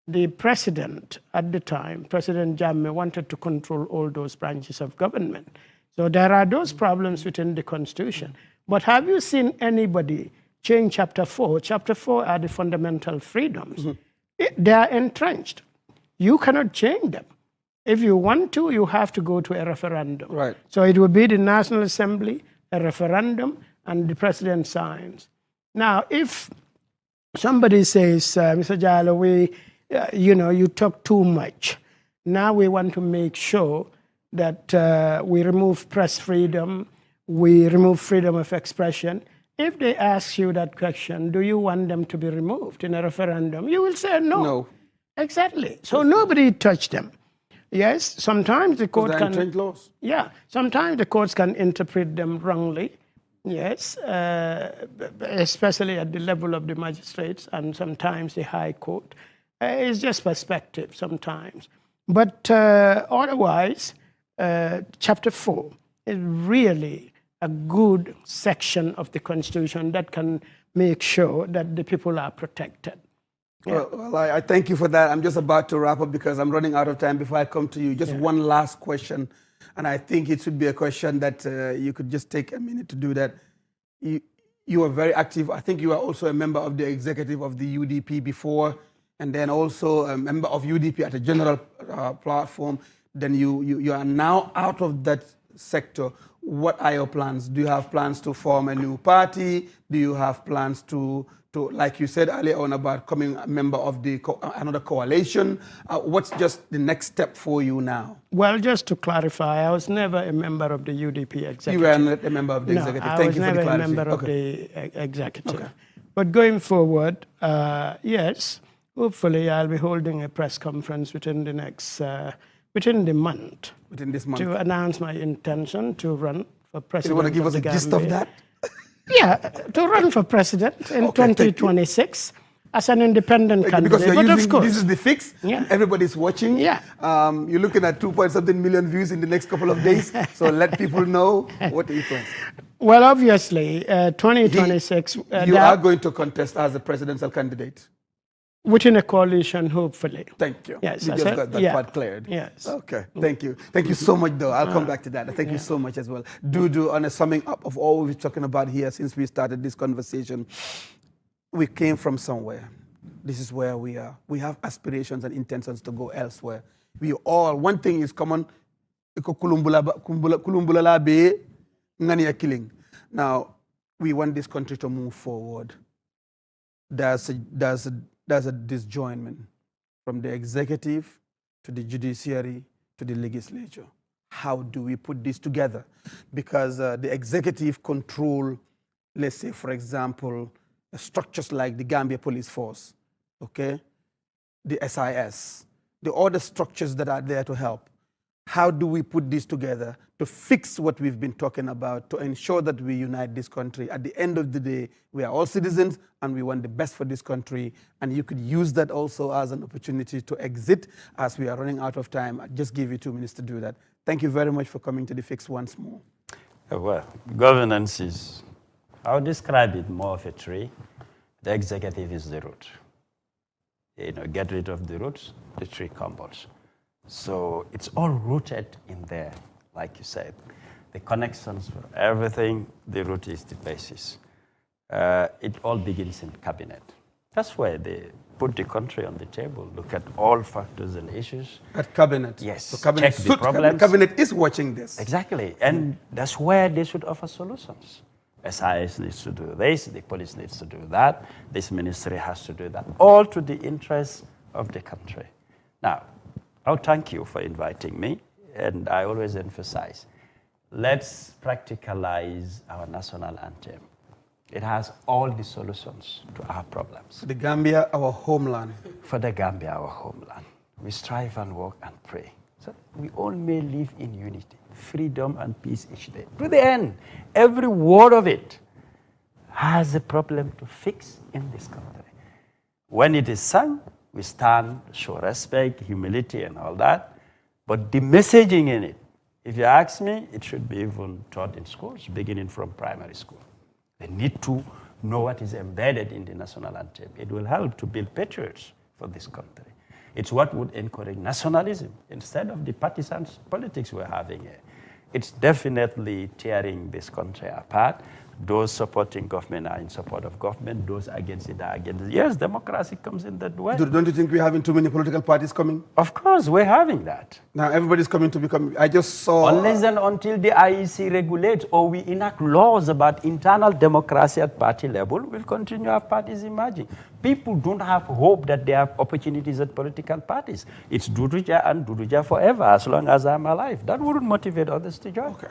The president at the time, President Jammeh, wanted to control all those branches of government. So there are those problems within the Constitution. But have you seen anybody change Chapter 4? Chapter 4 are the fundamental freedoms. They are entrenched. You cannot change them. If you want to, you have to go to a referendum. Right. So it will be the National Assembly, a referendum, and the president signs. Now, if somebody says, Mr. Jallo, you talk too much. Now we want to make sure that we remove press freedom, we remove freedom of expression. If they ask you that question, do you want them to be removed in a referendum? You will say no. No. Exactly. So nobody touched them. Yes, sometimes the court can. Entrenched laws. Yeah, sometimes the courts can interpret them wrongly. Yes, especially at the level of the magistrates and sometimes the High Court. It's just perspective sometimes. But otherwise, Chapter 4 is really a good section of the Constitution that can make sure that the people are protected. Yeah. Well, I thank you for that. I'm just about to wrap up because I'm running out of time before I come to you. Just one last question, and I think it should be a question that you could just take a minute to do that. You are very active. I think you are also a member of the executive of the UDP before, and then also a member of UDP at a general platform. Then you are now out of that sector. What are your plans? Do you have plans to form a new party? Do you have plans to like you said earlier on about becoming a member of another coalition? What's just the next step for you now? Well, just to clarify, I was never a member of the UDP executive. You were not a member of the executive. I Thank was you for never the a member of the executive. Okay. But going forward, yes, hopefully I'll be holding a press conference within the next, within the month. Within this month. To announce my intention to run for president. You want to give us a gist of that? Yeah, to run for president in 2026 as an independent candidate. Because you're but using, of course, this is the fix. Yeah. Everybody's watching. Yeah. You're looking at 2-something million views in the next couple of days. So let people know what it was. Well, obviously, 2026. You are going to contest as a presidential candidate. Within a coalition, hopefully. Thank you. Yes, you just got that part cleared. Yes. Okay. Thank you. Thank you so much, though. I'll come back to that. Thank you so much as well. On a summing up of all we've been talking about here since we started this conversation, we came from somewhere. This is where we are. We have aspirations and intentions to go elsewhere. We all, one thing is common. Now, we want this country to move forward. There's a disjointment from the executive to the judiciary to the legislature. How do we put this together? Because the executive control, let's say, for example, structures like the Gambia Police Force, okay, the SIS, the other structures that are there to help. How do we put this together to fix what we've been talking about, to ensure that we unite this country? At the end of the day, we are all citizens and we want the best for this country. And you could use that also as an opportunity to exit as we are running out of time. I'll just give you 2 minutes to do that. Thank you very much for coming to the Fix once more. Well, governance is, I would describe it more of a tree. The executive is the root. Get rid of the roots, the tree crumbles. So it's all rooted in there, like you said. The connections for everything, the root is the basis. It all begins in cabinet. That's where they put the country on the table, look at all factors and issues. At cabinet? Yes. So cabinet, check the problems. Cabinet is watching this. Exactly. And that's where they should offer solutions. SIS needs to do this, the police needs to do that, this ministry has to do that, all to the interest of the country. Now, I'll thank you for inviting me, and I always emphasize, let's practicalize our national anthem. It has all the solutions to our problems. For the Gambia, our homeland. For the Gambia, our homeland. We strive and work and pray. So we all may live in unity, freedom and peace each day. To the end, every word of it has a problem to fix in this country. When it is sung, we stand, show respect, humility, and all that. But the messaging in it, if you ask me, it should be even taught in schools, beginning from primary school. They need to know what is embedded in the national anthem. It will help to build patriots for this country. It's what would encourage nationalism instead of the partisan politics we're having here. It's definitely tearing this country apart. Those supporting government are in support of government. Those against it are against it. Yes, democracy comes in that way. Don't you think we're having too many political parties coming? Of course, we're having that. Now everybody's coming to become. I just saw. Unless and until the IEC regulates or we enact laws about internal democracy at party level, we'll continue to have parties emerging. People don't have hope that they have opportunities at political parties. It's Duduja and Duduja forever as long as I'm alive. That wouldn't motivate others to join. Okay.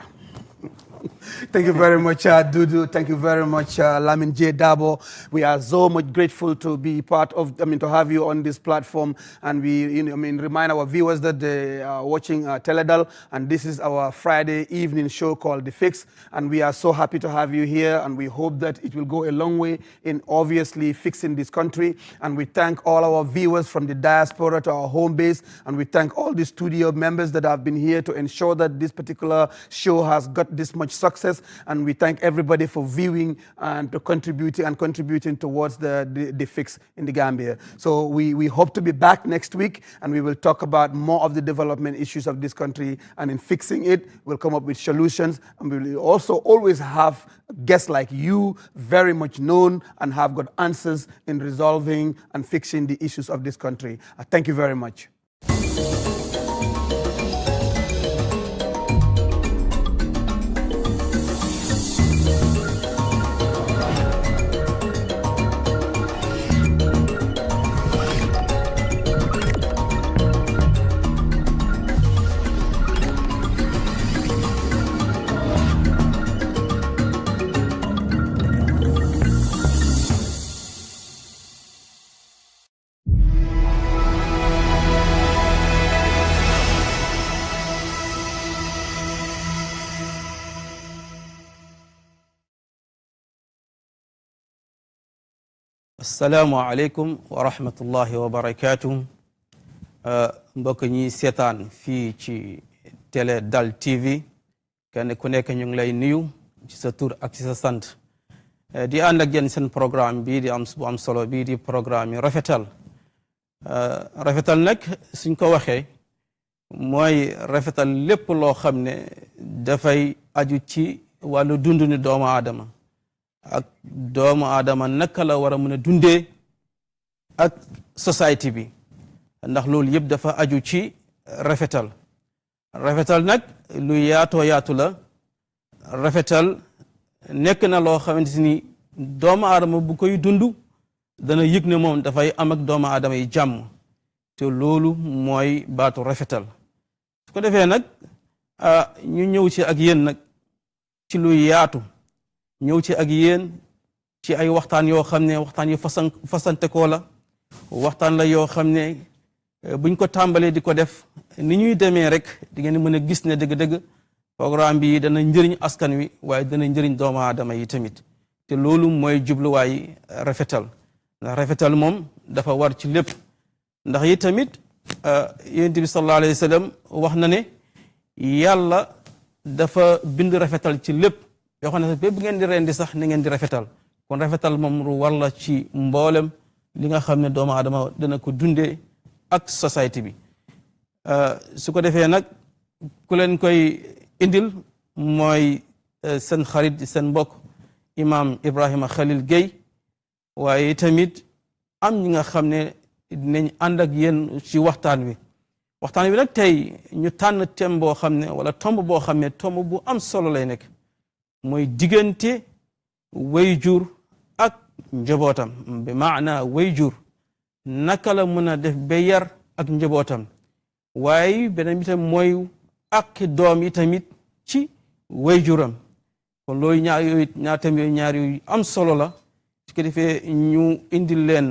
Thank you very much, Dudu. Thank you very much, Lamin J. Dabo. We are so much grateful to be part of, to have you on this platform. And we, remind our viewers that they are watching Teledal. And this is our Friday evening show called The Fix. And we are so happy to have you here. And we hope that it will go a long way in obviously fixing this country. And we thank all our viewers from the diaspora to our home base. And we thank all the studio members that have been here to ensure that this particular show has got this much success, and we thank everybody for viewing and to contributing towards the fix in the Gambia. So we hope to be back next week, and we will talk about more of the development issues of this country, and in fixing it we'll come up with solutions, and we will also always have guests like you, very much known and have got answers in resolving and fixing the issues of this country. Thank you very much. Assalamu alaikum wa rahmatullahi wa barakatuh. Mbokk ñi seetaan fii ci Teledal TV kenn ku nekk ñu ngi lay nuyu ci sa tur ak ci sa sant di ànd ak yéen seen programme bii di bu am solo bii di programme yi rafetal nag suñ ko waxee mooy rafetal lépp loo xam ne dafay aju ci wàllu dunduni doomu aadama ak doomu aadama naka la war a mën a dundee ak société bi ndax loolu yëpp dafa aju ci rafetal nag lu yaatoo yaatu la rafetal nekk na loo xamante ni doomu aadama bu koy dund dana yëg ne moom dafay am ak doomu aadama yi jàmm te loolu mooy baatu rafetal su ko defee nag ñu ñëw ci ak yéen nag ci lu yaatu ñëw ci ak yéen ci ay waxtaan yoo xam ne waxtaan yu fasante koo la waxtaan la yoo xam ne buñ ko tàmbalee di ko def ni ñuy demee rek di ngeen mën a gis ne dëgg-dëgg programme bi dana njëriñ askan wi waaye dana njëriñ doomu aadama yi tamit te loolu mooy jubluwaay rafetal ndax rafetal moom dafa war ci lépp ndax yi tamit yonent bi sallallahu alayhi wa sallam wax na ne yàlla dafa bind rafetal ci lépp yoo xam ne bépp ngeen di rendi sax ni ngeen di rafetal kon rafetal moom lu war la ci mboolem li nga xam ne doomu aadama dana ko dundee ak société bi su ko defee nag ku leen koy indil mooy seen xarit seen mbokk imam Ibrahima Khalil Gueye waaye tamit am ñi nga xam ne dinañ ànd ak yéen ci waxtaan wi nag tey ñu tànn thème boo xam ne wala tomb boo xam ne tomb bu am solo lay nekk mooy diggante wayjur ak njabootam bi maana wayjur naka la mën a def ba yar ak njabootam waaye beneen bi tam mooy ak doom yi tamit ci wayjuram kon loolu ñaar yooyu am solo la su ko defee ñu indil leen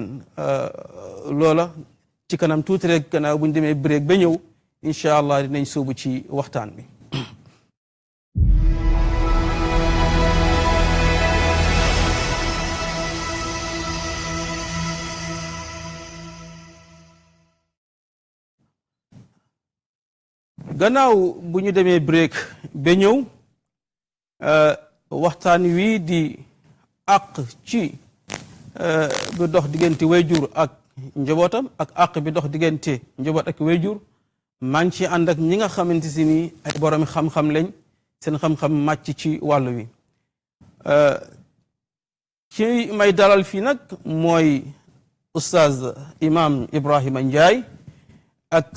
loola ci kanam tuuti rek gannaaw bu ñu demee break ba ñëw incha allah dinañ sóobu ci waxtaan bi. gannaaw bu ñu demee break ba ñëw waxtaan wii di àq ci bi dox diggante wayjur ak njabootam ak àq bi dox diggante njaboot ak wayjur maa ngi ci ànd ak ñi nga xamante si ni ay borom xam-xam lañ seen xam-xam màcc ci wàll wi ci may dalal fii nag mooy oustaz imam Ibrahima Ndiaye ak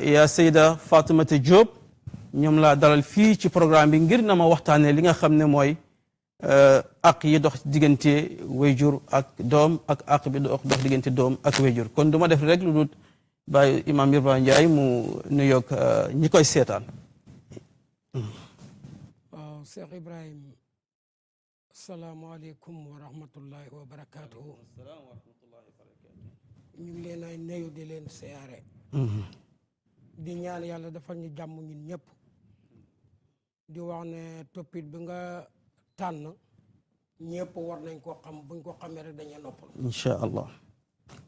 ya Seyda Fatimata Diop ñoom laa dalal fii ci programme bi ngir na ma waxtaanee li nga xam ne mooy ak yi dox diggante wayjur ak doom ak ak bi dox diggante doom ak wayjur kon du ma def rek lu dul bàyyi imam Ibrahima Ndiaye mu nuyoog ñi koy seetaan. waaw Cheikh Ibrahim asalaamaaleykum wa rahmatullahi wa barakaatuhu. ñu ngi leen ay nuyu di leen siyaare. di ñaan yàlla defal ñu jàmm ñun ñëpp. di wax ne toppit bi nga tànn ñëpp war nañ koo xam buñ ko xamee rek dañuy noppal. incha allah.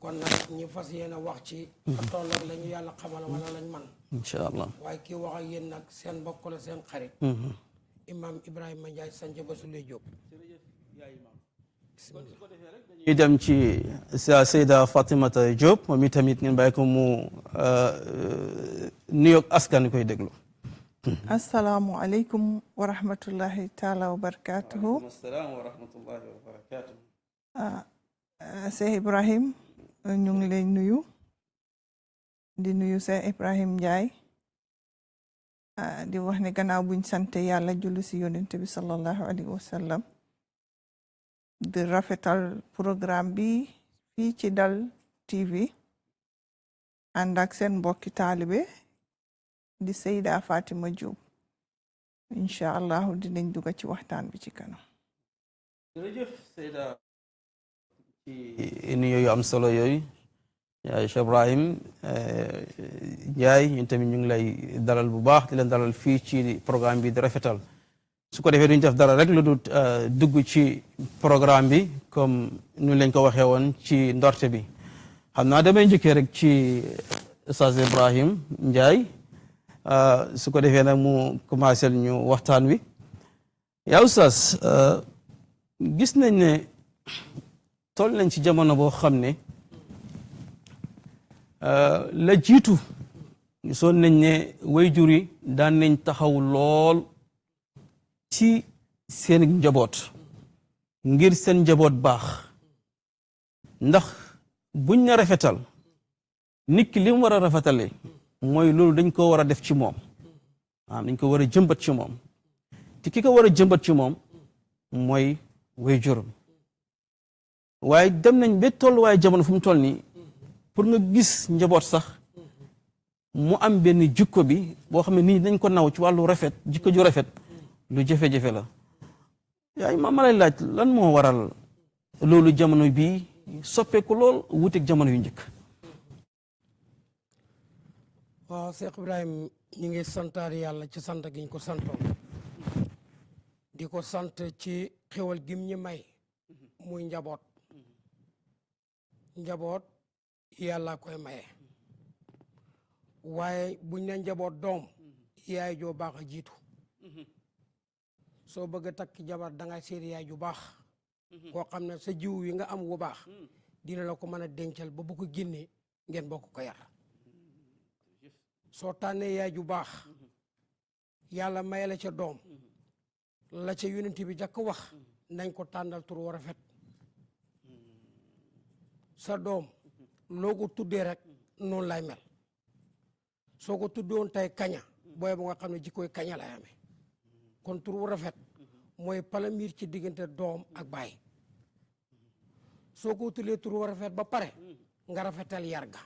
kon nag ñi fas yéene wax ci. tolloog la ñu yàlla xamal wala lañ man. incha allah. waaye kii wax ak yéen nag seen mbokk la seen xarit. imam Ibrahima Ndiaye sanc ba su lay jóg. ñu dem ci sa Seyda Fatimata Diop moom itamit ngeen bàyyi ko mu nuyoog askan koy déglu. asalaamualeykum wa rahmatullahi taala wa barakatuhu. asalaam wa rahmatullahi wa barakatuhu. Cheikh Ibrahim ñu ngi lay nuyu di nuyu Cheikh Ibrahim Ndiaye di wax ne gannaaw buñ sante yàlla julli si yonent bi sallallahu alayhi wa sallam di rafetal programme bi fii ci Dal TV ànd ak seen mbokki taalibe di Seyda Fatima Diop incha allahu dinañ dugg ci waxtaan bi ci kanam. jërëjëf Seyda ci nuyu yu am solo yooyu yaay Cheikh Ibrahim Ndiaye ñun tamit ñu ngi lay dalal bu baax di leen dalal fii ci programme bi di rafetal su ko defee duñ def dara rek lu dul dugg ci programme bi comme nu lañ ko waxee woon ci ndorte bi xam naa damay njëkkee rek ci Oustaz Ibrahim Ndiaye su ko defee nag mu commencé ñu waxtaan wi yaa Oustaz gis nañ ne toll nañ ci jamono boo xam ne la jiitu gisoon nañ ne waajur yi daan nañ taxaw lool ci seen njaboot ngir seen njaboot baax ndax buñ na rafetal nit ki li mu war a rafetale mooy loolu dañ ko war a def ci moom dañ ko war a jëmbat ci moom te ki ko war a jëmbat ci moom mooy waajuram waaye dem nañ ba tolluwaay jamono fu mu toll nii pour nga gis njaboot sax mu am benn jikko bi boo xam ne nit ñi dañ ko naw ci wàllu rafet jikko ju rafet lu jafe-jafe la yaay ma lay laaj lan moo waral loolu jamono bii soppeeku lool wuuteeg jamono yu njëkk. waaw Cheikh Ibrahim ñu ngi santaat yàlla ci sant gi ñu ko santoon di ko sant ci xéwal gim ñi may muy njaboot njaboot yàlla koy maye waaye buñ ne njaboot doom yaay joo baax a jiitu soo bëgg a takk jabar da ngay seet yaay ju baax koo xam ne sa jiw yi nga am wu baax dina la ko mën a dencal ba bu ko génnee ngeen bokk ko yar soo tànnee yaay ju baax yàlla maye la ca doom la ca yonent bi jàkk wax nañ ko tànnal tur war a rafet sa doom loo ko tuddee rek noonu lay mel soo ko tuddoon tey kaña booy ba nga xam ne jikkooy kaña lay amee kon tur wu rafet mooy palamiir ci diggante doom ak baay soo ko tuddee tur wu rafet ba pare nga rafetal yar ga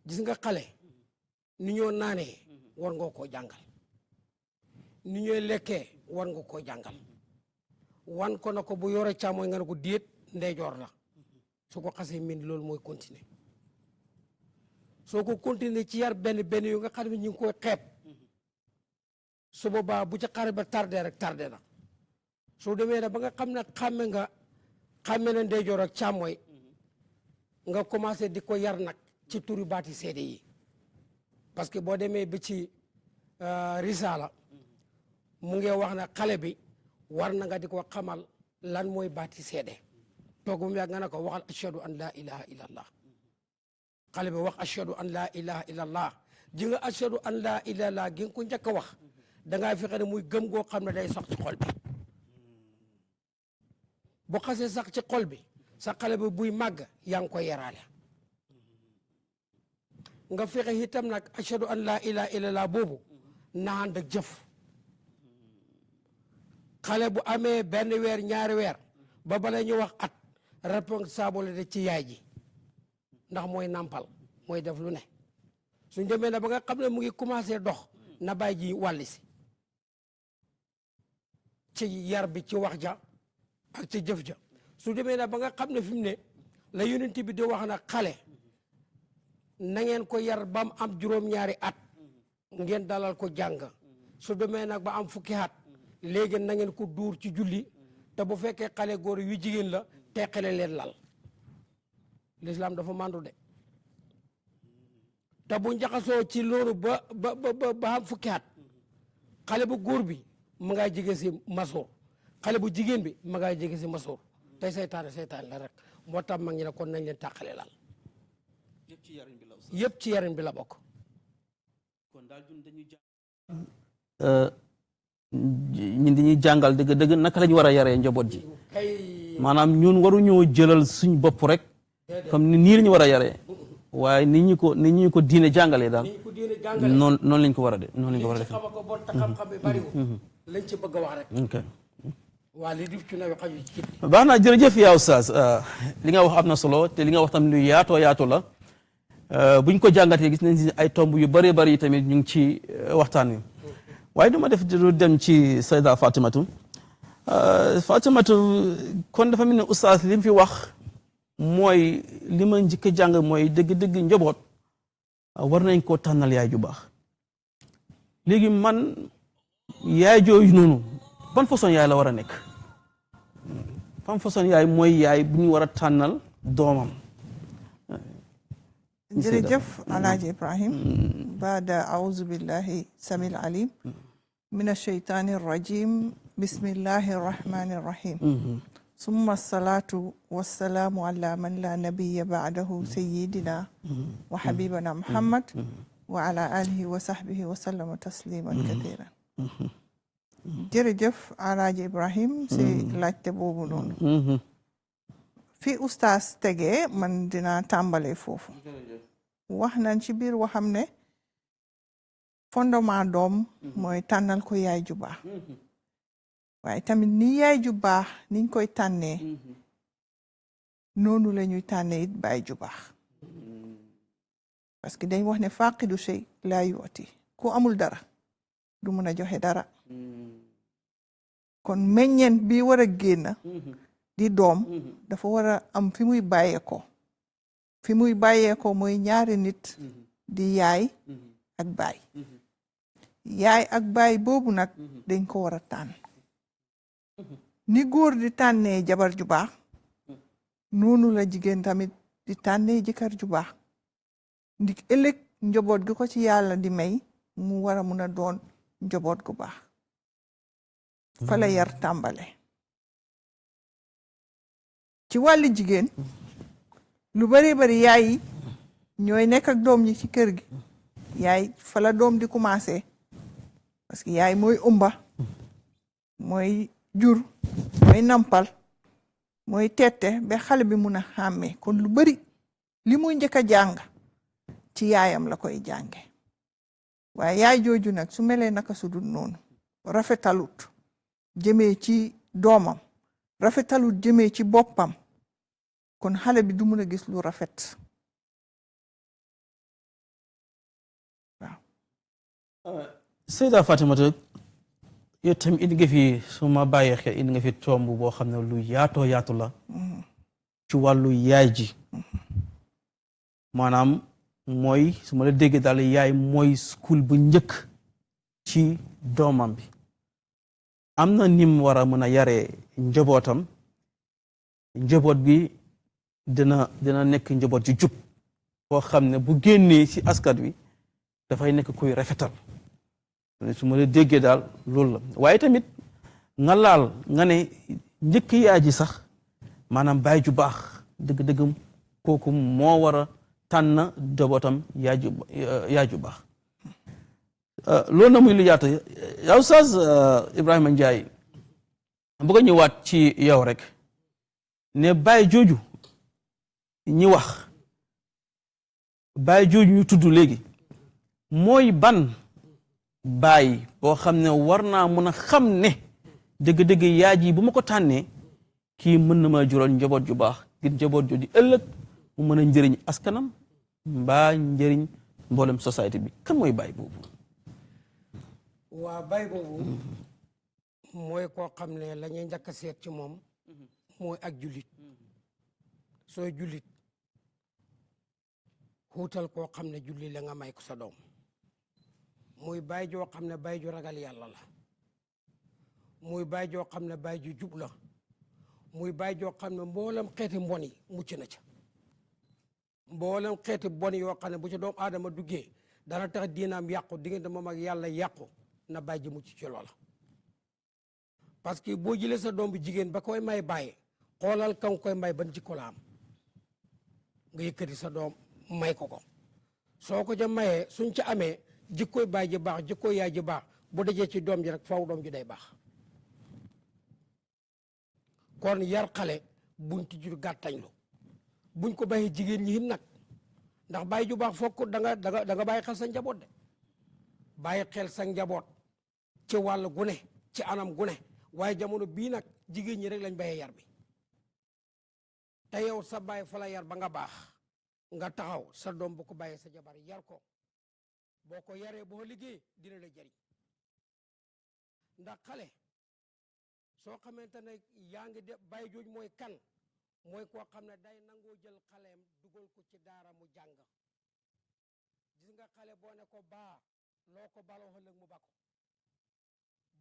gis nga xale ni ñoo naanee war nga koo jàngal ni ñooy lekkee war nga koo jàngal wan ko na ko bu yore càmmooñ nga ne ko déet ndeyjoor la su ko xasee min loolu mooy continuer soo ko continuer ci yar benn yu nga xam ne ñu ngi koy xeeb su boobaa bu ci xare ba tardé rek tardé na soo demee ne ba nga xam ne xàmme na ndeyjoor ak càmmooy nga commencé di ko yar nag ci turi baati seede yi parce que boo demee ba ci risaala mu ngi wax ne xale bi war na nga di ko xamal lan mooy baati seede toog mu yàgg nga ne ko waxal ashhadu an laa ilaha illa allah xale bi wax ashhadu an laa ilaha illa allah ji nga ashhadu an laa ilaha illa allah gi nga ko njëkk a wax dangaa fexe ne muy gëm goo xam ne day sax ci xol bi bu xasee sax ci xol bi sa xale bi buy màgg yaa ngi koy yaraale nga fexe itam nag ashhadu an laa ilaaha illallah boobu na ànd ak jëf xale bu amee benn weer ñaari weer ba bala ñu wax at responsable de ci yaay ji ndax mooy nampal mooy def lu ne suñ demee na ba nga xam ne mu ngi commencé dox na bàyyi ji wàlli si ci yar bi ci wax ja ak ci jëf ja su demee na ba nga xam ne fi mu ne la yonent bi di wax na xale na ngeen ko yar ba mu am juróom-ñaari at ngeen dalal ko jàng su demee nag ba am fukki at léegi na ngeen ko duur ci julli te bu fekkee xale góor yu jigéen la teqale leen lal l'islam dafa mandu de te bu njaxasoo ci loolu ba am fukki at xale bu góor bi ma ngaa jege si masoor xale bu jigéen bi ma ngaa jege si masoor tey seytaane la rek moo tax mag ñi ne kon nañ leen tàqale lal yëpp ci yarin bi la bokk ñun dañuy jàngal dëgg naka la ñu war a yaree njaboot ji maanaam ñun waruñoo jëlal suñ bopp rek comme nii la ñu war a yaree waaye ni ñu ko diine jàngalee daal noonu lañ ko war a def noonu lañ ko war a def xam-xam bi bariwul lañ ci bëgg a wax rek waa li dif ci nawe xaju ci baax na jërëjëf yaa Oustaz li nga wax am na solo te li nga wax tam lu yaatu la buñ ko jàngatee gis nañ si ay tomb yu bëree bëri tamit ñu ngi ci waxtaan wi waaye dama def du dem ci Sayda Fatimatu kon dafa mel ne Oustaz li mu fi wax mooy li ma njëkk a jàng mooy dëgg-dëgg njaboot war nañ koo tànnal yaay ju baax léegi man yaay jooju noonu ban façon yaay la war a nekk ban façon yaay mooy yaay bu ñu war a tànnal doomam jërëjëf Alaaji Ibrahim baada auzu billahi samil alim min asheytaani rajim bismillahi rahmani rahim summa salatu wassalaamu ala man la nabiya baadahu sayidina wa habibana muhammad wa ala alihi wa sahbihi wa sallama tasliman kathiran jërëjëf Alaaji Ibrahim si laajte boobu noonu fi Oustaz tegee man dinaa tàmbalee foofu wax nañ ci biir waxam ne fondement doom mooy tànnal ko yaay ju baax waaye tamit ni yaay ju baax niñ koy tànnee noonu la ñuy tànnee it baay ju baax parce que dañ wax ne faaqidu shay laa yu'ti ku amul dara du mën a joxe dara kon meññeen bi war a génn di doom dafa war a am fi muy bàyyeekoo fi muy bàyyeekoo mooy ñaari nit di yaay ak baay yaay ak baay boobu nag dañ ko war a tànn ni góor di tànnee jabar ju baax noonu la jigéen tamit di tànnee jëkkër ju baax ndik ëllëg njaboot gi ko ci yàlla di may mu war a mun a doon njaboot gu baax fa la yar tàmbale ci wàlli jigéen lu bari bari yaay yi ñooy nekk ak doom ñi ci kër gi yaay fa la doom di commencé parce que yaay mooy ëmba mooy jur mooy nampal mooy tette ba xale bi mun a xàmmee kon lu bari li muy njëkk a jàng ci yaayam la koy jànge waaye yaay jooju nag su melee naka su dul noonu rafetalut jëmee ci doomam rafetalut jëmee ci boppam kon xale bi du mun a gis lu rafet waaw Sayda Fatimata yow tamit indi nga fi su ma bàyyee xel indi nga fi tomb boo xam ne lu yaatoo yaatu la ci wàllu yaay ji maanaam mooy su ma la déggee daal yaay mooy school bu njëkk ci doomam bi am na nim war a mën a yaree njabootam njaboot bi dina nekk njaboot ju jub boo xam ne bu génnee ci askan wi dafay nekk kuy rafetal su ma la déggee daal loolu la waaye tamit nga laal nga ne njëkk yaay ji sax maanaam baay ju baax dëgg-dëgg kooku moo war a tànn njabootam yaay ju baax loolu na muy lu yaatu yow Oustaz Ibrahima Ndiaye bëgg a ñëwaat ci yow rek ne baay jooju ñi wax baay jooju ñu tudd léegi mooy ban baay boo xam ne war naa mën a xam ne dëgg-dëgg yaay ji bu ma ko tànnee kii mën na ma jural njaboot ju baax ngir njaboot jooju ëllëg mu mën a njëriñ askanam mbaa njëriñ mboolem société bi kan mooy baay boobu. waa baay boobu mooy koo xam ne la ñuy njëkk a seet ci moom mooy ak jullit sooy jullit xuutal koo xam ne julli la nga may ko sa doom muy baay joo xam ne baay ju ragal yàlla la muy baay joo xam ne baay ju jub la muy baay joo xam ne mboolem xeeti mbon yi mucc na ca mboolem xeeti bon yoo xam ne bu ci doomu aadama duggee dana tax diinaam yàqu diggante moom ak yàlla yàqu na baay ji mucc ci loola parce que boo jëlee sa doom bu jigéen ba koy may bàyyi xoolal ka nga koy may ban jikko la am nga yëkkati sa doom may ko ko soo ko ca mayee suñ ca amee jikkoy baay ji baax jikkoy yaay ji baax bu dajee ci doom ji rek faw doom ji day baax kon yar xale buñ ci jur gàttañlu buñ ko bàyyee jigéen ñi nag ndax baay ju baax fokk da nga bàyyi xel sa njaboot de bàyyi xel sa njaboot ci wàll gune ci anam gune waaye jamono bii nag jigéen ñi rek lañ bàyyee yar bi te yow sa baay fa la yar ba nga baax nga taxaw sa doom bu ko bàyyee sa jabar yar ko boo ko yaree boo liggéey dina la jëriñ ndax xale soo xamante ne yaa ngi de bàyyi jooj mooy kan mooy koo xam ne day nangoo jël xaleem dugal ko ci daara mu jàng gis nga xale boo ne ko baa loo ko baloo ëllëg mu bako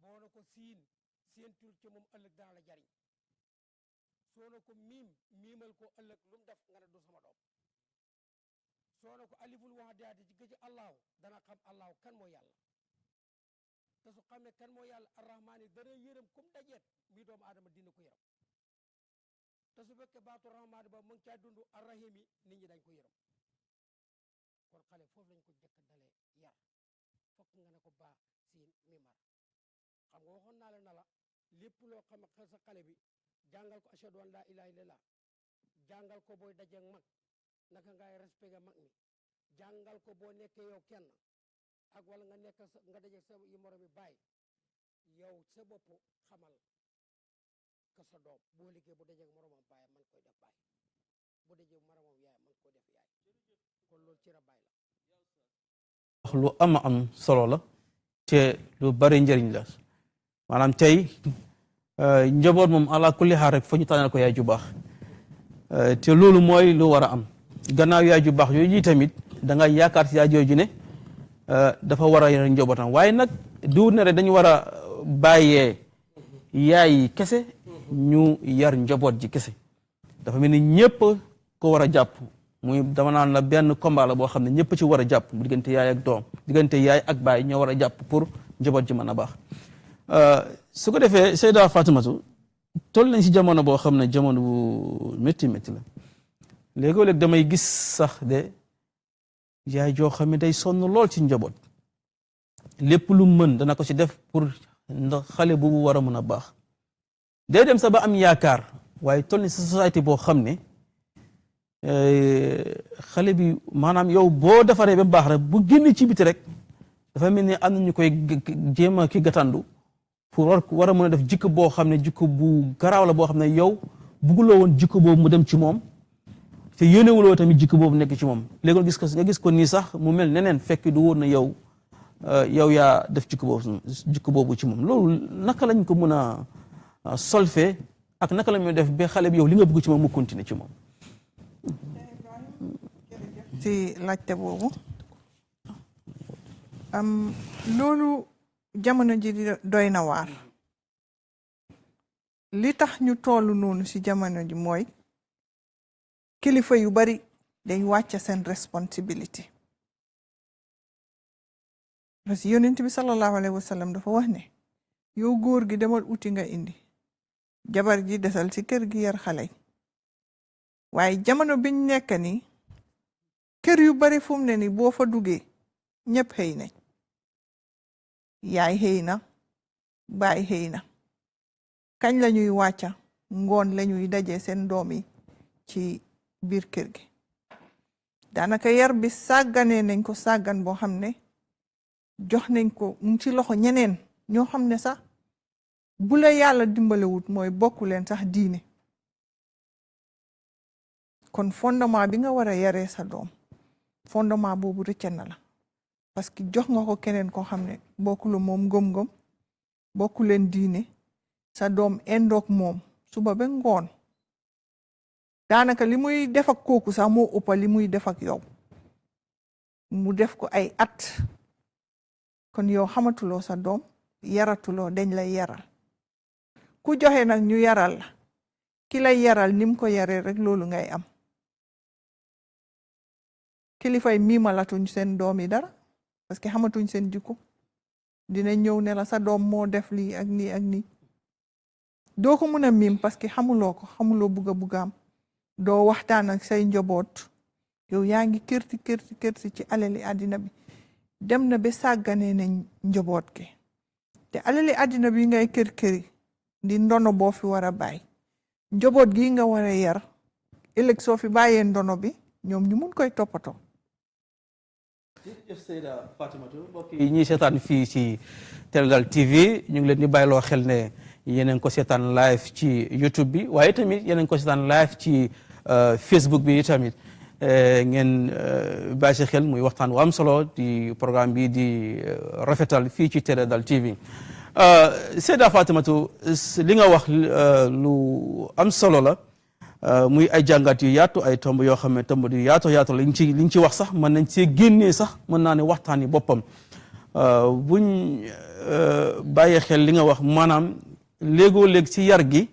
boo ne ko séentul ci moom ëllëg dana la jariñ soo ne ko miimal ko ëllëg lu mu def nga ne du sama doom soo ne ko aliful wax daati ci gëj allahu dana xam allahu kan mooy yàlla te su xamee kan mooy yàlla arrahmaani dana yërëm comme dajeet mbii doomu aadama dina ko yërëm te su fekkee baatu rahmaani ba mu ngi caa dund arrahim yi nit ñi dañ ko yërëm kon xale foofu lañ ko jëkk dalee yar fokk nga ne ko baa siin mimar xam nga waxoon naa la na la lépp loo xam ne sa xale bi jàngal ko ashhadu an laa ilaaha illallah jàngal ko booy dajeeg mag naka ngay respecté mag mi jàngal ko boo nekkee yow kenn ak wala nga nekk nga dajeeg sa yi moroom yi bàyyi yow sa bopp xamal ka sa doom boo liggéey bu dajeeg moromam bàyyi man koy def bàyyi bu dajeeg moromam yaay man koy def yaay kon loolu ci ra bàyyi la lu am solo la te lu bari njëriñ la maanaam tey njaboot moom ala kulli xaar rek fa ñu tànnal ko yaay ju baax te loolu mooy lu war a am gannaaw yaay ju baax yooyu tamit da nga yaakaar si yaay jooju ne dafa war a yar njabootam waaye nag du ne rek dañu war a bàyyee yaay kese ñu yar njaboot ji kese dafa mel ni ñëpp ko war a jàpp muy dama naan la benn combat la boo xam ne ñëpp ci war a jàpp mu diggante yaay ak doom diggante yaay ak baay ñoo war a jàpp pour njaboot ji mën a baax su ko defee Seyda Fatimatu toll nañ si jamono boo xam ne jamono bu métti métti la léegoo-léeg damay gis sax de yaay joo xam ne day sonn lool ci njaboot lépp lu mën dana ko ci def pour ndax xale boobu war a mën a baax day dem sax ba am yaakaar waaye toll ni si société boo xam ne xale bi maanaam yow boo defaree ba baax rek bu génn ci biti rek dafa mel ni am na ñu koy jéem a ki gatandu pour war a mën a def jikko boo xam ne jikko bu garaaw la boo xam ne yow bugguloo woon jikko boobu mu dem ci moom te yéenewuloo tamit jikko boobu nekk ci moom léegi nga gis ko nii sax mu mel neneen fekk du woon na yow yaa def jikko boobu ci moom loolu naka lañ ko mën a solfee ak naka la ñuy def ba xale bi yow li nga bëgg ci moom mu continuer ci moom. ci laajte boobu loolu jamono ji doy na waar li tax ñu tollu noonu ci jamono ji mooy kilifa yu bari dañ wàcce seen responsibility parce que yonent bi sallallahu alayhi wa sallam dafa wax ne yow góor gi demal uti nga indi jabar ji desal ci kër gi yar xale waaye jamono biñ nekk ni kër yu bari fu mu ne ni boo fa duggee ñëpp xëy nañ yaay xëy na baay xëy na kañ la ñuy wàcca ngoon lañuy daje seen doom yi ci biir kër gi daanaka yar bi sàgganee nañ ko sàggan boo xam ne jox nañ ko mu ci loxo ñeneen ñoo xam ne sax bu la yàlla dimbalewut mooy bokku leen sax diine kon fondement bi nga war a yaree sa doom fondement boobu rëcc na la parce que jox nga ko keneen koo xam ne bokku la moom ngëm-ngëm bokku leen diine sa doom endoog moom suba ba ngoon daanaka li muy def ak kooku sax moo ëppa li muy def ak yow mu def ko ay at kon yow xamatuloo sa doom yaratuloo dañ lay yaral ku joxe nag ñu yaral la ki lay yaral nim ko yaree rek loolu ngay am kilifay miimalatuñ seen doom yi dara parce que xamatuñ seen jikko dina ñëw ne la sa doom moo def lii ak nii ak nii doo ko mën a miim parce que xamuloo ko xamuloo buggaam doo waxtaan ak say njaboot yow yaa ngi kërti ci alali àddina bi dem na ba sàgganee nañ njaboot gi te alali àddina bi ngay kër-këri di ndono boo fi war a bàyyi njaboot gi nga war a yar ëllëg soo fi bàyyee ndono bi ñoom ñu mun koy toppatoo. jërëjëf Seyda Fatimatu mbokk yi ñuy seetaan fii ci Teledal TV ñu ngi leen di bàyyiloo xel ne yeneen ko seetaan live ci YouTube bi waaye tamit yeneen ko seetaan live ci Facebook bi tamit ngeen bàyyi si xel muy waxtaan wu am solo di programme bi di rafetal fii ci Teledal TV Seyda Fatimatu li nga wax lu am solo la muy ay jàngat yu yaatu ay tomb yoo xam ne tomb yu yaatu liñ ci wax sax mën nañ see génnee sax mën naa ne waxtaan yi boppam buñ bàyyee xel li nga wax maanaam léegoo léeg ci yar gi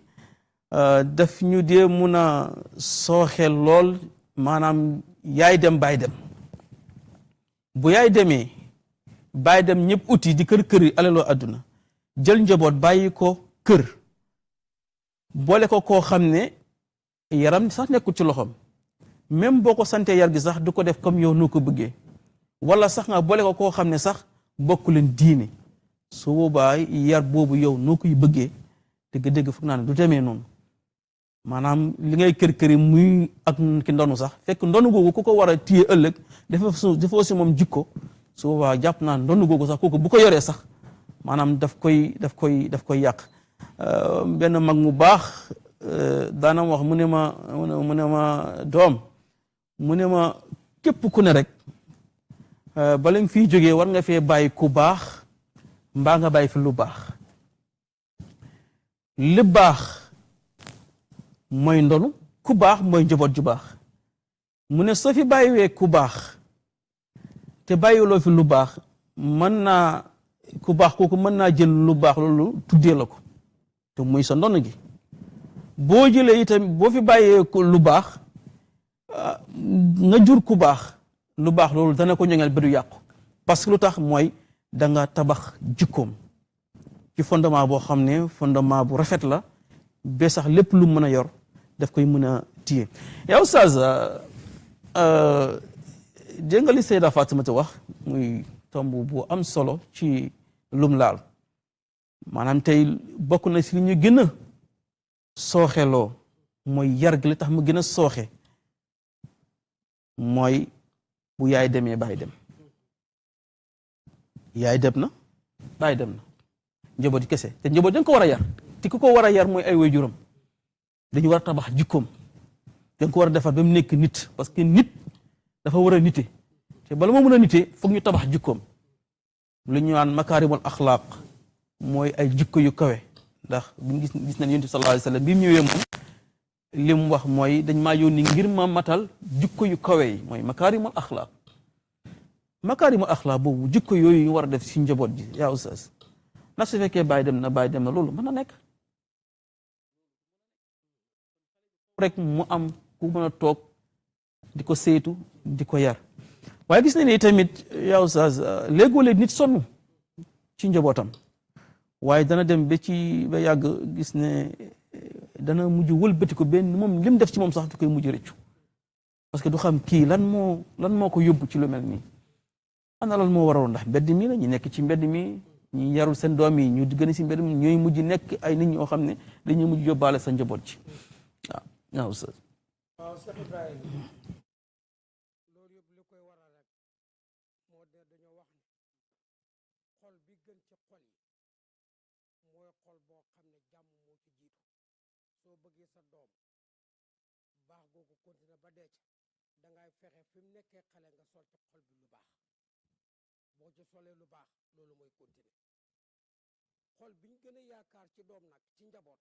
daf ñu dee mun a sooxeel lool maanaam yaay dem baay dem bu yaay demee baay dem ñëpp uti di kër alaloo àdduna jël njaboot bàyyi ko kër boole ko koo xam ne yaram sax nekkul ci loxoom même boo ko santee yar gi sax du ko def comme yow noo ko bëggee wala sax nga boole ko koo xam ne sax bokku leen diine su boobaa yar boobu yow noo koy bëggee dëgg-dëgg foog naa ne du demee noonu maanaam li ngay kër muy ak ki ndonu sax fekk ndonu googu ku ko war a téye ëllëg dafa si moom jikko su boobaa jàpp naa ndonu googu sax kooku bu ko yoree sax maanaam daf koy yàq benn mag mu baax daana wax mu ne ma doom mu ne ma képp ku ne rek bala nga fiy jógee war nga fee bàyyi ku baax mbaa nga bàyyi fi lu baax li baax mooy ndonu ku baax mooy njaboot ju baax mu ne soo fi bàyyiwee ku baax te bàyyiloo fi lu baax mën naa ku baax kooku mën naa jël lu baax loolu tuddee la ko te muy sa ndono gi boo jëlee itam boo fi bàyyee lu baax nga jur ku baax lu baax loolu dana ko ñoŋal ba du yàqu parce que lu tax mooy da nga tabax jikkoom ci fondement boo xam ne fondement bu rafet la ba sax lépp lu mën a yor daf koy mën a téye yow Oustaz dégg nga li Seyda Fatimata wax muy tomb bu am solo ci lum laal maanaam tey bokk na si li ñu gën a sooxeloo mooy yar gi li tax mu gën a sooxe mooy bu yaay demee baay dem yaay dem na baay dem na njaboot yi kese te njaboot dañ ko war a yar te ku ko war a yar mooy ay waajuram dañu war a tabax jikkoom dañ ko war a defar ba mu nekk nit parce que nit dafa war a nite te bala moo mën a nite foog ñu tabax jikkoom lu ñu naan makaarimul axlaaq mooy ay jikko yu kawe ndax buñ gis nañ yonent bi sallallahu alayhi wa sallam bi mu ñëwee moom li mu wax mooy dañ maa yónni ngir ma matal jikko yu kawe yi mooy makaarimul axlaaq makaarimul axlaaq boobu jikko yooyu ñu war a def si njaboot ji yaa Oustaz ndax su fekkee bàyyi dem na loolu mën na nekk rek mu am ku mën a toog di ko saytu di ko yar waaye gis nañ ne tamit yaa Oustaz léegoo-léeg nit sonn ci njabootam waaye dana dem ba yàgg gis ne dana mujj wëlbati ko benn moom lim def ci moom sax du koy mujj rëccu parce que du xam kii lan moo ko yóbbu ci lu mel nii ana lan moo waroon ndax mbedd mi la ñu nekk ci mbedd mi ñi yarul seen doom yi ñu gën a si mbir mi ñooy mujj nekk ay nit ñoo xam ne dañuy mujj yóbbaale sa njaboot ci waaw Oustaz. waaw Cheikh Ibrahima loolu yëpp li koy waral rek moo de dañoo wax ne xol bi gën ci xol yi mooy xol boo xam ne jàmm moo ci jiitu soo bëggee sa doom baax googu continuer ba dee ca dangay fexe fi mu nekkee xale nga sol ci xol bi lu baax boo ci solee lu baax loolu mooy continuer xol biñ gën a yaakaar ci doom nag ci njaboot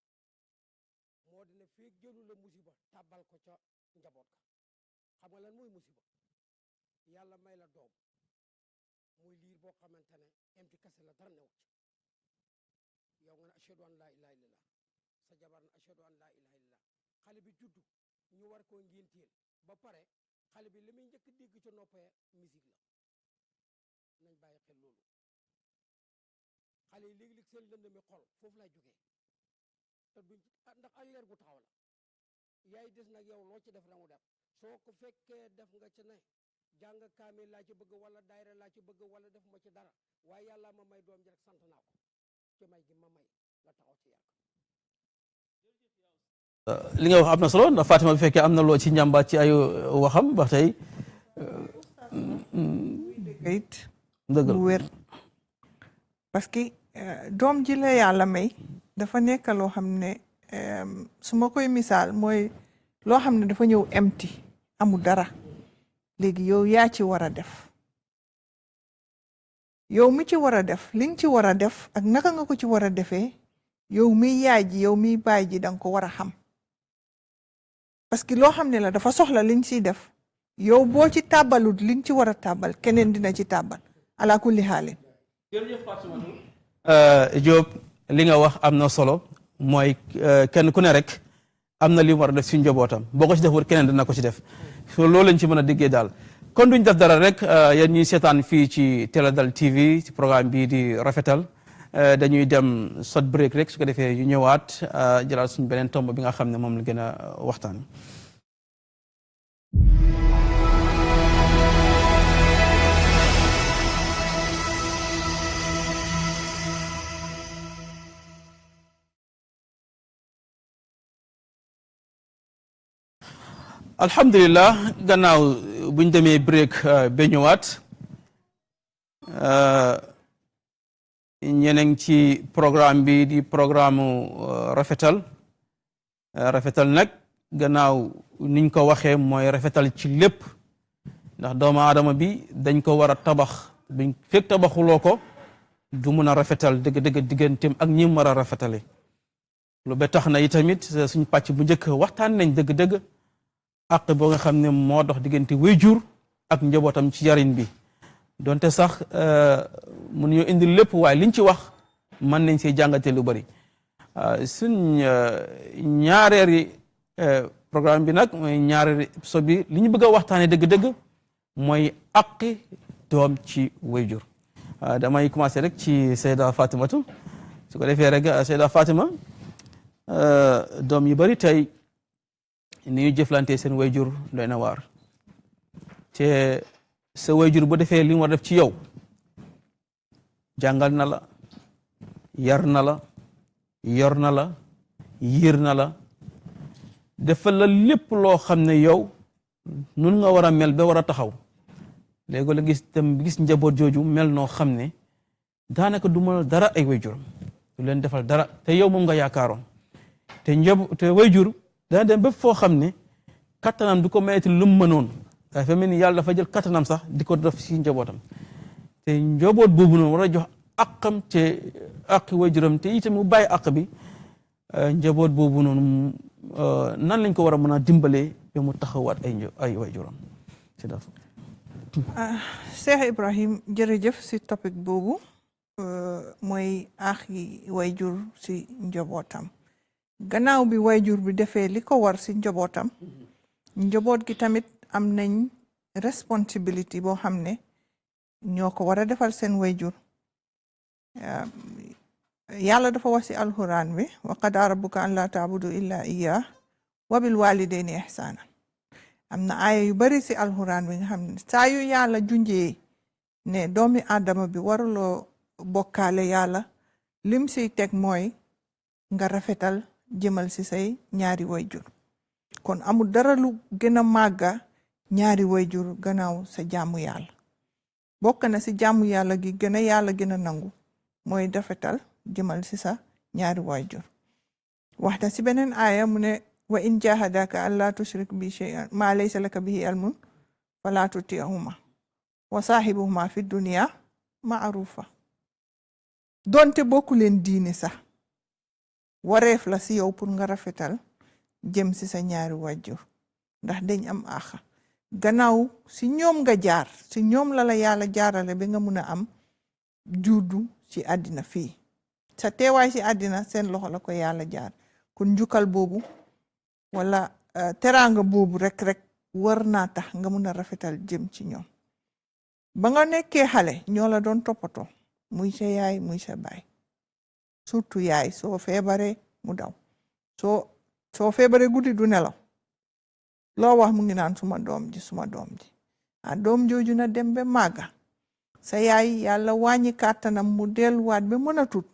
moo dina fee génnu la musiba tàbbal ko ca njaboot ka xam nga lan mooy musiba yàlla may la doom muy liir boo xamante ne emti kase la dara new ci yow nga ne ashhadu an laa ilaaha illallah sa jabar na ashhadu an laa ilaaha illallah xale bi juddu ñu war koo ngénteel ba pare xale bi li muy njëkk dégg ca noppee musique la nañ bàyyi xel loolu xale yi léegi-léeg seen lëndami xol foofu lay jógee te duñ ndax ak leer gu taxaw la yaay des nag yow loo ci def na mu def soo ko fekkee def nga ci ne jàng kaamil laa ci bëgg wala daayira laa ci bëgg wala def ma ci dara waaye yàlla ma may doom ji rek sant naa ko ci may gi ma may nga taxaw ci yàq li nga wax am na solo ndax Fatima bu fekkee am na loo ci njàmbaat ci ay waxam ba tey dëgg bu wér parce que doom ji la yàlla may dafa nekk loo xam ne su ma koy misaal mooy loo xam ne dafa ñëw empty amul dara léegi yow yaa ci war a def yow mi ci war a def li nga ci war a def ak naka nga ko ci war a defee yow miy yaay ji yow miy baay ji danga ko war a xam parce que loo xam ne la dafa soxla liñ ciy def yow boo ci tàbbalut liñ ci war a tàbbal keneen dina ci tàbbal ala kulli xaalin. Diop li nga wax am na solo mooy kenn ku ne rek am na li mu war a def si njabootam boo ko ci defut keneen dina ko ci def loolu lañ ci mën a déggee daal kon duñ def dara rek yéen ñuy seetaan fii ci Teledal TV ci programme bii di rafetal dañuy dem short break rek su ko defee yu ñëwaat jëlaat suñu beneen tomb bi nga xam ne moom la gën a waxtaan. alhamdulillah gannaaw buñ demee break ba ñëwaat ñeneen ci programme bi di programme rafetal rafetal nag gannaaw niñ ko waxee mooy rafetal ci lépp ndax doomu aadama bi dañ ko war a tabax buñ fekk tabaxuloo ko du mun a rafetal dëgg-dëgg digganteem ak ñi mu war a rafetale lu ba tax na itamit suñ pàcc bu njëkk waxtaan nañ dëgg-dëgg àq boo nga xam ne moo dox diggante waajur ak njabootam ci yarin bi donte sax mun ñoo indi lépp waaye liñ ci wax mën nañ see jàngate lu bari suñ ñaareeri programme bi nag mooy ñaareeri épisode bi li ñu bëgg a waxtaanee dëgg-dëgg mooy àqi doom ci waajur damay commencé rek ci Seyda Fatimatu su ko defee rek Seyda Fatima doom yu bari tey ni ñu jëflante seen wayjur doy na waar te sa wayjur bu defee li mu war def ci yow jàngal na la yar na la yor na la yiir na la defal la lépp loo xam ne yow nun nga war a mel ba war a taxaw léegi la gis njaboot jooju mel noo xam ne daanaka du mën dara ay wayjuram du leen defal dara te yow moom nga yaakaaroon te wayjur dana dem bépp foo xam ne kattanam du ko mayeti lu mu mënoon dafa mel ni yàlla dafa jël kattanam sax di ko def si njabootam te njaboot boobu noonu war a jox àqam te àq waajuram te itam mu bàyyi àq bi njaboot boobu noonu nan lañ ko war a mën a dimbalee ba mu taxawaat ay waajuram si daf Cheikh Ibrahim jërëjëf si topic boobu mooy àq yi waajur si njabootam gannaaw bi wayjur bi defee li ko war si njabootam njaboot gi tamit am nañ responsibility boo xam ne ñoo ko war a defal seen wayjur yàlla dafa wax si alquran bi wa qadaa rabbuka an laa taabudu illa iyyah wa bil walidayni ihsana am na aaya yu bari si alquran bi nga xam ne saa yu yàlla junjee ne doomi aadama bi waruloo bokkaale yàlla lim siy teg mooy nga rafetal jëmal si say ñaari wayjur kon amul dara lu gën a màgga ñaari wayjur gannaaw sa jaamu yàlla bokk na si jaamu yàlla gi gën a yàlla gën a nangu mooy rafetal jëmal si sa ñaari wayjur waxta si beneen aaya mu ne wa in jahadaka alla tushrik bi shay'an ma laysa laka bihi ilmun fala tuti'huma wa saahibuhuma fi dunya ma'rufa donte bokku leen diine sax wareef la si yow pour nga rafetal jëm si sa ñaari wajjur ndax dañ am àq gannaaw si ñoom nga jaar si ñoom la yàlla jaarale ba nga mun a am juddu ci àddina fii sa teewaay si àddina seen loxo la ko yàlla jaar kon njukkal boobu wala teraanga boobu rek war naa tax nga mun a rafetal jëm ci ñoom ba nga nekkee xale ñoo la doon toppatoo muy sa yaay muy sa baay surtout yaay soo feebaree mu daw soo feebaree guddi du nelaw loo wax mu ngi naan suma doom ji doom jooju na dem ba màgga sa yaay yàlla wàññi kàttanam mu delluwaat ba mën a tut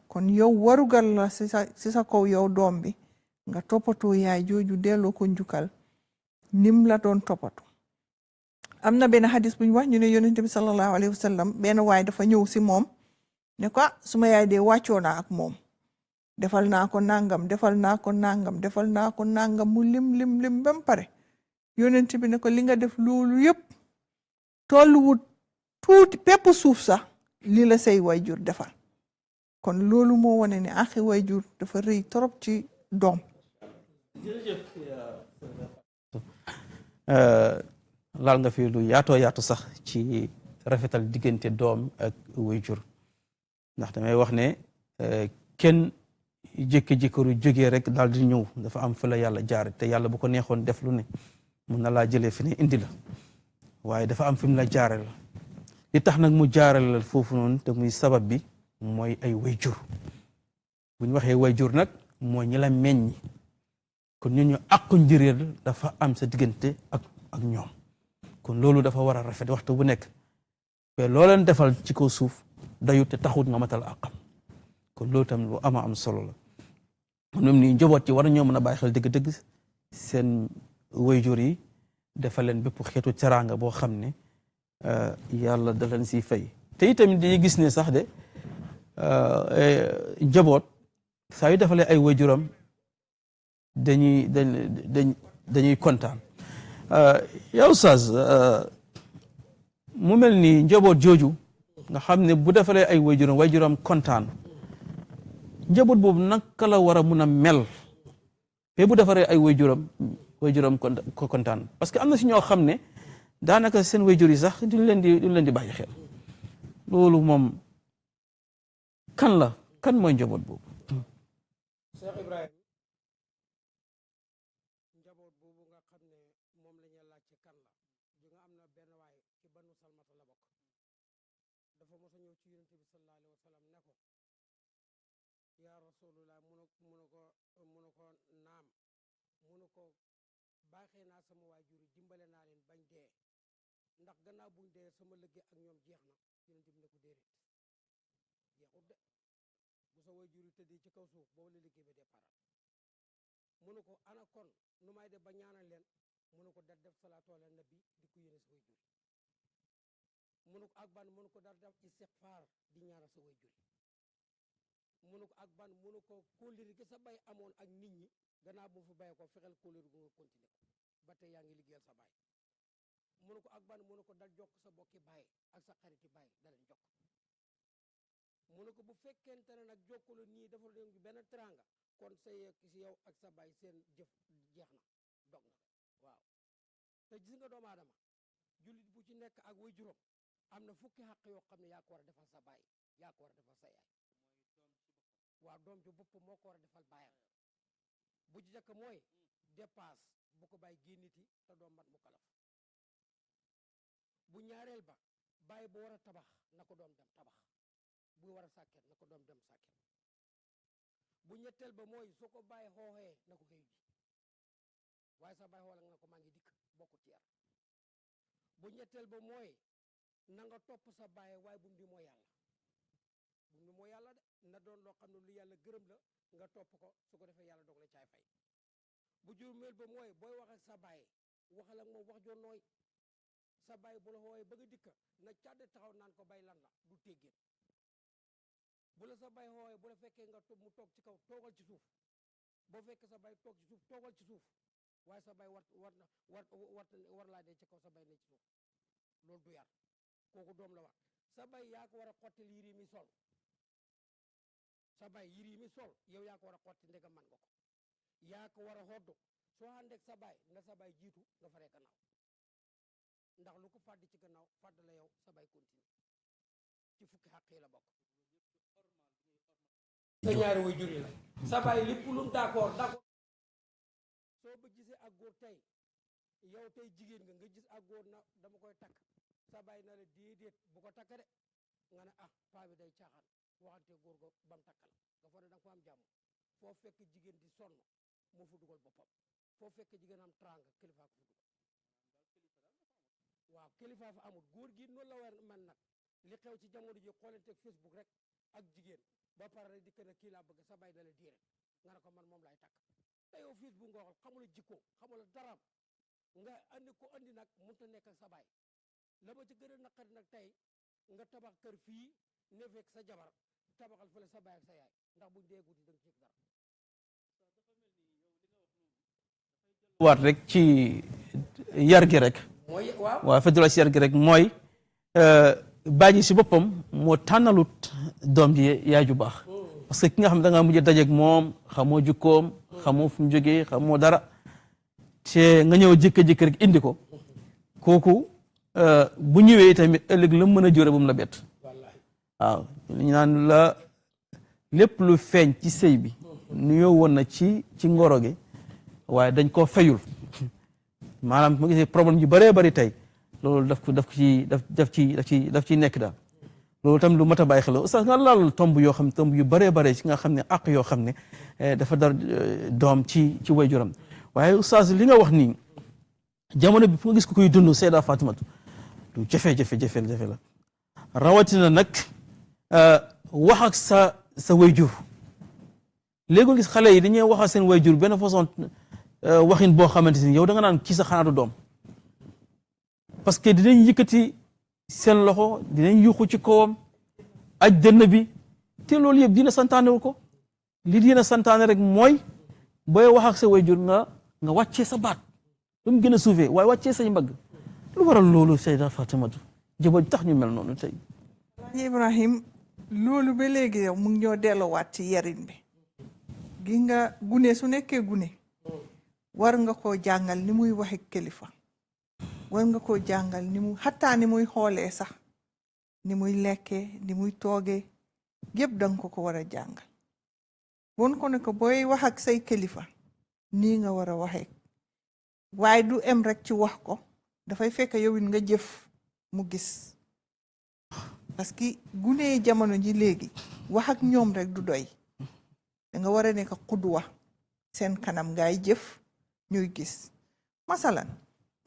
kon yow warugal la si sa kaw yow doom bi nga toppatoo yaay jooju delloo ko njukkal nim la doon toppatoo am na benn xadis bu ñu wax ñu ne yonent bi sallallahu alayhi wa sallam benn waay dafa ñëw si moom ne ko suma yaay de wàccoo naa ak moom defal naa ko nangam defal naa ko nangam defal naa ko nangam mu lim ba mu pare yonent bi ne ko li nga def loolu yëpp tolluwut tuuti pepp suuf sax li la say wayjur defal kon loolu moo wane ne axi wayjur dafa rëy torop ci doom laal nga fi lu yaatoo yaatu sax ci rafetal diggante doom ak wayjur ndax damay wax ne kenn jékki-jékkaru jógee rek daal di ñëw dafa am fa la yàlla jaar te yàlla bu ko neexoon def lu ne mun na laa jëlee fi ne indi la waaye dafa am fi mu la jaare la li tax nag mu jaarale la foofu noonu te muy sabab bi mooy ay wayjur bu ñu waxee wayjur nag mooy ñi la meññ kon ñu àqu njëriñ dafa am sa diggante ak ñoom kon loolu dafa war a rafet waxtu bu nekk mais loo leen defal ci kaw suuf dayut te taxut nga matal àqam kon loolu tam lu ama am solo la ñoom nii njaboot ci war ñoo mën a bàyyi xel dëgg-dëgg seen wayjur yi defal leen bépp xeetu teraanga boo xam ne yàlla da leen siy fay te itamit dañuy gis ne sax de njaboot saa yu defalee ay wayjuram dañuy kontaan yow Oustaz mu mel ni njaboot jooju nga xam ne bu defalee ay wayjuram kontaan njaboot boobu naka la war a mun a mel te bu defaree ay wayjuram ko kontaan parce que am na si ñoo xam ne daanaka seen wayjur yi sax duñ leen di bàyyi xel loolu moom kan mooy njaboot boobu. Cheikh Ibrahim njaboot boobu nga xam ne moom la ñuy laajte kan la ji nga am na benn waay ci banu salmata la bokk dafa mos a ñëw ci yonent bi sallallahu alayhi wa sallam ne ko yaa rasulullah munu ko naam munu ko baaxee naa sama waajur yi dimbale naa leen bañ dee ndax gannaaw buñ dee sama liggéey ak ñoom jeex na yonent bi ne ko déedéet jeexut de bu sa waajur yi tëddee ci kaw suuf boobu la liggéey ba départ munu ko ana kon nu may def ba ñaanal leen munu ko dar def salaatu ala nabi di ko yéene sa waajur munu ko ak ban munu ko dar def istixfaar di ñaanal sa waajur munu ko ak ban munu ko kóllëre gi sa bay amoon ak nit ñi gannaaw bu fi bayee ko fexeel kóllëre gu nga continuer ko ba tey yaa ngi liggéeyal sa baay munu ko ak ban munu ko dal jokk sa bokki baay ak sa xariti baay daleen jokk munu ko bu fekkente ne nag jokkalu nii dafa leen benn teranga kon sa yegg si yow ak sa baay seen jëf jeex na dog na waaw te gis nga doomu aadama jullit bu ci nekk ak way juróom am na fukki xàq yoo xam ne yaa ko war a defal sa baay yaa ko war a defal sa yaay waaw doom ci bopp moo ko war a defal baayam bu ci jëkk mooy dépasse bu ko bàyyi génniti te doom mat mu kalaf bu ñaareel ba bàyyi bu war a tabax na ko doom dem tabax bu war a sàkket na ko doom dem sàkket bu ñetteel ba mooy su ko bàyyi xooxee na ko xëy ji waaye sa bàyyi xoola nga ko maa ngi dikk bokku ci yar bu ñetteel ba mooy na nga topp sa bàyyi waaye bu mu di moo yàlla ne moo yàlla de na doon loo xam ne lu yàlla gërëm la nga topp ko su ko defee yàlla doog la caay fay bu juróomeel ba mooy booy wax ak sa baay waxal ak moom wax joo nooy sa baay bu la xooyee ba nga dikka na càdd taxaw naan ko bay lan la du téggéen bu la sa baay xooyee bu la fekkee nga mu toog ci kaw toogal ci suuf boo fekkee sa baay toog ci suuf toogal ci suuf waaye sa baay war laa dee ci kaw sa baay ne ci suuf loolu du yar kooku doom la wax sa baay yaa ko war a xottil yiri mi sol sa baay yiri mi sol yow yaa ko war a xotti ndegam man nga ko yaa ko war a xoddu soo àndeeg sa baay na sa baay jiitu nga faree gannaaw ndax lu ko fàdd ci gannaaw fàdd la yow sa baay continue ci fukki xaq yi la bokk sa ñaari way jur yi la sa baay lépp lu mu d'accord soo ba gisee ak góor tey yow tey jigéen nga gis ak góor na dama koy takk sa baay na la déedéet bu ko takk de nga ne ah paa bi day caaxaan waxante góor go bam takkal nga foog ne da nga ko am jàmm foo fekk jigéen di sonn moo fa dugal boppam foo fekk jigéen am tranga kilifa ko fa dugal waaw kilifa fa amul góor gi noonu la war man nag li xew ci jamono ji xoolante Facebook rek ak jigéen ba pare rek di ko ne kii laa bëgg sa bay dala di rek nga ne ko man moom laay takk te yow Facebook nga xool xamula jikko xamula daraam nga andi ko andi nag mënut a nekk ak sa baay la ma ci gën a naqari nag tey nga tabax kër fii ne fekk sa jabar tabaxal fële sa baay ak sa yaay ndax buñ dee guddi da nga ci dara waat rek ci yar gi rek mooy waaw waaw fa dula ci yar gi rek mooy bàyyi si boppam moo tànnalut doom ji yaay ju baax parce que ki nga xam ne da ngaa mujj dajeeg moom xamoo jukkoom xamoo fu mu jógee xamoo dara te nga ñëw jékki-jékki rek indi ko kooku bu ñëwee tamit ëllëg la mën a jóore bu mu la bett waaw ñu naan la lépp lu feeñ ci sëy bi nuyoo woon na ci ngoro gi waaye dañ koo fayul maanaam mu gisee problème yu bëree bëri tey loolu daf ci nekk daal loolu tam lu mat a bàyyi xel oustaz nga laal tomb yoo xam tomb yu bëree bëri ci nga xam ne ak yoo xam ne dafa dar doom ci waajuram waaye oustaz li nga wax nii jamono bi fu nga gis ko koy dund Seyda Fatimatu lu jafe-jafe la rawatina nag wax ak sa waajur léegi gis xale yi dañuy wax ak seen waajur benn façon waxin boo xamante ni yow da nga naan kii sa xanaa du doom parce que dinañ yëkkati seen loxo dinañ yuuxu ci kawam aj dënn bi te loolu yëpp dina santaane wu ko li dina santaane rek mooy booy wax ak sa waajur nga wàccee sa baat lu mu gën a suufee waaye wàccee say mbagg lu waral loolu Seyda Fatimatu jëba tax ñu mel noonu tey Ibrahim loolu ba léegi yow mu ngi ñoo delluwaat ci yarin bi gi nga gune su nekkee gune war nga koo jàngal ni muy waxe kilifa war nga koo jàngal ni mu xattaa ni muy xoolee sax ni muy lekkee ni muy toogee yëpp danga ko war a jàngal won ko ne ko booy wax ak say kilifa nii nga war a waxee waaye du em rek ci wax ko dafay fekk yow it nga jëf mu gis parce que gune jamono ji léegi wax ak ñoom rek du doy danga war a nekk xudwa seen kanam ngay jëf ñuy gis masalan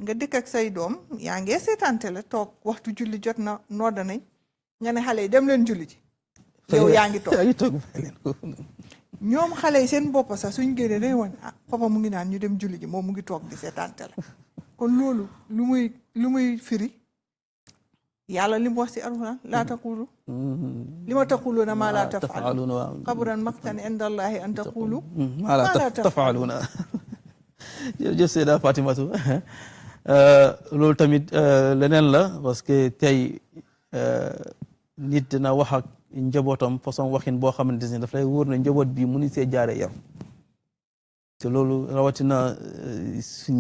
nga dëkk ak say doom yaa ngi seetaante la toog waxtu julli jot na nodda nañ nga ne xale yi dem leen julli ji yow yaa ngi toog ñoom xale yi seen bopp sax suñ génnee day wan ah papa mu ngi naan ñu dem julli ji moom mu ngi toog di seetaante la kon loolu lu muy firi yàlla li mu wax si alxuraan laa taqulu li ma taquluuna maa laa tafaaluuna kaburan maqtan indallahi an taqulu maa laa tafaaluuna jërëjëf Seyda Fatimatu loolu tamit leneen la parce que tey nit dina wax ak njabootam façon waxin boo xamante ne daf lay wóor na njaboot bi mu ni see jaare yar te loolu rawatina suñ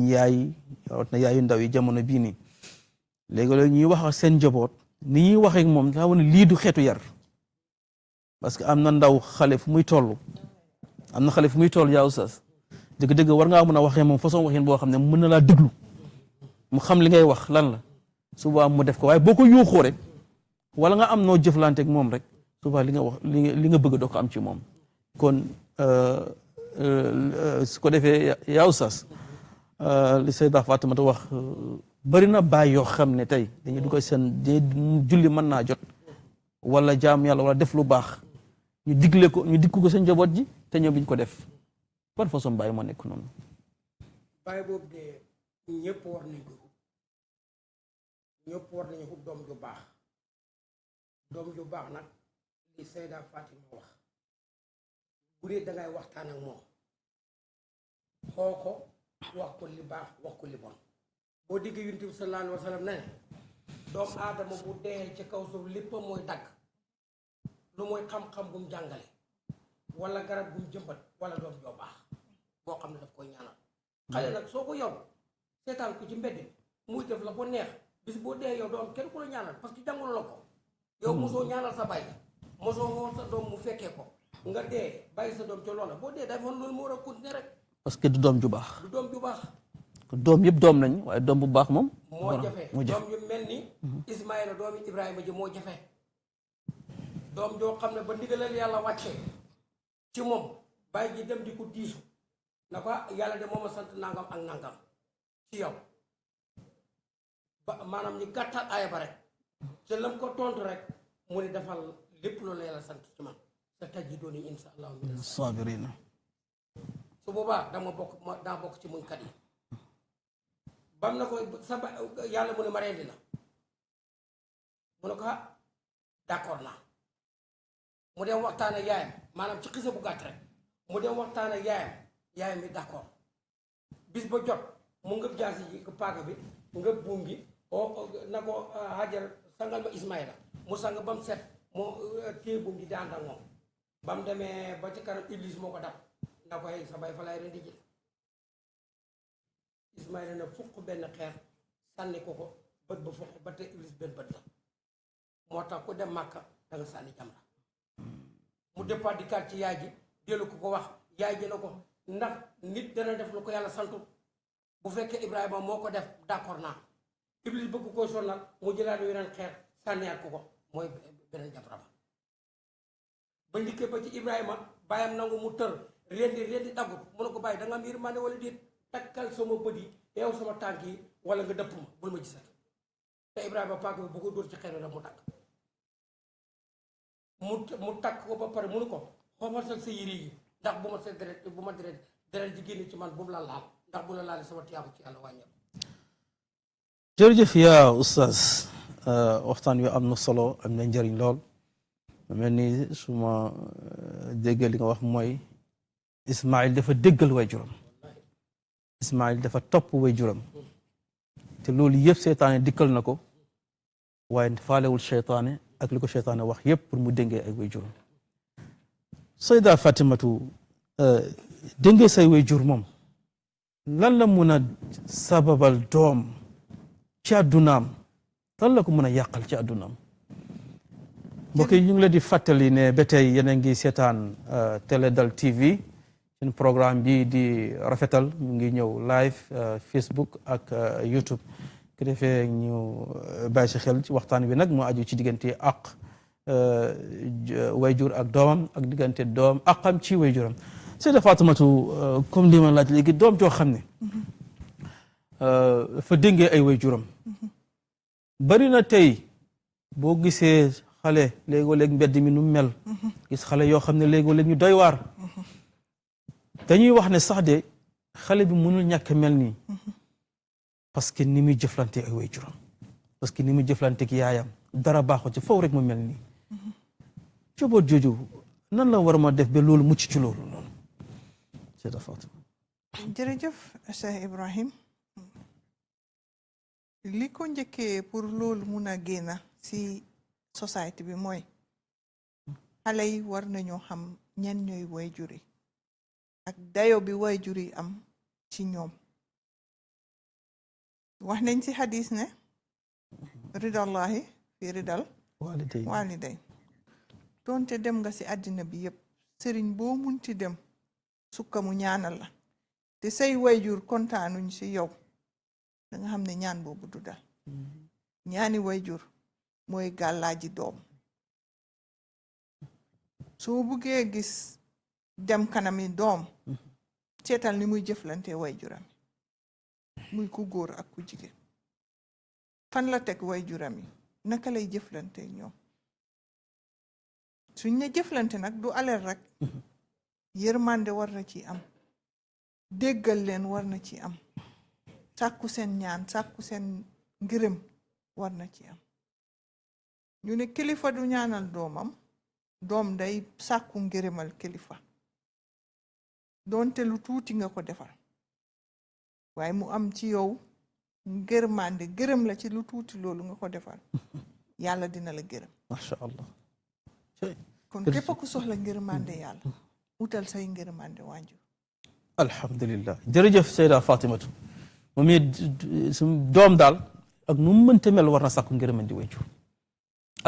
rawatina yaayu ndaw yi jamono bii nii léegi-léegi ñuy wax ak seen njaboot ni ñuy waxee ak moom daa wane lii du xeetu yar parce que am na ndaw xale fu muy toll yaa oustaz dëgg-dëgg war ngaa mën a waxee moom façon waxin boo xam ne mën na laa déglu mu xam li ngay wax lan la suba mu def ko waaye boo ko yuuxoo rek wala nga am noo jëflante ak moom rek suba li nga wax li nga bëgg doo ko am ci moom kon su ko defee yaa oustaz li Seyda Fatimata wax bari na baay yoo xam ne tey dañuy dugg seen julli mën naa jot wala jaam yàlla wala def lu baax ñu digle ko ñu dikku ko sa njaboot ji te ñoom biñ ko def ban façon bàyyi moo nekk noonu. bàyyi boobu de ñëpp war nañ ko ñëpp war nañu ko doom ju baax nag li Seyda Fatima wax bu dee dangay waxtaan ak moom xoo ko wax ko li baax wax ko li bon boo diggee Yonent bi sallallahu alayhi wa sallam ne doomu aadama bu dee ci kaw suuf léppam mooy dagg lu mooy xam-xam bu mu jàngale wala garab bu mu jëmbat wala doom joo baax boo xam ne daf koy ñaanal xale nag soo ko yow seetaan ko ci mbedd muy def la ko neex bis boo dee yow doo am kenn ku la ñaanal parce que jàngalu la ko yow mosoo ñaanal sa bàyyi mosoo woo sa doom mu fekkee ko nga dee bàyyi sa doom ca loola boo dee day foon loolu moo war a continuer rek parce que du doom ju baax. du doom ju baax. doom yëpp doom nañ waaye doom bu baax moom. moo jafe doom yu mel ni Ismaïla doomi Ibrahima ji moo jafe doom joo xam ne ba ndigalal yàlla wàccee ci moom bàyyi ji dem di ko diisu na ko yàlla de moom a sant nangam ak nangam ci yow ba maanaam ñu gàttal aaya ba rek te lam ko tontu rek mu ne defal lépp loolu yàlla sant ci man sa tajji dooni insha allah sabirina su boobaa daa bokk ci muñkat yi bam na ko sa ba yàlla mu ne ma rendi la mu ne ko d'accord naa mu dem waxtaan ak yaayam maanaam ci xisa bu gàtt rek mu dem waxtaan ak yaayam bi d'accord bis ba jot mu ngëb jaasi ji paaka bi ngëb buum gi na ko Hajar sangal ma Ismaïla mu sang ba mu set moo téye buum gi di ànd ak moom ba mu demee ba ci kanam Iblis moo ko dab na ko hey sa bay fa lay rendi ji Ismaïla na fukk benn xeer sànni ko bët ba fukk ba te Iblis benn bët la moo tax ku dem Màkka da nga sànni jamra mu départ di kaat ci yaay ji dellu ko wax yaay ji na ko ndax nit dana def lu ko yàlla santu bu fekkee Ibrahima moo ko def d'accord naa Iblis bëgg koo sonnal mu jëlaat yeneen xeer sànniyaat ko mooy beneen jamra ba ndikkee ba ci Ibrahima bàyyam nangu mu tër rendi daggut mu ne ko bàyyi da nga am yërmande wala déet takkal sama bët yi yow sama tànk yi wala nga dëpp ma bul ma gisat te Ibrahima paak bi bu ko dóor ci xeer rek mu takk mu takk ko ba pare mu ne ko xomatal sa yére yi ndax bu ma deret ji génne ci man bu mu la laal ndax bu la laalee sama tiyaabu ci yàlla wàññeeku. jërëjëf yaa oustaz waxtaan wi am na solo am na njëriñ lool mel ni su ma déggee li nga wax mooy Ismaïl dafa déggal waajuram Ismaïl dafa topp waajuram te loolu yëpp seytaane dikkal na ko waaye faalewul seytaane ak li ko seytaane wax yëpp pour mu déngee ay waajuram Sayda Fatimatu déngee say waajur moom lan la mun a sababal doom ci àddunaam lan la ko mën a yàqal ci àddunaam mbokk yi ñu ngi leen di fàttali ne ba tey yéen a ngi seetaan Teledal TV seen programme bi di rafetal mu ngi ñëw live Facebook ak YouTube ku defee ñu bàyyi si xel ci waxtaan bi nag moo aju ci diggante ak wayjur ak doomam ak diggante doom akam ci wayjuram Sayda Fatimatu comme li ma laaj léegi doom joo xam ne fa déngee ay wayjuram bari na tey boo gisee xale léegoo-léeg mbedd mi nu mel gis xale yoo xam ne léegoo-léeg ñu doy waar dañuy wax ne sax de xale bi mënul ñàkk mel nii parce que ni muy jëflante ay waajuram parce que ni muy jëflante ak yaayam dara baaxu ci foofu rek mu mel nii coboot jooju nan la war a ma def ba loolu mucc ci loolu noonu Sayda Fatima jërëjëf Cheikh Ibrahim li ko njëkkee pour loolu mun a génn si société bi mooy xale yi war nañoo xam ñan ñooy waajur yi ak dayo bi waajur yi am ci ñoom wax nañ ci xadis ne ridallahi fi ridal waliday doonte dem nga ci àddina bi yépp sëriñ boo munti dem sukka mu ñaanal la te say waajur kontaanuñ ci yow da nga xam ne ñaan boobu du dal ñaani waajur mooy gàllaaji doom soo buggee gis dem kanami doom seetal ni muy jëflante waajuram muy ku góor ak ku jigéen fan la teg waajuram yi naka lay jëflante ñoom suñ ne jëflante nag du alal rek yërmande war na ci am déggal leen war na ci am sàkku seen ñaan sàkku seen ngërëm war na ci am ñu ne kilifa du ñaanal doomam doom day sàkku ngërëmal kilifa doonte lu tuuti nga ko defal waaye mu am ci yow ngërmande gërëm la ci lu tuuti loolu nga ko defal yàlla dina la gërëm masha Allah kon képp ku soxla ngërmande yàlla utal say ngërmande waajur alhamdulillah jërëjëf Seyda Fatimatu moom it suñ doom daal ak nu mu mënta mel war na sàkku ngërmande waajur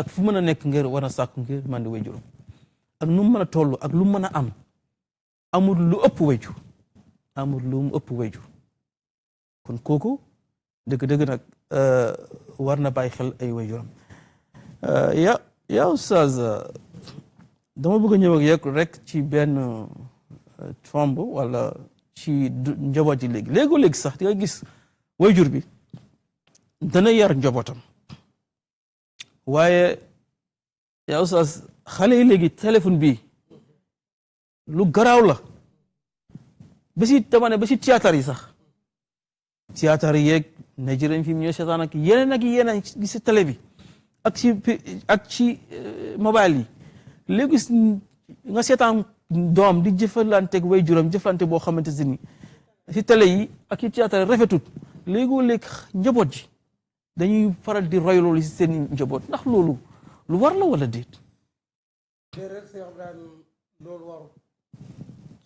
ak fu mën a nekk ngir war na sàkku ngërmande waajur ak nu mu mën a toll ak lu mu mën a am amul lu ëpp waajur amul lu mu ëpp waajur kon kooku dëgg-dëgg nag war na bàyyi xel ay waajuram yaa Oustaz dama bëgg a ñëw ak yow rek ci benn tomb wala ci njaboot yi léegi sax di nga gis waajur bi dana yar njabootam waaye yaa Oustaz xale yi léegi téléphone bi lu garaaw la ba si dama ne ba si théâtre yi sax théâtre yeeg Nigérian film ñooy seetaan ak yeneen gi si télé bi ak ci mobile yi léegi nga seetaan doom di jëflanteeg waajuram jëflante boo xamante ni si télé yi ak ci théâtre rafetut léegi njaboot ji dañuy faral di roy loolu si seen njaboot ndax loolu lu war la wala déet. déedéet Cheikh Ibrahima loolu waru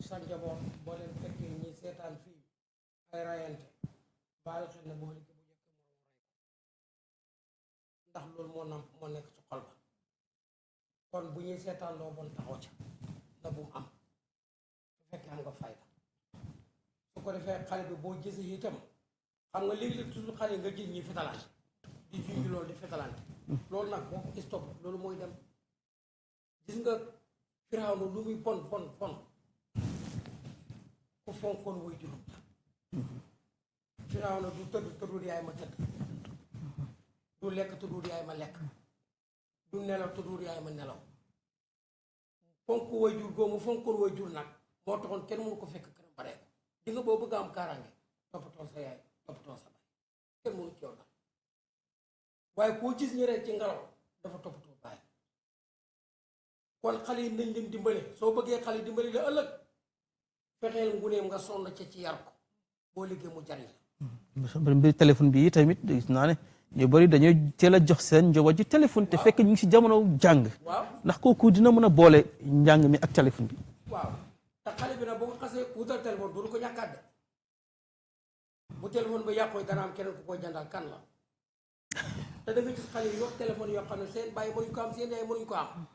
sa njaboot boo leen fekkee ñi seetaan fii ay rayante baal xel na boo liggéey bu njëkk ndax loolu moo nekk ci xol ba kon bu ñuy seetaan loo bon taxaw ca na bu mu am su fekkee am nga fayda su ko defee xale bi boo gisee itam xam nga léegi-léeg toujours xale nga gis ñi fetalante di junj loolu di fetalante loolu nag boo ko stop loolu mooy dem gis nga Firawna lu muy bon bon bon ku fonkoon way juróom Firawna du tëddul yaay ma tëdd du lekk tëddul yaay ma lekk du nelaw tëddul yaay ma nelaw fonk way jur goomu fonkoon way jur nag moo taxoon kenn mënu ko fekk këram baree ko di nga boo bëgg am kaaraange toppatoo sa yaay toppatoo sa baay kenn mënu ci yow daal waaye koo gis ñi rek ci ngelaw dafa toppatoo baay kon xale yi nañ leen dimbale soo bëggee xale dimbale la ëllëg fexeel nguneem nga sonn ca ci yar ko boo liggéey mu jariñ la mbir téléphone bi tamit gis naa ne ñu bëri dañuy teel a jox seen njaboot ji téléphone te fekk ñu ngi si jamono jàng ndax kooku dina mën a boole njàng mi ak téléphone bi waaw te xale bi nag boo ko xasee wutal téléphone du ko ñàkkaat de bu téléphone ba yàqoo dana am keneen ku ko jàndal kan la te da nga gis xale yi yor téléphone yoo xam ne seen bàyyi mënuñ ko am seen yaay mënuñ ko am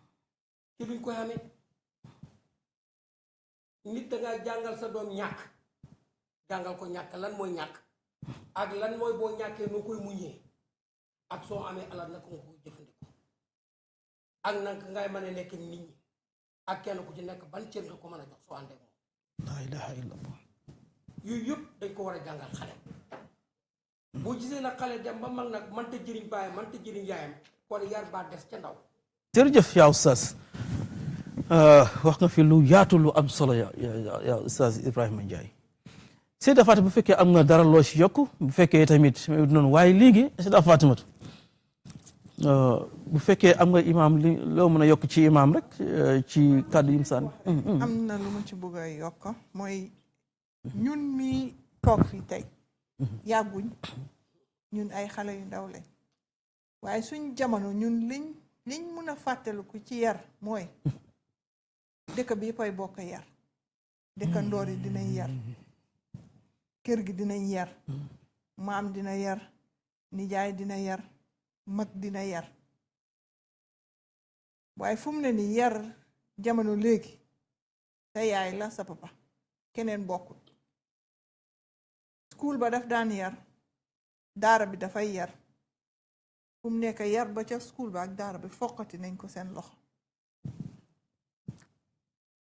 ci duñ koy amee nit da nga jàngal sa doom ñàkk jàngal ko ñàkk lan mooy ñàkk ak lan mooy boo ñàkkee noo koy muñee ak soo amee alal naka nga koy jëfandikoo ak naka ngay mën a nekk nit ñi ak kenn ku ci nekk ban cër nga ko mën a jox soo àndee moom la ilaha illallah yooyu yëpp dañ ko war a jàngal xale boo gisee nag xale dem ba mag nag mënta jëriñ baayam mënta jëriñ yaayam kon yar baa des ca ndaw jërëjëf yaa Oustaz wax nga fi lu yaatu lu am solo yaa Oustaz Ibrahima Ndiaye Seyda Fatima bu fekkee am nga dara loo si yokk bu fekkee tamit noonu waaye léegi Seyda Fatimatu bu fekkee am nga imaam li loo mën a yokk ci imaam rek ci kàddu yi mu sànni am na lu ma ci bëgg a yokk mooy ñun mi toog fii tey yàgguñ ñun ay xale yu ndaw lañ waaye suñ jamono ñun liñ mun a fàttaliku ci yar mooy dëkk bi yëpp ay bokk yar dëkkandoor yi dinañ yar kër gi dinañ yar maam dina yar nijaay dina yar mag dina yar waaye fu mu ne ni yar jamono léegi sa yaay la sa papa keneen bokkul school ba daf daan yar daara bi dafay yar fu mu nekk yar ba ca school ba ak daara bi foqati nañ ko seen loxo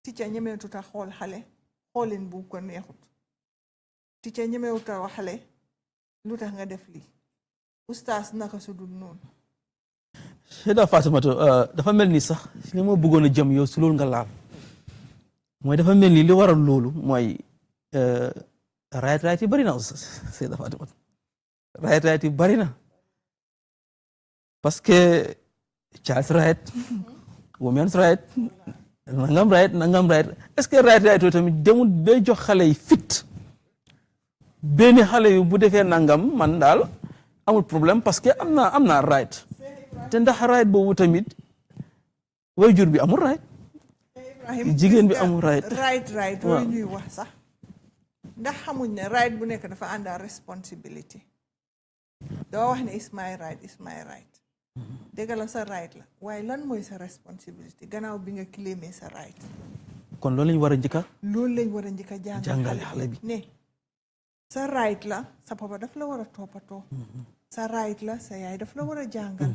ticca ñemeetuta xool xale xoolin bu ko neexut ticca ñemewuta wax xale lu tax nga def lii ustaas naka su dul noonu Seyda Fatimatu dafa mel ni sax li ma bëggoon a jëm yow si loolu nga laal mooy dafa mel ni li waral loolu mooy right yi bëri na Seyda Fatimatu right yi bëri na parce que child's right women's right nangam right est-ce que right yooyu tamit demul bay jox xale yi fit benn xale yu bu defee nangam man daal amul problème parce que am naa right te ndax right boobu tamit waajur bi amul right jigéen bi amul right yooyu ñuy wax sax ndax xamuñ ne right bu nekk dafa ànd ak responsibility doo wax ne is my right dégg la sa right la waaye lan mooy sa responsibility gannaaw bi nga claimé sa right kon loolu lañ war a njëkka jàngale xale bi ne sa right la sa papa daf la war a toppatoo sa right la sa yaay daf la war a jàngal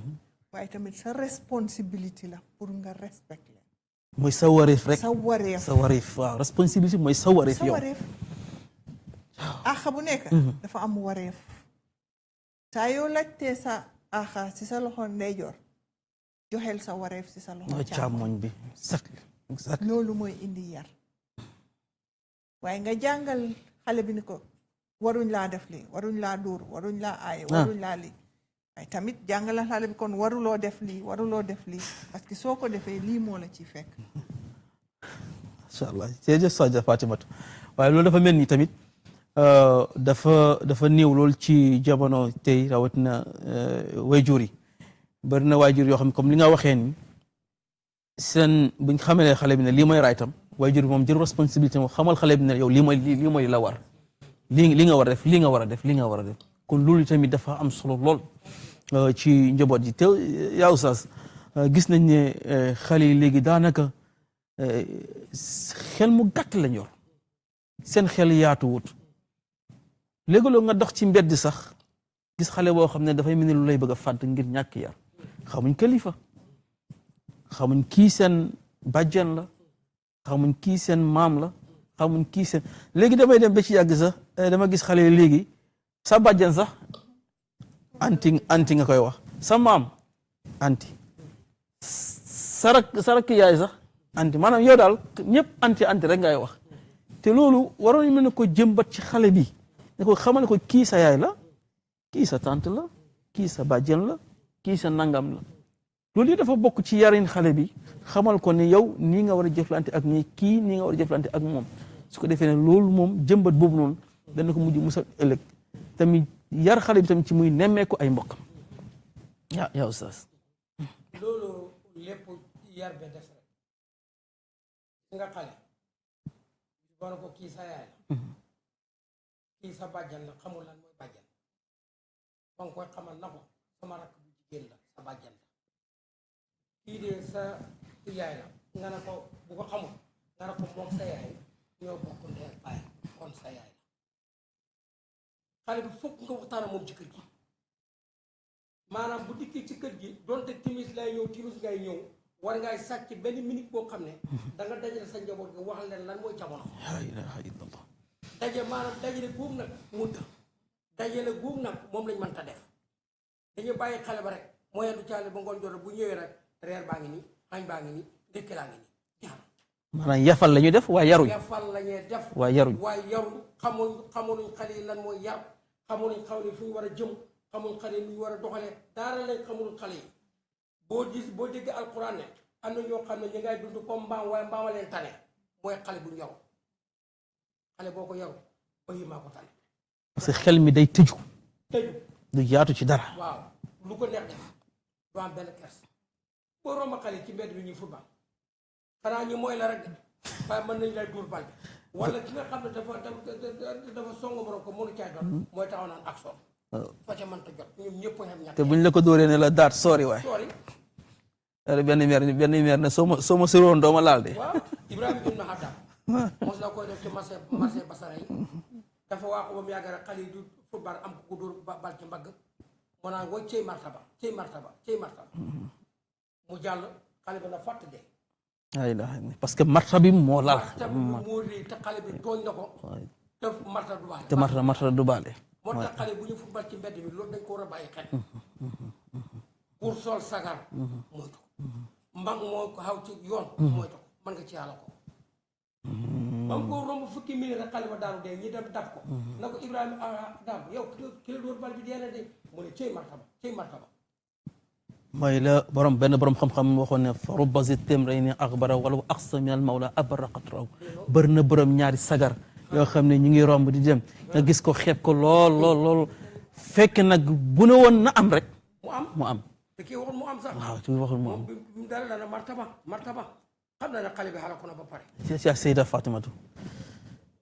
waaye tamit sa responsibility la pour nga respect leen mooy sa wareef rek sa wareef waaw responsibility mooy sa wareef yow axa bu nekk dafa am wareef saa yoo laajtee sa axa si sa loxo ndeyjoor joxel sa wareef si sa loxo càmmoñ bi exact loolu mooy indi yar waaye nga jàngal xale bi ni ko waruñ laa def lii waruñ laa dóor waruñ laa aaye waruñ laa lii waaye tamit jàngalal xale bi kon waruloo def lii parce que soo ko defee lii moo la ci fekk incha allah jërëjëf Seyda Fatimatu waaye loolu dafa mel ni tamit dafa néew lool ci jamono tey rawatina waajur yi bari na waajur yoo xam ne comme li nga waxee ni seen buñ xamalee xale bi ne lii mooy raytam waajur bi moom jël responsabilité moom xamal xale bi ne yow lii mooy la war li nga war a def li nga war a def li nga war a def kon loolu tamit dafa am solo lool ci njaboot yi te yaa Oustaz gis nañ ne xale yi léegi daanaka xel mu gàtt lañ yor seen xel yaatuwut léegi-loo nga dox ci mbedd sax gis xale boo xam ne dafay mel ni lu lay bëgg a fàdd ngir ñàkk yar xamuñ kilifa xamuñ kii seen bàjjen la xamuñ kii seen maam la xamuñ kii seen léegi damay dem ba ci yàgg sax dama gis xale yi léegi sa bàjjen sax anti nga koy wax sa maam anti sarak yaay sax anti maanaam yow daal ñëpp anti rek ngay wax te loolu waroon mën na ko jëmbat ci xale bi ne ko xamal ko kii sa yaay la kii sa tante la kii sa bàjjen la kii sa nangam la loolu yi dafa bokk ci yarin xale bi xamal ko ne yow nii nga war a jëflante ak nii kii nii nga war a jëflante ak moom su ko defee ne loolu moom jëmbat boobu noonu dana ko mujj musal ëllëg tamit yar xale bi tamit ci muy nemmeeku ay mbokkam yaa Oustaz loolu lépp yar be des rek nga xale war ko kii sa yaay la kii sa bàjjan la xamul lan mooy bàjjan ba nga koy xamal na ko sama rakk bu jigéen la sa bàjjan la kii de sa yaay la nga ne ko bu ko xamul nga ne ko moom sa yaay ñoo bokk ndey ak baay kon sa yaay la xale bi fokk nga waxtaan moom ci kër gi maanaam bu dikkee ci kër gi donte timis lay ñëw timis ngay ñëw war ngay sàcc benn minute boo xam ne da nga dajale sa njaboot gi wax leen lan mooy jamono daje maanaam dajale góob nag mu dajale góob nag moom lañ mën ta def dañu bàyyi xale ba rek moo yendu caale ba ngoon jot bu ñëwee rek reer baa ngi nii añ baa ngi nii ndékki laa ngi nii jaar maanaam yafal la ñuy def waaye yaruñ yafal la ñuy def waaye yaruñ xamuñ xale yi lan mooy yar xamuñ xale yi fu ñu war a jëm xamuñ xale yi nu ñu war a doxalee daara lañ xamul xale yi boo dégg alquran ne am na ñoo xam ne ñu ngay dund comme mbaam waaye mbaama leen tane mooy xale bu ñu yaru xale boo ko yaru bayi maa ko tane parce que xel mi day tëju du yaatu ci dara waaw lu ko neex def du am benn kers boo romb xale ci mbedd bi ñuy football xanaa ñu mooy la rek waaye mën nañ lay dóor bal bi wala ki nga xam ne dafa songu borom ko mënu caay doon mooy taxaw naan action fa ca mënta jot ñoom ñëpp xem ñàkk te buñ la ko dóoree ne la daat sori waay benn meer ne soo ma soroon doo ma laal de waaw Ibrahima ibn Haddam mos na koy def ci marché Basara yi dafa waa ko ba mu yàgg rek xale yi du football am ko dóor bal ci mbagg mu naan wooy cey martaba mu jàll xale bi na fàtt dee parce que marta bi moo lal moo réy te xale bi tooñ na ko te marta du baale te marta du baale moo tax xale bu ñu football ci mbedd mi loolu dañ ko war a bàyyi xel pour sol sagar moytu mbang moo ko xaw ci yoon moytu man nga ci yàlla ko ba mu ko romb fukki minute rek xale ba daanu dee ñi dem dab ko na ko Ibrahima daam yow ki la dóor bal bi dee na de mu ne cey martaba mooy la benn borom xam-xam waxoon ne fa rubba zi timrayni axbara wala aqsa min al mawla abara qatraw bër na borom ñaari sagar yoo xam ne ñu ngi romb di dem nga gis ko xeeb ko lool fekk nag bu ne woon na am rek mu am te kii waxul mu am sax waaw kii waxul mu am mu dara dana martaba xam na ne xale bi xalaat ko na ba pare ci Seyda Fatimatu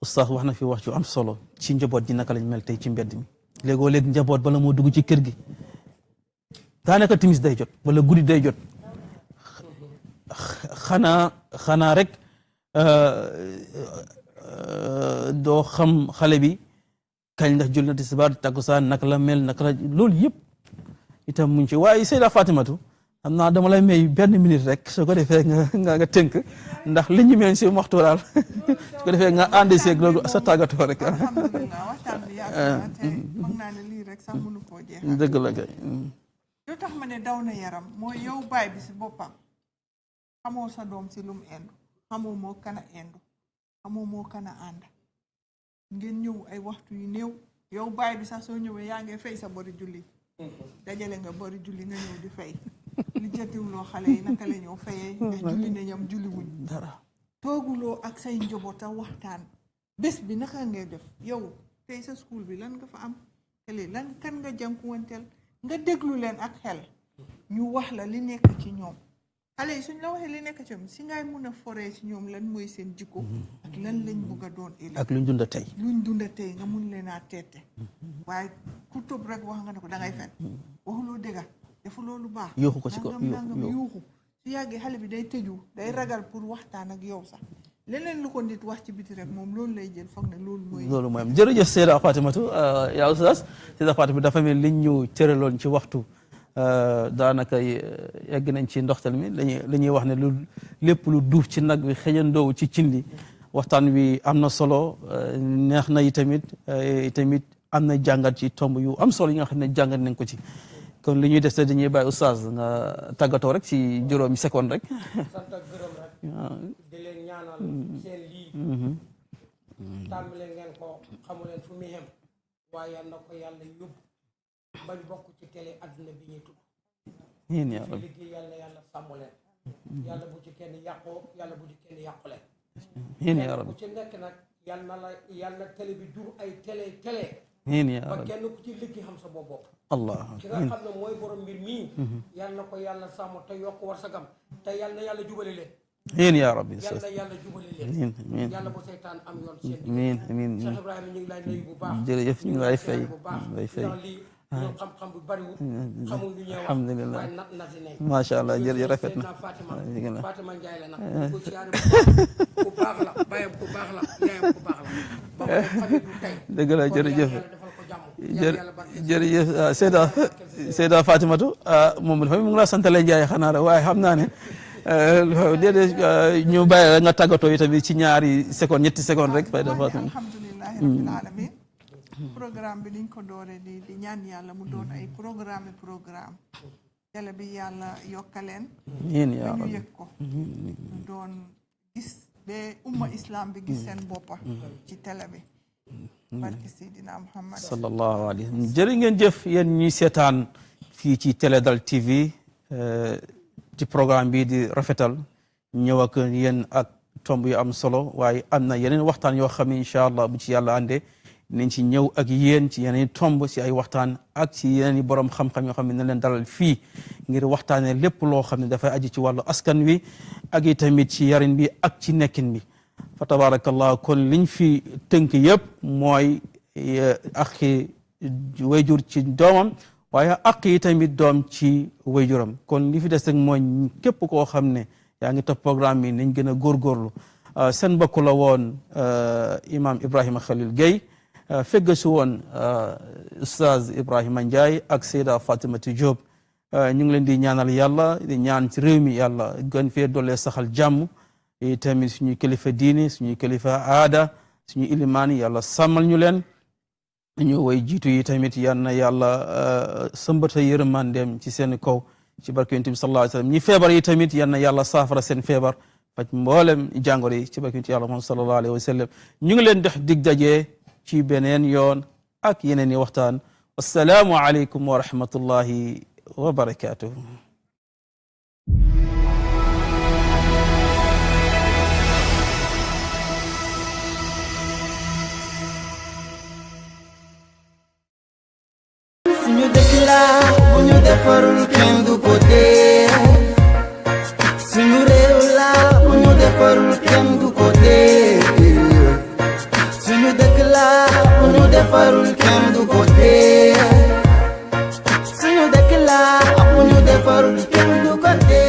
oustaz wax na fi wax ci am solo ci njaboot ji naka lañ mel tey ci mbedd mi léegoo léegi njaboot bala moo dugg ci kër gi daanaka timis day jot wala guddi day jot xanaa rek doo xam xale bi kañ ndax jul na tisbaar takkusaan naka la mel naka la loolu yëpp itam mu ngi ci waaye Seyda Fatimatu xam naa dama lay may benn minute rek soo ko defee nga tënk ndax li ñu meen si waxtu daal su ko defee nga ànd seeg loolu sa tàggatoo rek. alhamdulilah waxtaan bi yàgg na te foog naa ne lii rek sax mënu koo jeexal. dëgg la kay. lu tax ma ne daw na yaram mooy yow baay bi si boppam xamoo sa doom si lu mu indu xamoo moo kan a indu xamoo moo kan a ànd ngeen ñëw ay waxtu yu néew yow baay bi sax soo ñëwee yaa ngi fay sa bori julli dajale nga bori julli nga ñëw di fay li jëtiwuloo xale yi naka la ñëw fayee nga julli ne ñoom julli wuñ dara tooguloo ak say njaboot a waxtaan bés bi naka ngay def yow tey sa school bi lan nga fa am kële lan kan nga jànkuwanteel nga déglu leen ak xel ñu wax la li nekk ci ñoom xale yi suñ la waxee li nekk ci ñoom si ngay mun a foree ci ñoom lan mooy seen jikko ak lan lañ bëgg a doon ëllëg ak luñ dunda tey nga mun leen a teete waaye ku tëb rek wax nga ne ko dangay fen waxuloo dëgga defuloo lu baax yuuxu ko ci ko nangam yuuxu su yàggee xale bi day tëju day ragal pour waxtaan ak yow sax leneen lu ko nit wax ci biti rek moom loolu lay jël foog ne loolu mooy am jërëjëf Seyda Fatimatu yaa oustaz Seyda Fatimatu dafa mel liñ ñu cëraloon ci waxtu daanaka yegg nañ ci ndoxtal mi li ñuy wax ne lu lépp lu duuf ci nag wi xëjandoowu ci cin li waxtaan wi am na solo neex na itamit am na jàngat ci tomb yu am solo yi nga xam ne jàngat nañ ko ci kon li ñuy des te dañuy bàyyi oustaz nga tàggatoo rek ci juróomi seconde rek sant ak gërëm rek di leen ñaanal seen lii tàmbale ngeen ko xamu leen fu mu yem waaye yal na ko yàlla yóbbu bañ bokk ci télé adduna bi ñuy tudd ci liggéey yàlla sàmm leen yàlla bu ci kenn yàqoo yàlla bu ci kenn yàqule ku ci nekk nag yàlla télé bi jur ay télé ba kenn ku ci liggéey xam sa bopp allah ki nga xam ne mooy borom mbir mii yal na ko yàlla sàmm te yokk war sagam te yal na yàlla jubale leen amiin yaa rabbi yal na yàlla jubale leen amiin yàlla bu seytaan am yoon seen amiin Cheikh Ibrahima ñu ngi lay nuyu bu baax jërëjëf ñu ngi lay fay lii ñun xam-xam bu bariwul xamul lu ñuy wax alhamdulilah waaye nat ne macha allah jërëjëf rafet na Fatima Ndiaye la nag ko siyaare ku baax la bayam ku baax la yaayam ku baax la ba ko xamee du tey dëgg la jërëjëf jërëjëf Seyda Fatimatu moom dafa mu ngi la santale Ndiaye xanaa rek waaye xam naa ne déedéet ñu bàyyi la nga tàggatoo tamit ci ñaari seconde ñetti seconde rek Seyda Fatima alhamdulilahi rabbil alamin programme bi niñ ko dooree di ñaan yàlla mu doon ay programme télé bi yàlla yokkaleen yéen yaa ñu yëg ko ñu doon gis ba umma islam bi gis seen boppa ci télé bi barki Seydina Muhammad sallallahu alayhi wa sallam jërë ngeen jëf yéen ñuy seetaan fii ci Teledal TV ci programme bi di rafetal ñëw ak yéen ak tomb yu am solo waaye am na yeneen waxtaan yoo xam ne incha allah bu ci yàlla àndee nañ ci ñëw ak yéen ci yeneen tomb ci ay waxtaan ak ci yeneen i borom xam-xam yoo xam ne na leen dalal fii ngir waxtaanee lépp loo xam ne dafay aju ci wàllu askan wi ak i tamit ci yarin bi ak ci nekkin bi fa tabarakallah kon liñ fi tënk yëpp mooy ak wayjur ci doomam waaye ak yi tamit doom ci wayjuram kon li fi des rek mooy képp koo xam ne yaa ngi topp programme bi nañ gën a góorgóorlu seen mbokk la woon imam Ibrahima Khalil Gueye fegg si woon Oustaz Ibrahima Ndiaye ak Seyda Fatimatu Diop ñu ngi leen di ñaanal yàlla di ñaan ci réew mi yàlla gën fee doole saxal jàmm tamit suñuy kilifa diini suñuy kilifa aada suñu ilimaan yàlla sàmmal ñu leen ñu way jiitu yi tamit yal na yàlla sëmbata yërmandeem ci seen kaw ci barke yonent bi sallallahu alayhi wa sallam ñi feebar yi tamit yal na yàlla saafara seen feebar faj mboolem jàngoro yi ci barke yonent yàlla Muhammad sallallahu alayhi wa sallam ñu ngi leen dox dig daje ci beneen yoon ak yeneen i waxtaan wassalaamu aleykum wa rahmatullahi wa barakatuh. suñu dëkk la bu ñu defarul kenn du ko dee suñu réew la bu ñu defarul kenn du ko dee suñu dëkk la bu ñu defarul kenn du ko dee suñu dëkk la bu ñu defarul kenn du ko dee.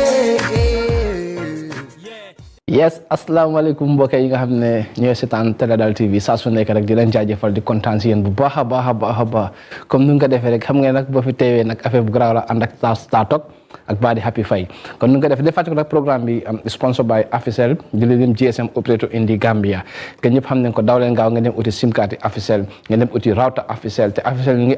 yes asalaamaaleykum mbokk yi nga xam ne ñooy seetaan Teledal TV saa su nekk rek di leen jaajëfal di kontaan si yéen bu baax a baax comme nu nga ko defee rek xam ngeen nag boo fi teewee nag affaire bu garaaw la ànd ak Star Talk ak Badi Happy Faye kon nu nga ko defee de fàttali ko nag programme bi sponsor by Africell di leen GSM operator in the Gambia que ñëpp xam nañ ko daw leen gaaw nga dem uti sim card Africell nga dem uti router Africell te Africell ñu ngi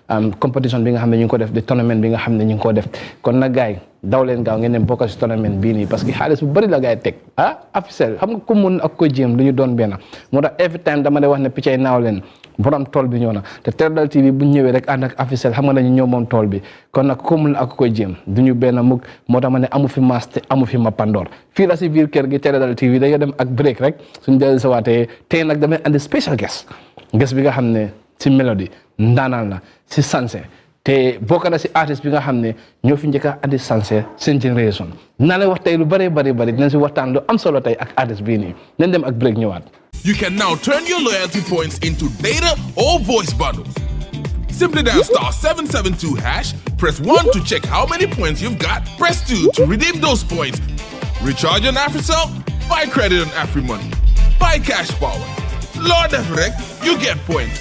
am compétition bi nga xam ne ñu ngi ko def de tournament bi nga xam ne ñu ngi ko def kon nag gars yi daw leen gaaw ngeen dem bokk si tournament bii nii parce que xaalis bu bëri la gars yi teg Africell xam nga ku mun ak ko jéem du ñu doon benn moo tax every time dama de wax ne piccay naaw leen borom tool bi ñëw na te Teledal TV bu ñu ñëwee rek ànd ak Africell xam nga nañu ñëw moom tool bi kon nag ku mun ak ko jéem du ñu benn mukk moo tax ma ne amu fi maas te amu fi ma pandoor fii la si biir kër gi Teledal TV dañoo dem ak break rek suñu dellu sa waatee tey nag damay andi special guest bi nga xam ne si mélodie ndaanaan la si sanse te bokk na si artiste bi nga xam ne ñoo fi njëkk a andi sanse seen génération naa leen wax tey lu bëree bëri dinañ si waxtaan lu am solo tey ak artiste bii nii nañ dem ak break ñëwaat. You can now turn your loyalty points into data or voice bundles. Simply dial *772#, press 1 to check how many points you've got, press 2 to redeem those points. Recharge on AfriCell, buy credit on AfriMoney, buy cash power. Lord Afric, you get points.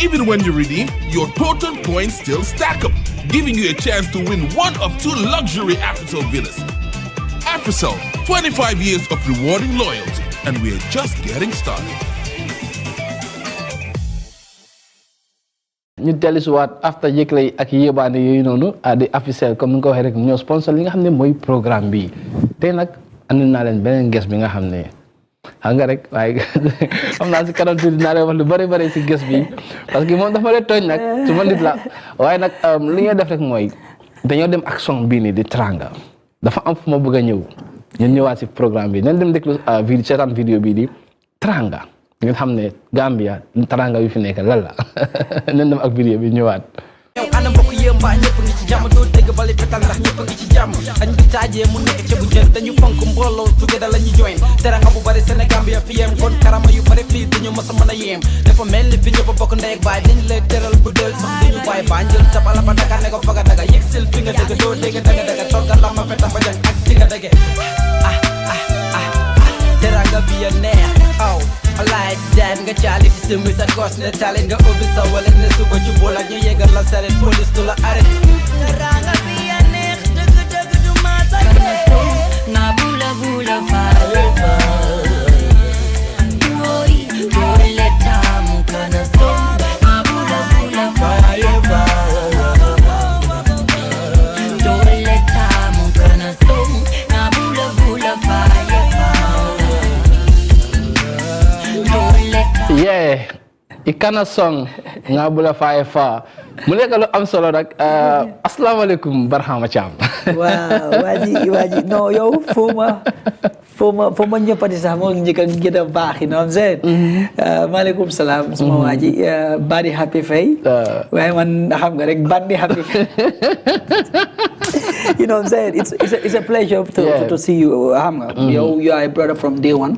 Even when you redeem, your total points still stack up, giving you a chance to win one of 2 luxury AfriCell villas. AfriCell, 25 years of rewarding loyalty, and we're just getting started. ñu dellu si waat after yëgle yi ak yébaane yooyu noonu di Africell comme ni nga ko waxee rek ñoo sponsor li nga xam ne mooy programme bi tey nag andi naa leen beneen guest bi nga xam ne xam nga rek waaye xam naa si kanam tuuti dinaa leen wax lu bëri si guest bi parce que moom dafa ma leen tooñ nag su ma nit la waaye nag li ñuy def rek mooy dañoo dem ak song bii nii di Teranga dafa am fu ma bëgg a ñëw ñun ñëwaat si programme bi nañ dem déglu seetaan vidéo bii di Teranga ngeen xam ne Gambia Teranga yu fi nekk lan la nañ dem ak vidéo bi ñëwaat. ana mbokk yéem mbaa ñëpp ngi ci jàmm doo dégg bali fetal ndax ñëpp ngi ci jàmm añ bi taajee mu nekk ca bu jën dañu fonk mbooloo together la ñu join teranga bu bari Sénégambia fi yem kon karama yu bari fii duñu mës a mën a yem dafa mel ni fi ñëpp a bokk ndey ak baay dañ lay teral bu del sax duñu bàyyi baa njël tabala ba Dakar ne ko faga daga yegg sil fi nga dëgg doo dégg daga daga togga la ma feta ba jang ak ci nga dëgg teranga bi ya neex aw I like that nga caali ci simi sa kos ne tali nga ubbi sa wallet ne suba ci bool ak ñu yégal la saret police du la arrêté teranga bi ya neex dëgg du ma sa na bula bula fire boy dole tam kana so na bula bula fire dole tam kana so na bula bula fire yeah ikana song nga bula faye fa mu nekk lu am solo nag asalaamaaleykum Barhama Thiam waaw waaji non yow foo ma ñëppati sax moo njëkk a gën a baax you know what I'm saying maaleykum salaam sama waaji Badi Happy Faye waaye man xam nga rek Badi Happy Faye you know what I'm saying it's a pleasure to see you xam nga yow you are a brother from day one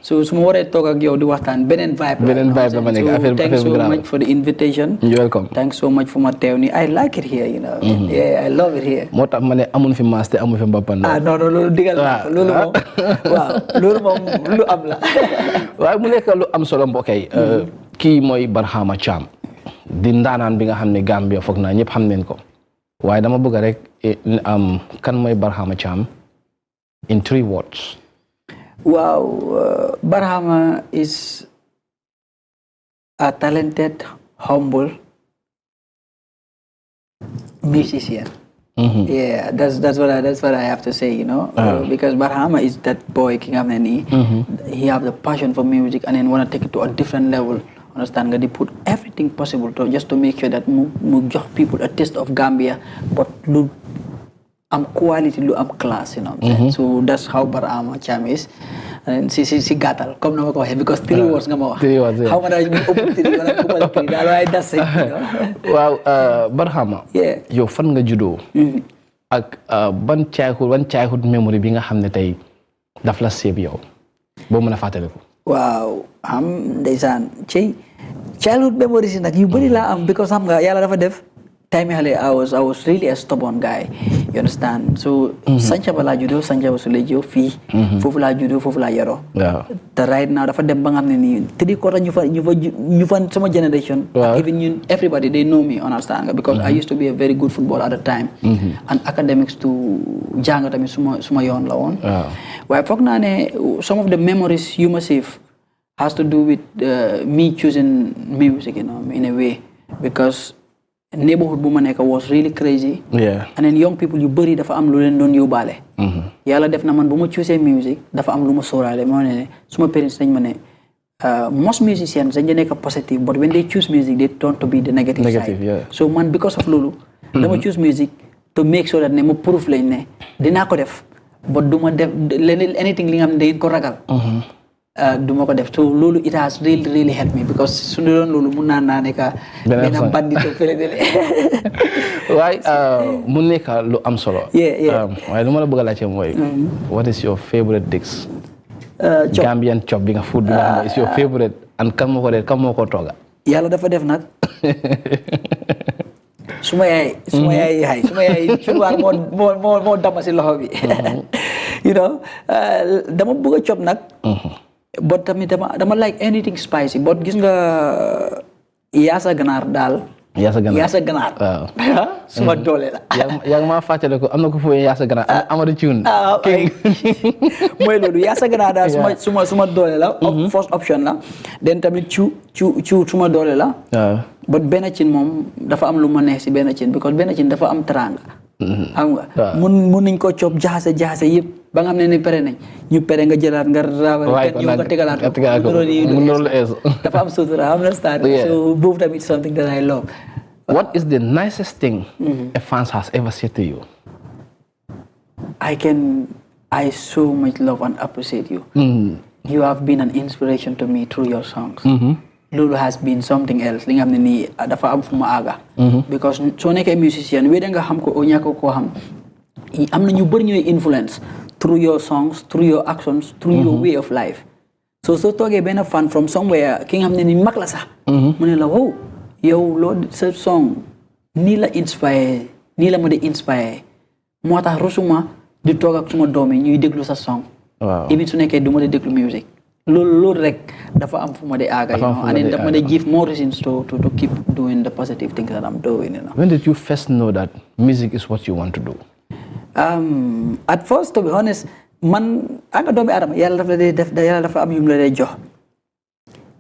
so su ma waree toog ak yow di waxtaan beneen vibe la ma nekk affaire thanks so much for the invitation you're welcome thanks so much for ma teew ni I like it here you know yeah I love it here moo tax ma ne amun fi maas te amu fi mbappan non loolu digal naa ko loolu moom waaw loolu moom lu am la waaye mu nekk lu am solo mbokk yi kii mooy Barhama Thiam di ndaanaan bi nga xam ne Gambia foog naa ñëpp xam neen ko waaye dama bëgg rek kan mooy Barhama Thiam in 3 words. Wow, Barhama is a talented, humble musician. Yeah, that's what I have to say, you know, because Barhama is that boy King Amneni. He have the passion for music and then want to take it to a different level. Understand? They put everything possible to just to make sure that mu jox people a taste of Gambia, but lu am quality, lu am class, you know. So that's how Barhama Cham is. And si gatal, come na ko because 3 words nga mo. 3 words. How many open 3 wala ko pala 3. That's it, you know. Wow, Barhama. Yeah. Yow fan nga juddoo. Ak ban childhood memory bi nga xam ne tey daf la séeb yow boo mën a fàttaliku. Waaw ndeysaan ci childhood memories nag yu bëri laa am because xam nga yàlla dafa def time xale I was really a stubborn guy, you understand. So Sanchaba laa juddoo, Sanchaba Sulejo fii foofu laa juddoo, foofu laa yaroo. Te right now dafa dem ba nga xam ne nii 3/4 ñu fa sama generation, even you everybody they know me, understand nga, because I used to be a very good footballer at the time, and academics to jàng tamit suma yoon la woon. Waaye foog naa ne some of the memories you must have has to do with me choosing music, you know, in a way, because neighborhood bu ma nekk was really crazy. And then young people yu bëri dafa am lu leen doon yóbbaale. Yàlla def na man bu ma choosee music dafa am lu ma sóoraale moo ne suma parents dañ ma ne most musicians dañ nekk positive, but when they choose music they turn to be the negative side. So man because of loolu dama choose music to make sure that ne ma proof lañ ne dinaa ko def, but du ma def anything li nga xam ne dañ ko ragal. Du ma ko def. So loolu it has really helped me because su doon loolu mun naa nekk benn bandito fële dele. waaye mu nekk lu am solo. waaye lu ma la bëgg a laajte mooy what is your favorite dish? Gambian chop bi nga food bi nga xam ne is your favorite and kan moo ko tooga? Yàlla dafa def nag suma yaay chulwaar moo dama si loxo bi. You know, dama bëgg a chop nag. But tamit dama like anything spicy, but gis nga yaasa ganaar daal. yaasa ganaar. Suma doole la. yaa ngi maa fàttali ko am na ko fooy yaasa ganaar Amadou Thioune. mooy loolu yaasa ganaar daal suma doole la. First option la. Then tamit cu suma doole la. But benn cin moom dafa am lu ma neex si benn cin because benn cin dafa am teranga. Xam nga mun nañ ko coob jaxase yëpp ba nga xam ne ni pere nañ ñu pere nga jëlaat nga raawale ñu nga tegalaat dafa am sutura understand. So boobu tamit something that I love. What is the nicest thing a fan has ever said to you? I so much love and appreciate you. You have been an inspiration to me through your songs. Loolu has been something else li nga xam ne nii dafa am fu ma àgga. Because soo nekkee musicien wéede nga xam ko o ñàkk koo xam am na ñu bëri ñooy influence through your songs, through your actions, through your way of life. So soo toogee benn fan from somewhere ki nga xam ne ni mag la sax mu ne la wow yow loolu sa song nii la inspire nii la ma di inspire moo tax rusuma di toog ak suma doom yi ñuy déglu sa song. Even su nekkee du ma di déglu music. Loolu rek dafa am fu ma di aaga, you know, and then dafa ma di give more reasons to keep doing the positive things that I'm doing, you know. When did you first know that music is what you want to do? At first, to be honest, man anga doomi adama yàlla dafa am yum la day jox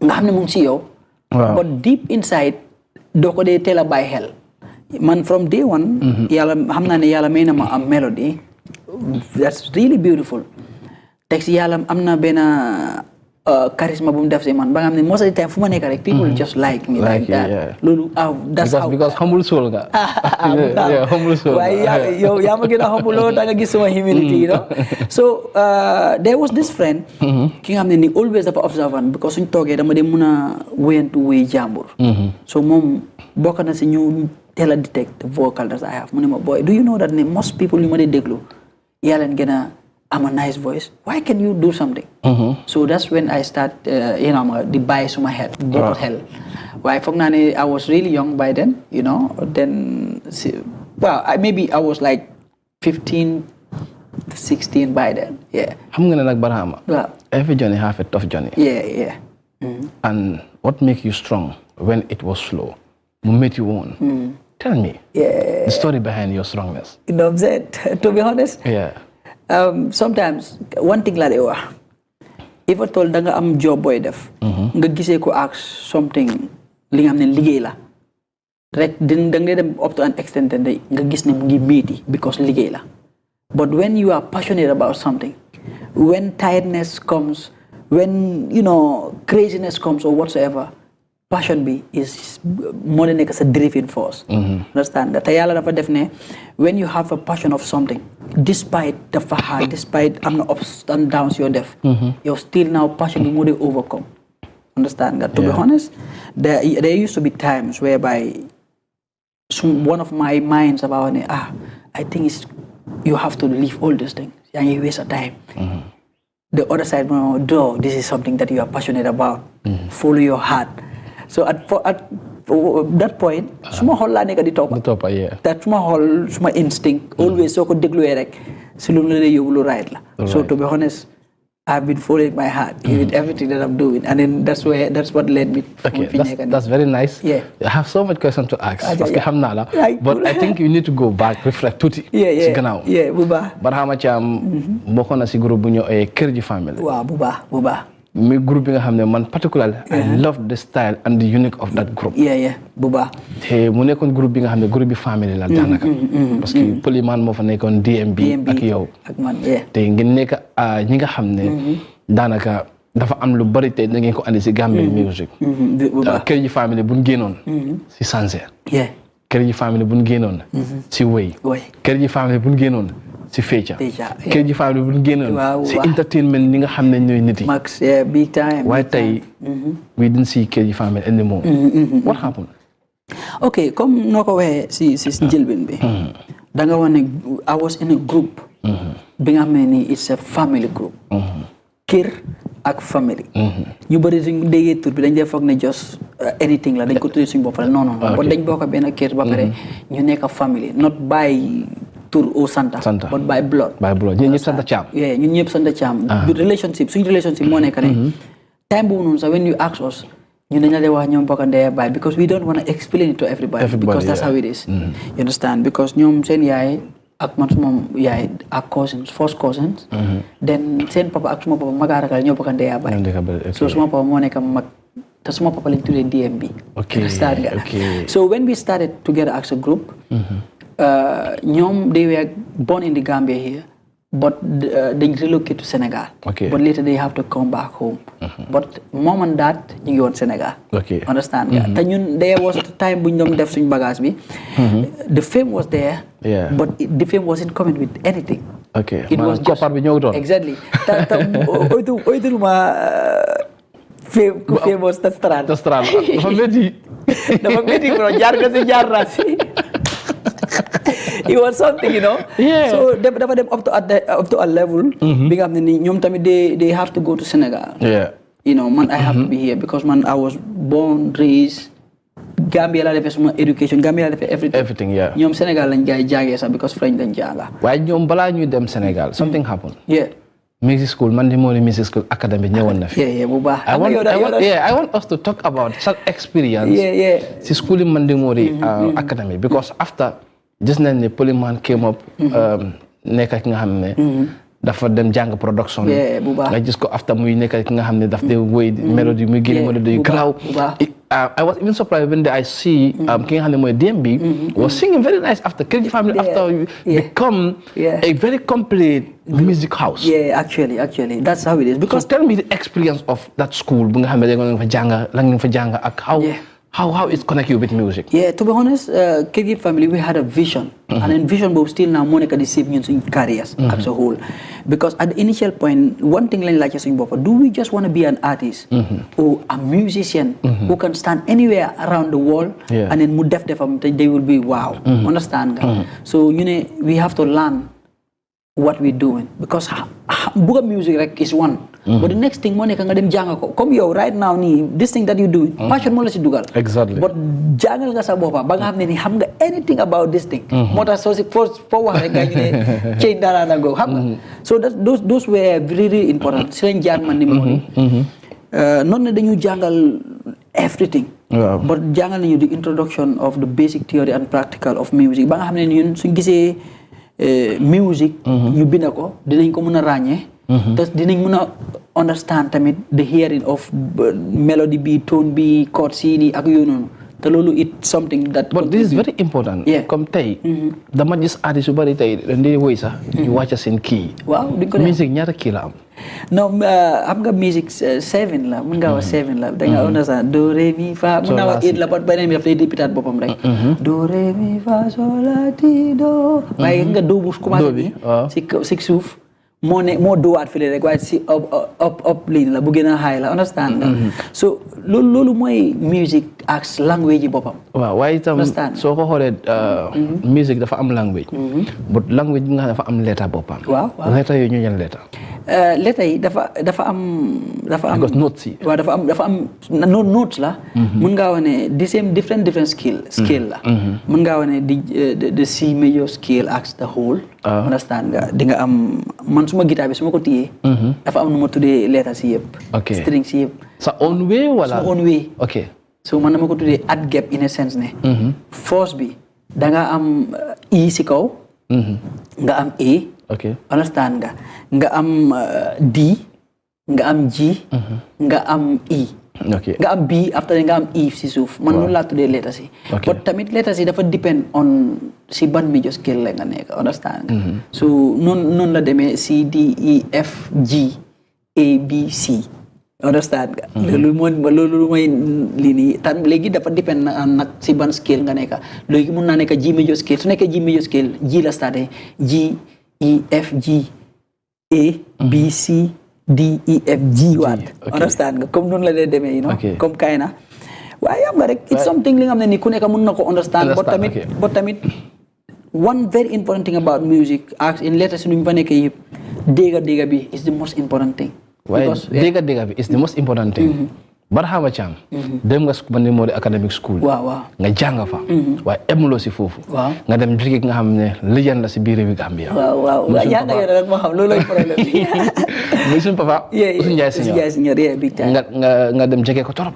nga xam ne mu ngi si yow. But deep inside doo ko dee teel a bàyyi xel. Man from day one yàlla xam naa ne yàlla may na ma am melody that's really beautiful. Teg si yàlla am na benn charisma bu mu def si man ba nga xam ne most of the time fu ma nekk rek people just like me like that. Loolu that's how because humble soul nga. Humble soul. Waaye yow yaa ma gën a humble loolu da nga gis sama humility, you know. So there was this friend ki nga xam ne ni always dafa observant because suñ toogee dama dem mun a wéyantu wéy jàmbur. So moom bokk na si ñu teel a detect the vocal that I have mu ne ma boy do you know that ne most people yu ma dee déglu yaa leen gën a am a nice voice. Why can you do something? So that's when I start, you know, the bias in my head, both hell. Why? I was really young by then, you know. Then, well, maybe I was like 15, 16 by then. Yeah. I'm gonna like Barhama. Every journey have a tough journey. Yeah. And what makes you strong when it was slow? What made you on? Tell me. Yeah. The story behind your strongness. You know what I'm saying? To be honest. Yeah. Sometimes one thing la de wax if at all da nga am job boy def nga gisee ko ak something li nga xam ne liggéey la rek da ngay dem up to an extent nga gis ne mu ngi métti because liggéey la but when you are passionate about something when tiredness comes when craziness comes or whatsoever passion bi is moo la nekk sa driving force understand nga te yàlla dafa def ne when you have a passion of something despite dafa hard despite am na ups and downs yoo def yow still now passion bi moo dee overcome understand nga to be honest there used to be times whereby one of my minds about ne I think it's you have to leave all these things yaa ngi waste a time the other side this is something that you are passionate about follow your heart so at that point suma xol laa nekk di toppa that suma xol suma instinct always soo ko dégluwee rek si lu la lay yóbbu lu right la so to be honest I've been following my heart with everything that I'm doing and then that's what led me that's very nice I have so much question to ask parce que xam naa la but I think you need to go back reflect tuuti si gannaaw bu baax Barhama Thiam bokkoon na si groupe bu ñu Kër Ji Family waaw bu baax mi groupe bi nga xam ne man particularly I love the style and the unique of that group bu baax te mu nekkoon groupe bi nga xam ne groupe bi family la daanaka parce que Polyman moo fa nekkoon DMB ak yow ak man te ngeen nekk ñi nga xam ne daanaka dafa am lu bari te da ngeen ko andi si Gambian music Kër Ji Family buñ génnoon si sanse Kër Ji Family buñ génnoon si wéy Kër Ji Family buñ génnoon si fecha Kër Ji Family bu ñu génnoon si entertainment ni nga xam ne ñooy nit yi max big time waaye tey we didn't see Kër Ji Family anymore what happened okay comme noo ko waxee si njëlbeen bi da nga wax ne I was in a group bi nga xam ne nii it's a family group kër ak family ñu bëri suñ déggee tur bi dañ dee foog ne just anything la dañ ko tuddee suñ bopp la non bon dañ bokk benn kër ba pare ñu nekk family not by tur au Santa but by blood ñun ñëpp Santa Thiam ñun ñëpp Santa Thiam suñ relationship moo nekk ne time boobu noonu sax when you ask us ñu dañ la dee wax ñoom bokk ndey baay because we don't want to explain it to everybody because that's how it is you understand because ñoom seen yaay ak man suma yaay ak cousins first cousins then seen papa ak suma papa magaarakal ñoo bokk ndey baay so suma papa moo nekk mag te suma papa lañ tuddee DMB understand nga so when we started together as a group they were born in the Gambia here, but they relocated to Senegal. But later they have to come back home. But mom and dad, ñu ngi woon Senegal. Understand? Te ñun there was a time bu ñu doon def suñu bagage bi. The fame was there, but the fame wasn't coming with anything. It was just koppar bi ñëwutoon. Exactly. oytul ma fame was tastraan. Tastraan dafa métti. Dafa métti bro jaar nga si jaar naa si. It was something, So dafa dem up to a level. Bi nga xam ne ni ñoom tamit they have to go to Senegal. Man I have to be here because I was born, raised Gambia laa defee suma education Gambia laa defee everything. ñoom Senegal lañ gaay jàngee sax because French lañ jànga. waaye ñoom balaa ñuy dem Senegal something happened. Music school Mandimori Music School Academy ñëwoon na fi. bu baax. I want us to talk about such experience. si school yi Mandimori Academy because after. Gis nañ ne Polyman came up nekk ki nga xam ne dafa dem jàng production nga gis ko after muy nekk ki nga xam ne daf dee wéy mélodie muy génne mélodie yu garaaw I was even surprised when I see ki nga xam ne mooy DMB was singing very nice after Kër Ji Family after become a very complete music house actually that's how it is because tell me the experience of that school bu nga xam ne da nga fa jàng la nga fa jàng ak how it connect you with music? To be honest, Kër Ji Family, we had a vision. And in vision, but still now, Monica deceived me in careers as a whole. Because at the initial point, one thing like you do we just want to be an artist or a musician who can stand anywhere around the world and then they will be wow. Understand? So, we have to learn what we're doing because buga music is one. But the next thing Monica nga dem jàng ko comme yow right now this thing that you do passion moo la si dugal but jàngal nga sa boppa ba nga xam ne ni xam nga anything about this thing moo tax soo si foo wax rek nga ñu ne change dara na go xam nga so those were really important si lañ jaar man ni moo ni noonu ne dañu jàngal everything but jàngal nañu the introduction of the basic theory and practical of music ba nga xam ne ñun suñ gisee music ñu bind ko dinañ ko mën a ràññee te dinañ mën a understand tamit the hearing of melody bi tone bi chord si nii ak yooyu noonu te loolu it something that. but this is very important. comme tey. dama gis artiste yu bari tey dañ dee woy sax. ñu wàcc seen kii. waaw duñ ko def musique ñaata kii la am. non xam nga musique 7 la mën ngaa wax 7 la da nga understand do ré mi fa mën naa wax 8 la ba beneen bi daf lay dépitaat boppam rek. do ré mi fa sol la ti do. waaye nga do bu commencé nii si suuf. moo dowaat fii rek waaye si up lii la bu gën a high la understand nga so loolu mooy music ak language yi boppam. waaw waaye itam soo ko xoolee music dafa am language. but language bi nga xam dafa am lettre boppam. waaw lettre yooyu ñu ñan lettre. lettre yi dafa am. because notes yi. waaw dafa am notes la. mën ngaa wax ne the same different scale la. mën ngaa wax ne the C major scale ak the whole. understand nga di nga am man suma guitare bi su ma ko téyee. dafa am nu ma tuddee lettres si yëpp. strings si yëpp. sa own way wala. sama own way. ok so man dama ko tuddee add gap in a sense ne. force bi da nga am E si kaw. nga am A. ok understand nga am D. nga am G. nga am E. nga am B after nga am E si suuf man noonu laa tuddee lettres yi. but tamit lettres yi dafa depend on si ban major scale la nga nekk understand nga. so noonu la demee C D E F G A B C. understand nga. loolu mooy lii nii tam léegi dafa depend nag si ban scale nga nekk léegi mun naa nekk G major scale su nekkee G major scale G la starté G E F G A B C D E F G waat. understand nga comme noonu la dee demee you know comme kay na waaye am nga rek it's something li nga xam ne ni ku nekk mën na ko understand but tamit one very important thing about music ak in letters nu ñu fa nekkee yëpp dégga bi is the most important thing. waaye dégga bi is the most important thing. Barhama Cham. dem nga man moo di academic school. waaw nga jàng fa. waaye emuloo si foofu. nga dem jigéen nga xam ne légende la si biir réewi Gambia. waaw yaa nga yore rek ma xam loolu problème bi. muy suñu papa. Ousou Ndiaye Senior nga dem jege ko torop.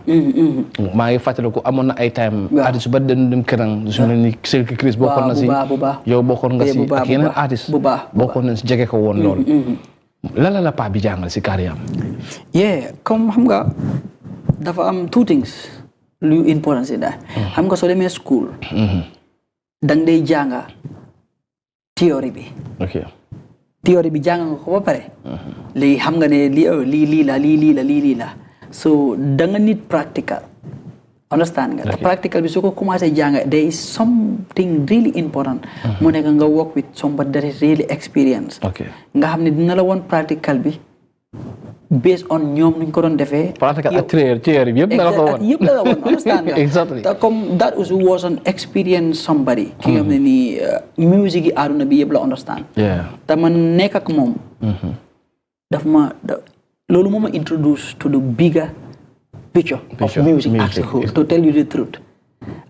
maa ngi fàttaliku amoon na ay time. artiste su bari dem këram su mel ni Silky Chris bokkoon na si. yow bokkoon nga si ak yeneen artiste. bokkoon nañ si jege ko woon lool. lan la paa bi jàngal si carrière am. comme xam nga. dafa am two things lu important si daal xam nga soo demee school dang day jànga théorie bi théorie bi jàng nga ko ba pare léegi xam nga ne lii la so da nga need practical understand nga te practical bi soo ko commencé jàng there is something really important mu nekk nga work with somebody that is really experienced nga xam ne dina la woon practical bi based on ñoom nuñ ko doon defee. practical ak théorie bi yëpp la ko woon. yëpp la woon understand nga. exactly te comme that also was an experience somebody. ki nga xam ne nii musique yi àdduna bi yëpp la understand. te man nekk ak moom. loolu moo ma introduce to the bigger picture of music as a whole to tell you the truth.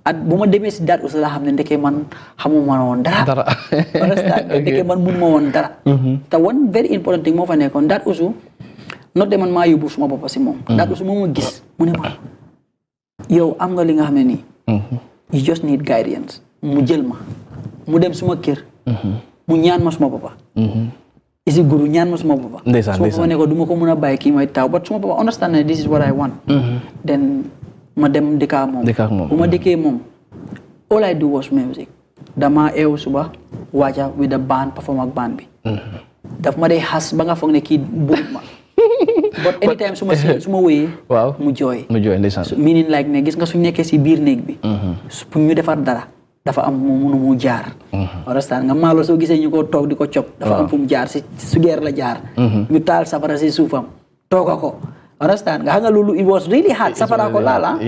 at bu ma demee si that aussi la xam ne ndeke man xamuma woon dara. understand nga ndeke man mënuma woon dara. te one very important thing moo fa nekkoon that aussi. not de man maa yóbbu suma bopp si moom. daal su ma gis mu ne ma yow am nga li nga xam ne nii. you just need guidance. mu jël ma mu dem suma kër. mu ñaan ma suma papa. isi guru ñaan ma suma papa. ndeysaan suma papa ne ko du ma ko mën a bàyyi kii may taw but suma papa understand ne this is what I want. then ma dem dëkkaa moom. bu ma dëkkee moom all I do was music. dama eew suba waaja with the band perform ak band bi. daf ma dee xas ba nga foog ne kii buub ma. but anytime su ma wéyee. waaw mu jooy ndeysaan. meaning like ne gis nga suñ nekkee si biir néeg bi. pour ñu defar dara dafa am mu jaar. understand nga maalo soo gisee ñu ko toog di ko cop. dafa am fu mu jaar si sugeer la jaar. ñu taal safara si suufam tooga ko. understand nga xam nga loolu it was really hard safara ko laala.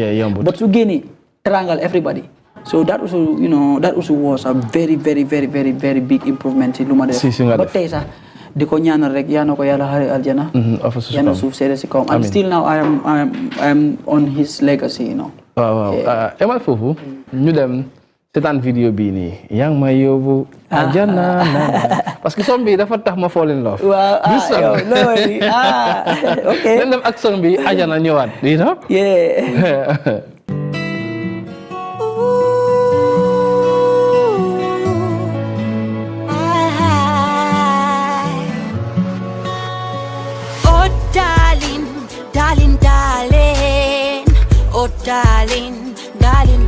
but su génnee triangle everybody. so that also was a very very very very very big improvement si lu ma def. ba tey sax. di ko ñaanal rek yaa na ko yàlla xare aljana. yàlla suuf seede si kawam. and still now I am on his legacy waaw emal foofu. ñu dem seetaan vidéo bii nii yaa ngi may yóbbu aljana parce que son bi dafa tax ma fall in love. waaw yow loolu ok. dañ dem ak son bi aljana ñëwaat Darling, darling,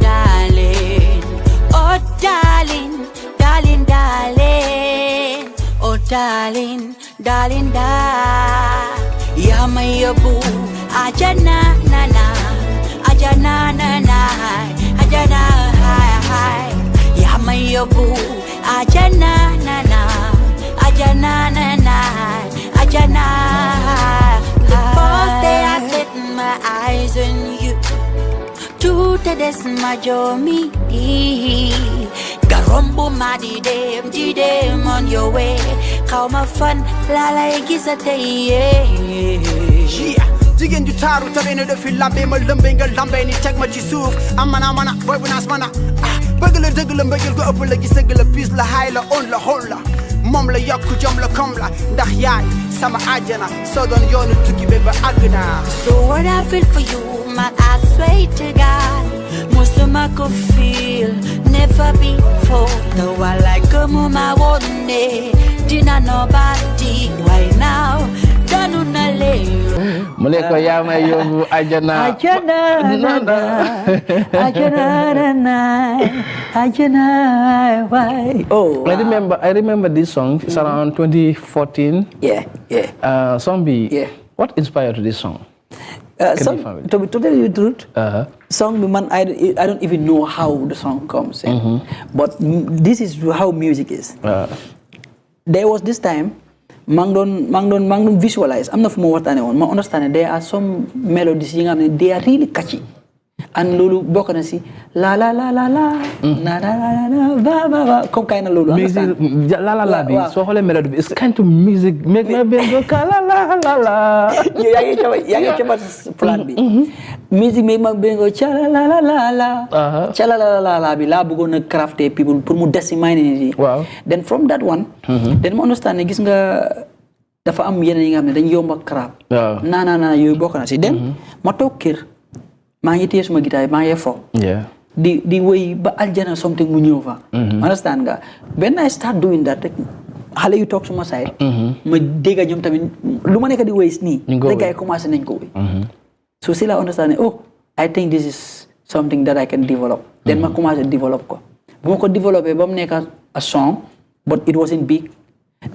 darling, darling, da. Ya mayabu, ajana nana, ajana nana, ajana hai hai. Ya mayabu, ajana nana, ajana nana, ajana. The first day I set my eyes on you, to the des majomi. Garombo madi dem on your way. Come a fun, la la gisate yeah. Jigéen ju taaru tabe ne dafi lambe ma lëmbe nga lambe ni teg ma ci suuf amana mana boy bu naas mana bëgg la dëgg la mbëggeel ko ëpp la gis dëgg la piis la haay la on la xool la moom la yokk jom la kom la ndax yaay sama àjjana soo doon yoonu tukki be ba àgg naa. So what I feel for you, man, I swear to God, musuma ko feel never before. Though I like a mama one day, didn't nobody right now. mu ne ko yaa may yóbbu ajana ajana why oh wow. I remember this song. It's around 2014. Song B. What inspired this song? To be totally truth, song man, I don't even know how the song comes in. But this is how music is. There was this time mang don visualize. I'm not more than one. I understand there are some melodies they are really catchy. And lulu bokk na si la la la la la na na na na ba ba ba comme kay na lulu music la la la bi soo xoolee melody bi it's kind of music make my brain go la la la la yaa ngi coba plan bi music make my brain go cha la la la la cha la la la la bi laa bëggoon a crafter people pour mu des si mind ni waaw then from that one then ma understand ne gis nga dafa am yeneen yi nga xam ne dañ yomba crap na yooyu bokk na si then ma toog kër maa ngi téye suma guitare maa ngi fo di wéy ba aljana something mu ñëw fa understand nga when I start doing that rek xale yu toog suma side ma dégga ñoom tamit lu ma nekk di wéy nii rek gars yi commencé nañ ko wéy so si la understand oh I think this is something that I can develop then ma commencé develop ko bu ma ko développé ba mu nekk a song but it wasn't big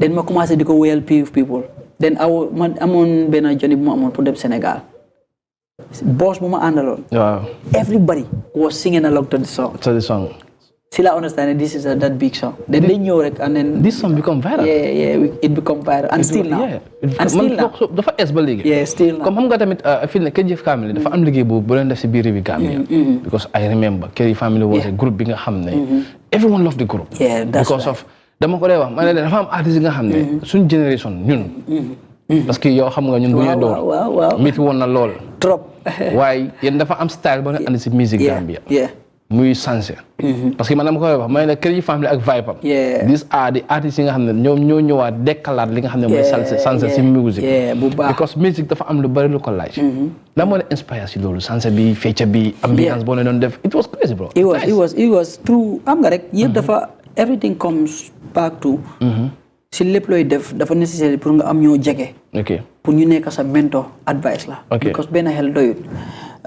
then ma commencé di ko wéyal people then ma amoon benn journey bu ma amoon pour dem Sénégal boss bu ma àndaloon everybody was singing along to the song si la understand this is that big song then they ñëw rek and then this song become viral it become viral and still now dafa es ba léegi still now comme xam nga tamit fii ne Kër Jëf Family dafa am liggéey boobu bu leen def si biir bi Gambia because I remember Kër Jëf Family was a group bi nga xam ne everyone loved the group because of dama ko dee wax ma ne dafa am artiste yi nga xam ne suñ génération ñun parce que yow xam nga ñun bu ñuy door métti woon na lool trop waaye yéen dafa am style ba nga andi si musique Gambia muy sansé parce que man dama koy wax may ne Kër Jëf Family ak vibe am these are the artistes yi nga xam ne ñoom ñoo ñëwaat dekkalaat li nga xam ne mooy sansé si musique because musique dafa am lu bari lu ko laaj la moo ne inspire si loolu sansé bi fecca bi ambiance boo ne doon def it was crazy bro it was true am nga rek yëpp dafa everything comes back to si lépp looy def dafa nécessaire pour nga am ñoo jege pour ñu nekk sa mentor advice la because benn xel doyut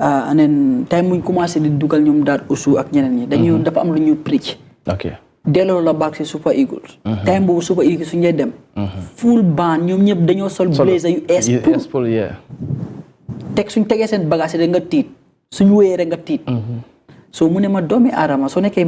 and then time muñ commencé di dugal ñoom daat usu ak ñeneen ñi dañu dafa am lu ñu preach delloo la baag si Super Eagles time boobu Super Eagles suñuy dem full band ñoom ñëpp dañoo sol blazer yu ees pour teg suñ tegee seen bagage rek nga tiit suñ wéyee rek nga tiit so mu ne ma doomi aadama soo nekkee